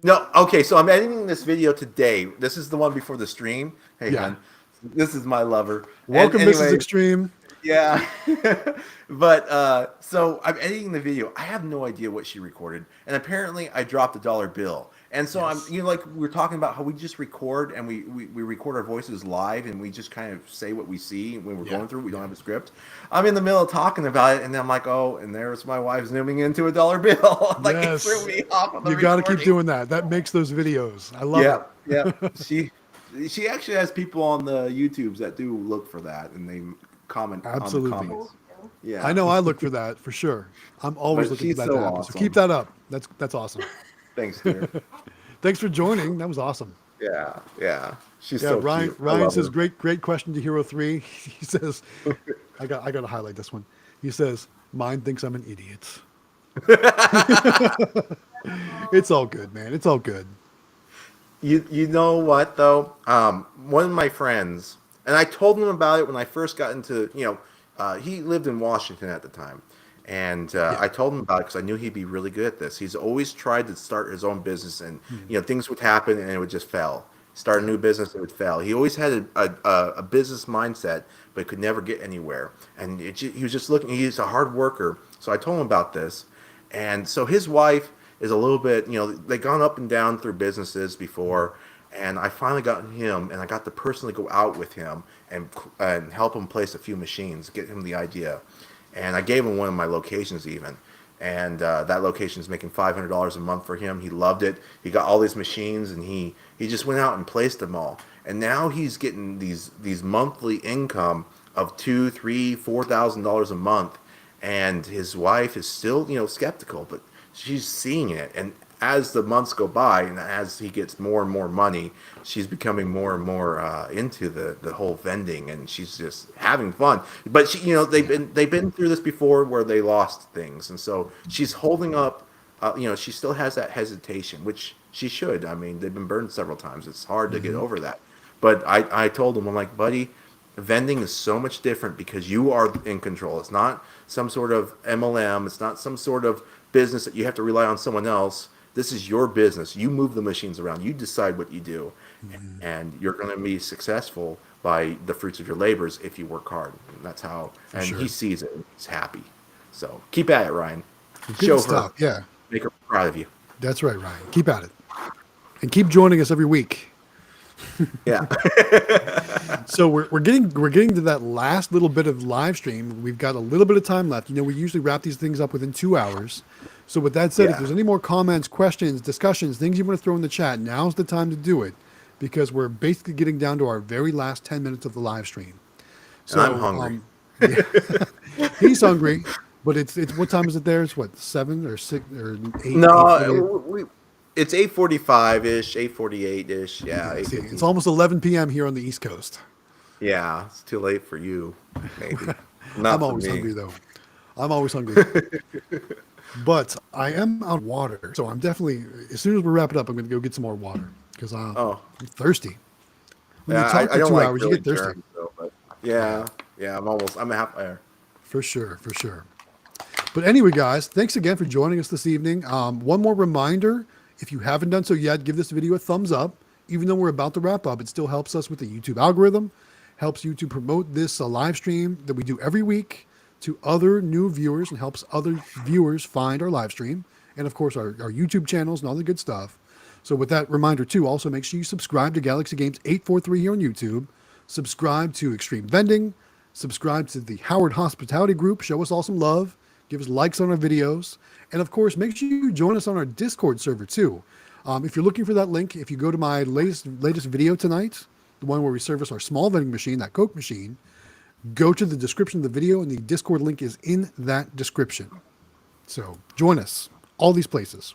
No, okay, so I'm editing this video today. This is the one before the stream. Hey, Yeah. hon. This is my lover. And Welcome, Mrs. anyway, Extreme. yeah. But so I'm editing the video. I have no idea what she recorded, and apparently I dropped a dollar bill. And so I'm, Yes. like we are talking about how we just record and we record our voices live and we just kind of say what we see when we're Yeah. going through. We don't have a script. I'm in the middle of talking about it, and I'm like, oh, and there's my wife zooming into a dollar bill. Like, it threw Yes. me off of the You got to keep recording. doing that. That makes those videos. I love it. Yeah, yeah. She actually has people on the YouTubes that do look for that, and they comment on the Absolutely. comments. Yeah, I know I look for that for sure. I'm always but looking for she's that so to happen. So awesome. keep that up. That's awesome. Thanks, dear. Thanks for joining. That was awesome. Yeah, yeah. She's Yeah, so Ryan. cute. I Ryan love says, her. "Great question to Hero 3." He says, "I got to highlight this one." He says, "Mine thinks I'm an idiot." It's all good, man. It's all good. You know what though? One of my friends, and I told him about it when I first got into, he lived in Washington at the time, and Yeah. I told him about it because I knew he'd be really good at this. He's always tried to start his own business, and things would happen and it would just fail. Start a Yeah. new business, it would fail. He always had a business mindset, but could never get anywhere. And he was just looking. He's a hard worker, so I told him about this, and so his wife is a little bit, they've gone up and down through businesses before, and I finally got him, and I got to personally go out with him and help him place a few machines, get him the idea, and I gave him one of my locations even, and that location is making $500 a month for him. He loved it. He got all these machines, and he just went out and placed them all, and now he's getting these monthly income of $2, $3, $4,000 a month, and his wife is still skeptical, but she's seeing it. And as the months go by and as he gets more and more money, she's becoming more and more into the whole vending, and she's just having fun. But she, they've been through this before where they lost things, and so she's holding up. She still has that hesitation, which she should. I mean, they've been burned several times. It's hard to get over that. But I told him, I'm like, buddy, vending is so much different because you are in control. It's not some sort of MLM. It's not some sort of business that you have to rely on someone else. This is your business. You move the machines around. You decide what you do, and you're going to be successful by the fruits of your labors if you work hard. And that's how. And sure. he sees it. And he's happy. So keep at it, Ryan. Good Show her. stuff. Yeah. Make her proud of you. That's right, Ryan. Keep at it. And keep joining us every week. Yeah. So we're getting to that last little bit of live stream. We've got a little bit of time left. We usually wrap these things up within 2 hours. So with that said, if Yeah. there's any more comments, questions, discussions, things you want to throw in the chat, now's the time to do it, because we're basically getting down to our very last 10 minutes of the live stream. So I'm hungry. He's hungry, but it's what time is it there? It's what, 7 or 6 or 8? No, it's 8:45 ish, 8:48 ish. Yeah, See, 8:50. it's almost 11 p.m. here on the East Coast. Yeah, it's too late for you, maybe. Not I'm for always me. hungry though. I'm always hungry. But I am out of water, so I'm definitely. As soon as we wrap it up, I'm going to go get some more water because Oh, I'm thirsty. When you yeah. talk I for don't two like hours, you really get thirsty. germs though, but Yeah, yeah. I'm a half there. for sure, for sure. But anyway, guys, thanks again for joining us this evening. One more reminder, if you haven't done so yet, give this video a thumbs up. Even though we're about to wrap up, it still helps us with the YouTube algorithm, helps YouTube promote this live stream that we do every week to other new viewers and helps other viewers find our live stream. And of course, our YouTube channels and all the good stuff. So with that reminder too, also make sure you subscribe to Galaxy Games 843 here on YouTube. Subscribe to Xtreme Vending. Subscribe to the Howard Hospitality Group. Show us all some love. Give us likes on our videos. And of course, make sure you join us on our Discord server too. If you're looking for that link, if you go to my latest video tonight, the one where we service our small vending machine, that Coke machine, go to the description of the video and the Discord link is in that description. So join us. All these places.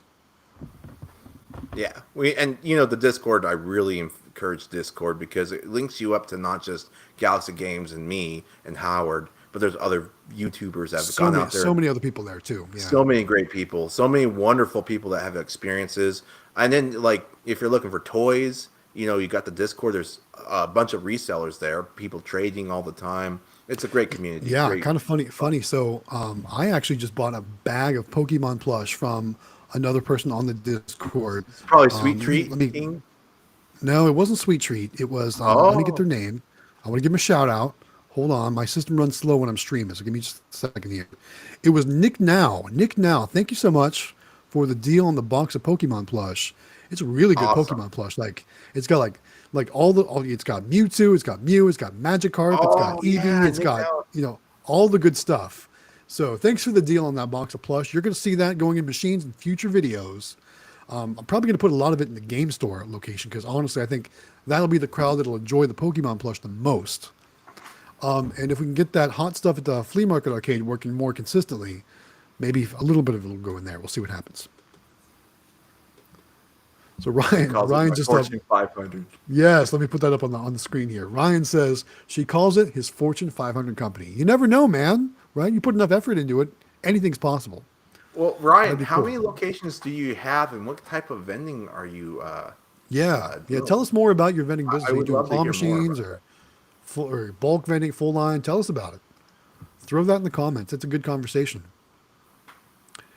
Yeah, the Discord. I really encourage Discord because it links you up to not just Galaxy Games and me and Howard, but there's other YouTubers that have gone out there. So many other people there too. Yeah. So many great people, so many wonderful people that have experiences. And then, like, if you're looking for toys, you got the Discord. There's a bunch of resellers there, people trading all the time. It's a great community. Yeah, Great. kind of funny. So I actually just bought a bag of Pokemon plush from another person on the Discord. It's probably Sweet Treat let me, King. No, it wasn't Sweet Treat. It was, let me get their name. I want to give them a shout out. Hold on. My system runs slow when I'm streaming, so give me just a second here. It was Nick Now. Nick Now, thank you so much for the deal on the box of Pokemon plush. It's a really good Awesome. Pokemon plush. Like, it's got like it's got Mewtwo, it's got Mew, it's got Magikarp, it's got Eevee, yeah, it's Nick got, Now. all the good stuff. So thanks for the deal on that box of plush. You're going to see that going in machines in future videos. I'm probably going to put a lot of it in the game store location because honestly, I think that'll be the crowd that'll enjoy the Pokemon plush the most. And if we can get that hot stuff at the flea market arcade working more consistently, maybe a little bit of it will go in there. We'll see what happens. So Ryan just Fortune 500. yes, let me put that up on the screen here. Ryan says she calls it his Fortune 500 company. You never know, man. Right? You put enough effort into it, anything's possible. Well, Ryan, That'd be how cool. many locations do you have, and what type of vending are you? Yeah. doing? Tell us more about your vending business. I Are you would doing love to claw hear more machines about or bulk vending, full line? Tell us about it. Throw that in the comments. It's a good conversation.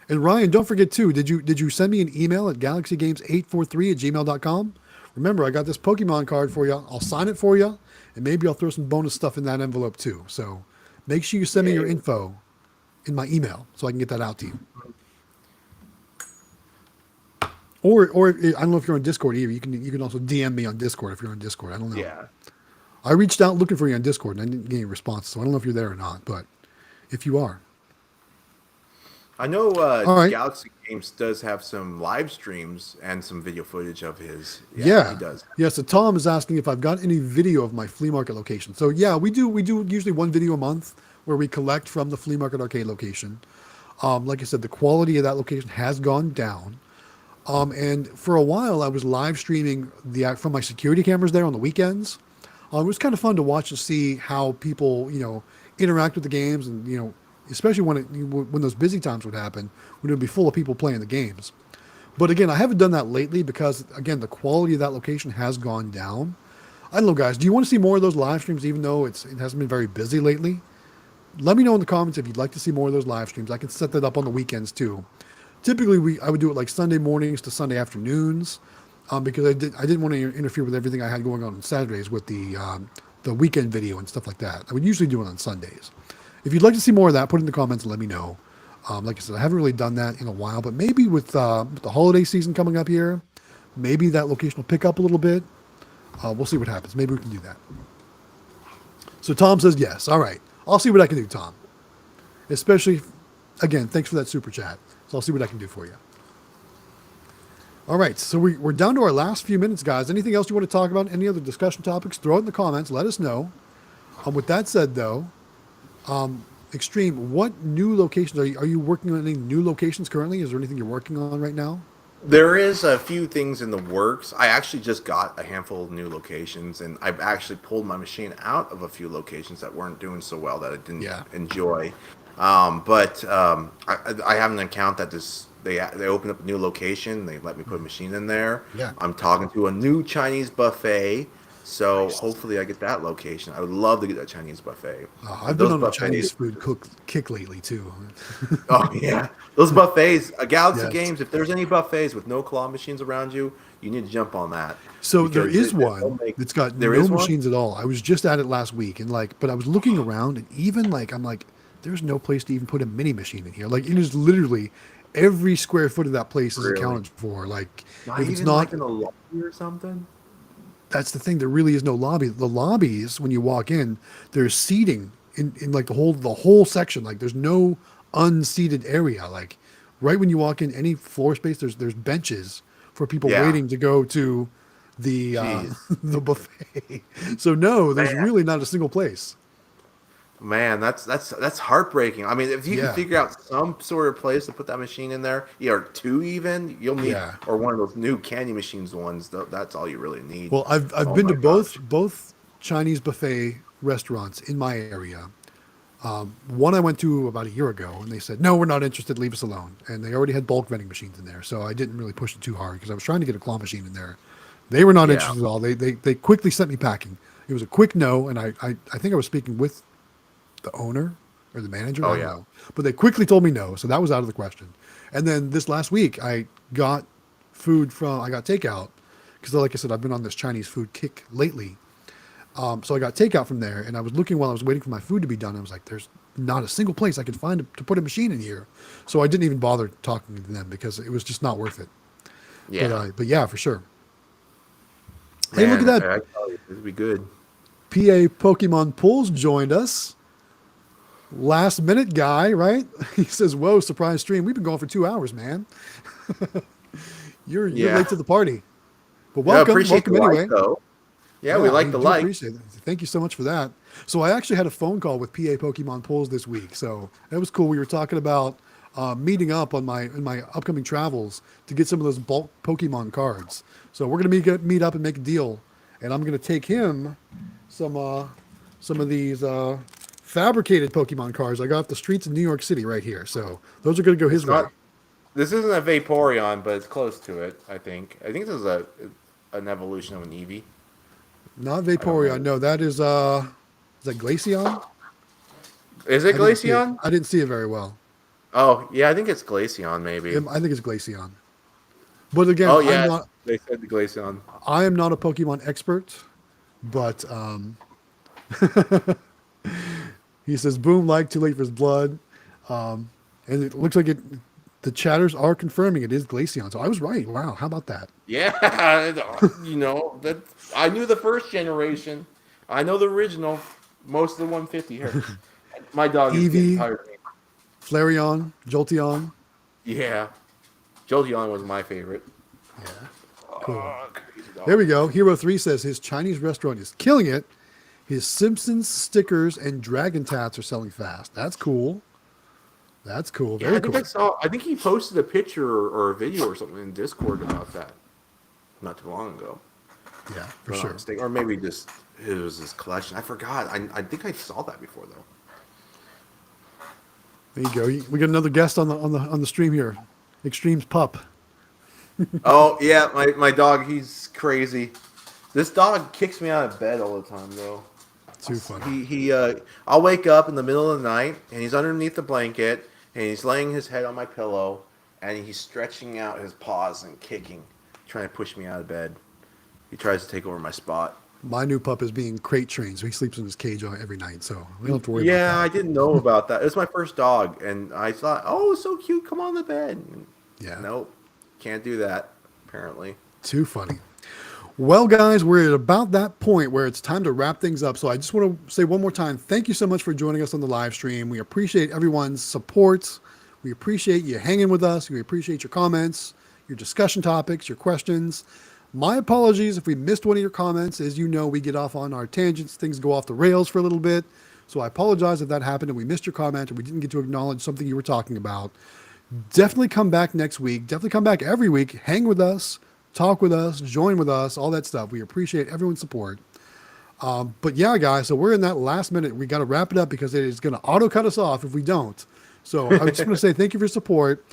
And Ryan, don't forget too, did you send me an email at galaxygames843@gmail.com? Remember, I got this Pokemon card for you. I'll sign it for you, and maybe I'll throw some bonus stuff in that envelope too. So make sure you send me your info in my email so I can get that out to you. Or I don't know if you're on Discord either. You can also DM me on Discord if you're on Discord. I don't know. Yeah. I reached out looking for you on Discord and I didn't get any response, so I don't know if you're there or not. But if you are, I know all right. Galaxy Games does have some live streams and some video footage of his. Yeah, he does. Yeah, so Tom is asking if I've got any video of my flea market location. So yeah, we do usually one video a month where we collect from the flea market arcade location. Like I said, the quality of that location has gone down. And for a while, I was live streaming from my security cameras there on the weekends. It was kind of fun to watch and see how people, interact with the games, and especially when those busy times would happen, when it would be full of people playing the games. But again, I haven't done that lately because again, the quality of that location has gone down. I don't know, guys. Do you want to see more of those live streams, even though it hasn't been very busy lately? Let me know in the comments if you'd like to see more of those live streams. I can set that up on the weekends too. Typically, I would do it like Sunday mornings to Sunday afternoons, because I didn't want to interfere with everything I had going on Saturdays with the weekend video and stuff like that. I would usually do it on Sundays. If you'd like to see more of that, put it in the comments and let me know. Like I said, I haven't really done that in a while, but maybe with the holiday season coming up here, maybe that location will pick up a little bit. We'll see what happens. Maybe we can do that. So Tom says yes. All right. I'll see what I can do, Tom. Especially, again, thanks for that super chat. So I'll see what I can do for you. All right, so we're down to our last few minutes, guys. Anything else you want to talk about? Any other discussion topics? Throw it in the comments. Let us know. With that said, though, Xtreme, what new locations are you working on? Any new locations currently? Is there anything you're working on right now? There is a few things in the works. I actually just got a handful of new locations, and I've actually pulled my machine out of a few locations that weren't doing so well that I didn't Yeah. enjoy. But I have an account that just they opened up a new location. They let me put a machine in there. Yeah. I'm talking to a new Chinese buffet, so Nice. hopefully I get that location. I would love to get that Chinese buffet. I've been Those on a buffets. Chinese food kick lately too. Oh yeah, those buffets. Galaxy Yes. Games. If there's any buffets with no claw machines around you, you need to jump on that So there because is they'll one make. that's got There no is one. machines at all. I was just at it last week, and like, but I was looking around, and even like, I'm like, there's no place to even put a mini machine in here. Like, it is literally every square foot of that place is Really? accounted for. Like, Not if it's even not, like in a lobby or something. that's the thing. There really is no lobby. The lobbies, when you walk in, there's seating in like the whole section. Like, there's no unseated area. Like, right when you walk in, any floor space, there's benches for people Yeah. waiting to go to the Jeez. the buffet. So no, there's Man. really not a single place. Man, that's heartbreaking. I mean, if you can Yeah, figure out some sort of place to put that machine in there, yeah, or two even, you'll need, yeah. or one of those new candy machines ones. That's all you really need. Well, I've Oh been my to both gosh. both Chinese buffet restaurants in my area. One I went to about a year ago, and they said, "No, we're not interested. Leave us alone." And they already had bulk vending machines in there, so I didn't really push it too hard because I was trying to get a claw machine in there. They were not Yeah. interested at all. They quickly sent me packing. It was a quick no, and I think I was speaking with the owner or the manager. Oh I don't yeah. know, but they quickly told me no, so that was out of the question. And then this last week, I got I got takeout because, like I said, I've been on this Chinese food kick lately. So I got takeout from there, and I was looking while I was waiting for my food to be done. I was like, "There's not a single place I could find to put a machine in here." So I didn't even bother talking to them because it was just not worth it. Yeah. But yeah, for sure. Hey, look at Man, that! I tell you, this would be good. PA Pokemon Pulls joined us. Last minute guy, right? He says, "Whoa, surprise stream! We've been going for 2 hours, man. You're Yeah. late to the party, but Yeah, welcome, appreciate the welcome like anyway." though. Yeah, we Yeah, I like the do like. appreciate it. Thank you so much for that. So I actually had a phone call with PA Pokemon Polls this week, so that was cool. We were talking about meeting up on my upcoming travels to get some of those bulk Pokemon cards. So we're gonna meet up and make a deal, and I'm gonna take him some of these fabricated Pokemon cards I got off the streets of New York City right here. So those are gonna go his It's way. not. This isn't a Vaporeon, but it's close to it. I think. I think this is an evolution of an Eevee. Not I don't Vaporeon. know. No, that is that Glaceon? Is it I didn't see it. Glaceon? I didn't see it very well. Oh yeah, I think it's Glaceon maybe. I think it's Glaceon. But again, Oh yeah, they said the Glaceon. I am not a Pokemon expert, but he says, "Boom, like too late for his blood," and it looks like the chatters are confirming it is Glaceon. So I was right. Wow, how about that? Yeah, that I knew the first generation. I know the original. Most of the 150 here. My dog is getting Eevee, tired of me. Flareon, Jolteon. Yeah, Jolteon was my favorite. Yeah, cool. Oh, crazy There dog. we go. Hero 3 says his Chinese restaurant is killing it. His Simpsons stickers and Dragon Tats are selling fast. That's cool. That's cool. Yeah, Very I think cool. I saw. I think he posted a picture or a video or something in Discord about that not too long ago. Yeah, for If I'm not sure. mistaken. Or maybe just it was his collection. I forgot. I think I saw that before though. There you go. We got another guest on the stream here. Extreme's pup. Oh yeah, my dog. He's crazy. This dog kicks me out of bed all the time though. Too funny. I'll wake up in the middle of the night and he's underneath the blanket and he's laying his head on my pillow and he's stretching out his paws and kicking, trying to push me out of bed. He tries to take over my spot. My new pup is being crate trained, so he sleeps in his cage every night. So we don't have to worry Yeah, I about didn't know about that. It was my first dog, and I thought, oh, so cute, come on the bed. that. Yeah. Nope, can't do that, apparently. Too funny. Well, guys, we're at about that point where it's time to wrap things up. So I just want to say one more time, thank you so much for joining us on the live stream. We appreciate everyone's support. We appreciate you hanging with us. We appreciate your comments, your discussion topics, your questions. My apologies if we missed one of your comments. As you know, we get off on our tangents. Things go off the rails for a little bit. So I apologize if that happened and we missed your comment or we didn't get to acknowledge something you were talking about. Definitely come back next week. Definitely come back every week. Hang with us, talk with us, join with us, all that stuff. We appreciate everyone's support. But yeah, guys, so we're in that last minute. We got to wrap it up because it is going to auto cut us off if we don't. So I just want to say thank you for your support.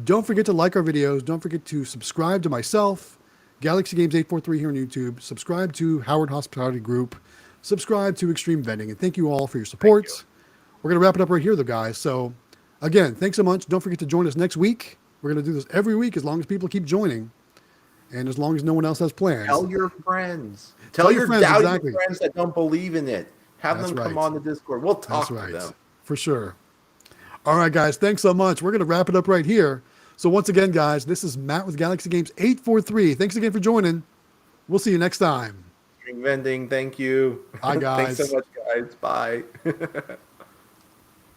Don't forget to like our videos. Don't forget to subscribe to myself, Galaxy Games 843 here on YouTube. Subscribe to Howard Hospitality Group. Subscribe to Xtreme Vending. And thank you all for your support. We're going to wrap it up right here, though, guys. So again, thanks so much. Don't forget to join us next week. We're going to do this every week as long as people keep joining and as long as no one else has plans. Tell your friends. Tell your friends, doubting exactly. friends that don't believe in it. Have That's them come right. on the Discord. We'll talk That's right. to them. For sure. All right, guys. Thanks so much. We're going to wrap it up right here. So once again, guys, this is Matt with Galaxy Games 843. Thanks again for joining. We'll see you next time. Vending, thank you. Bye, guys. Thanks so much, guys. Bye.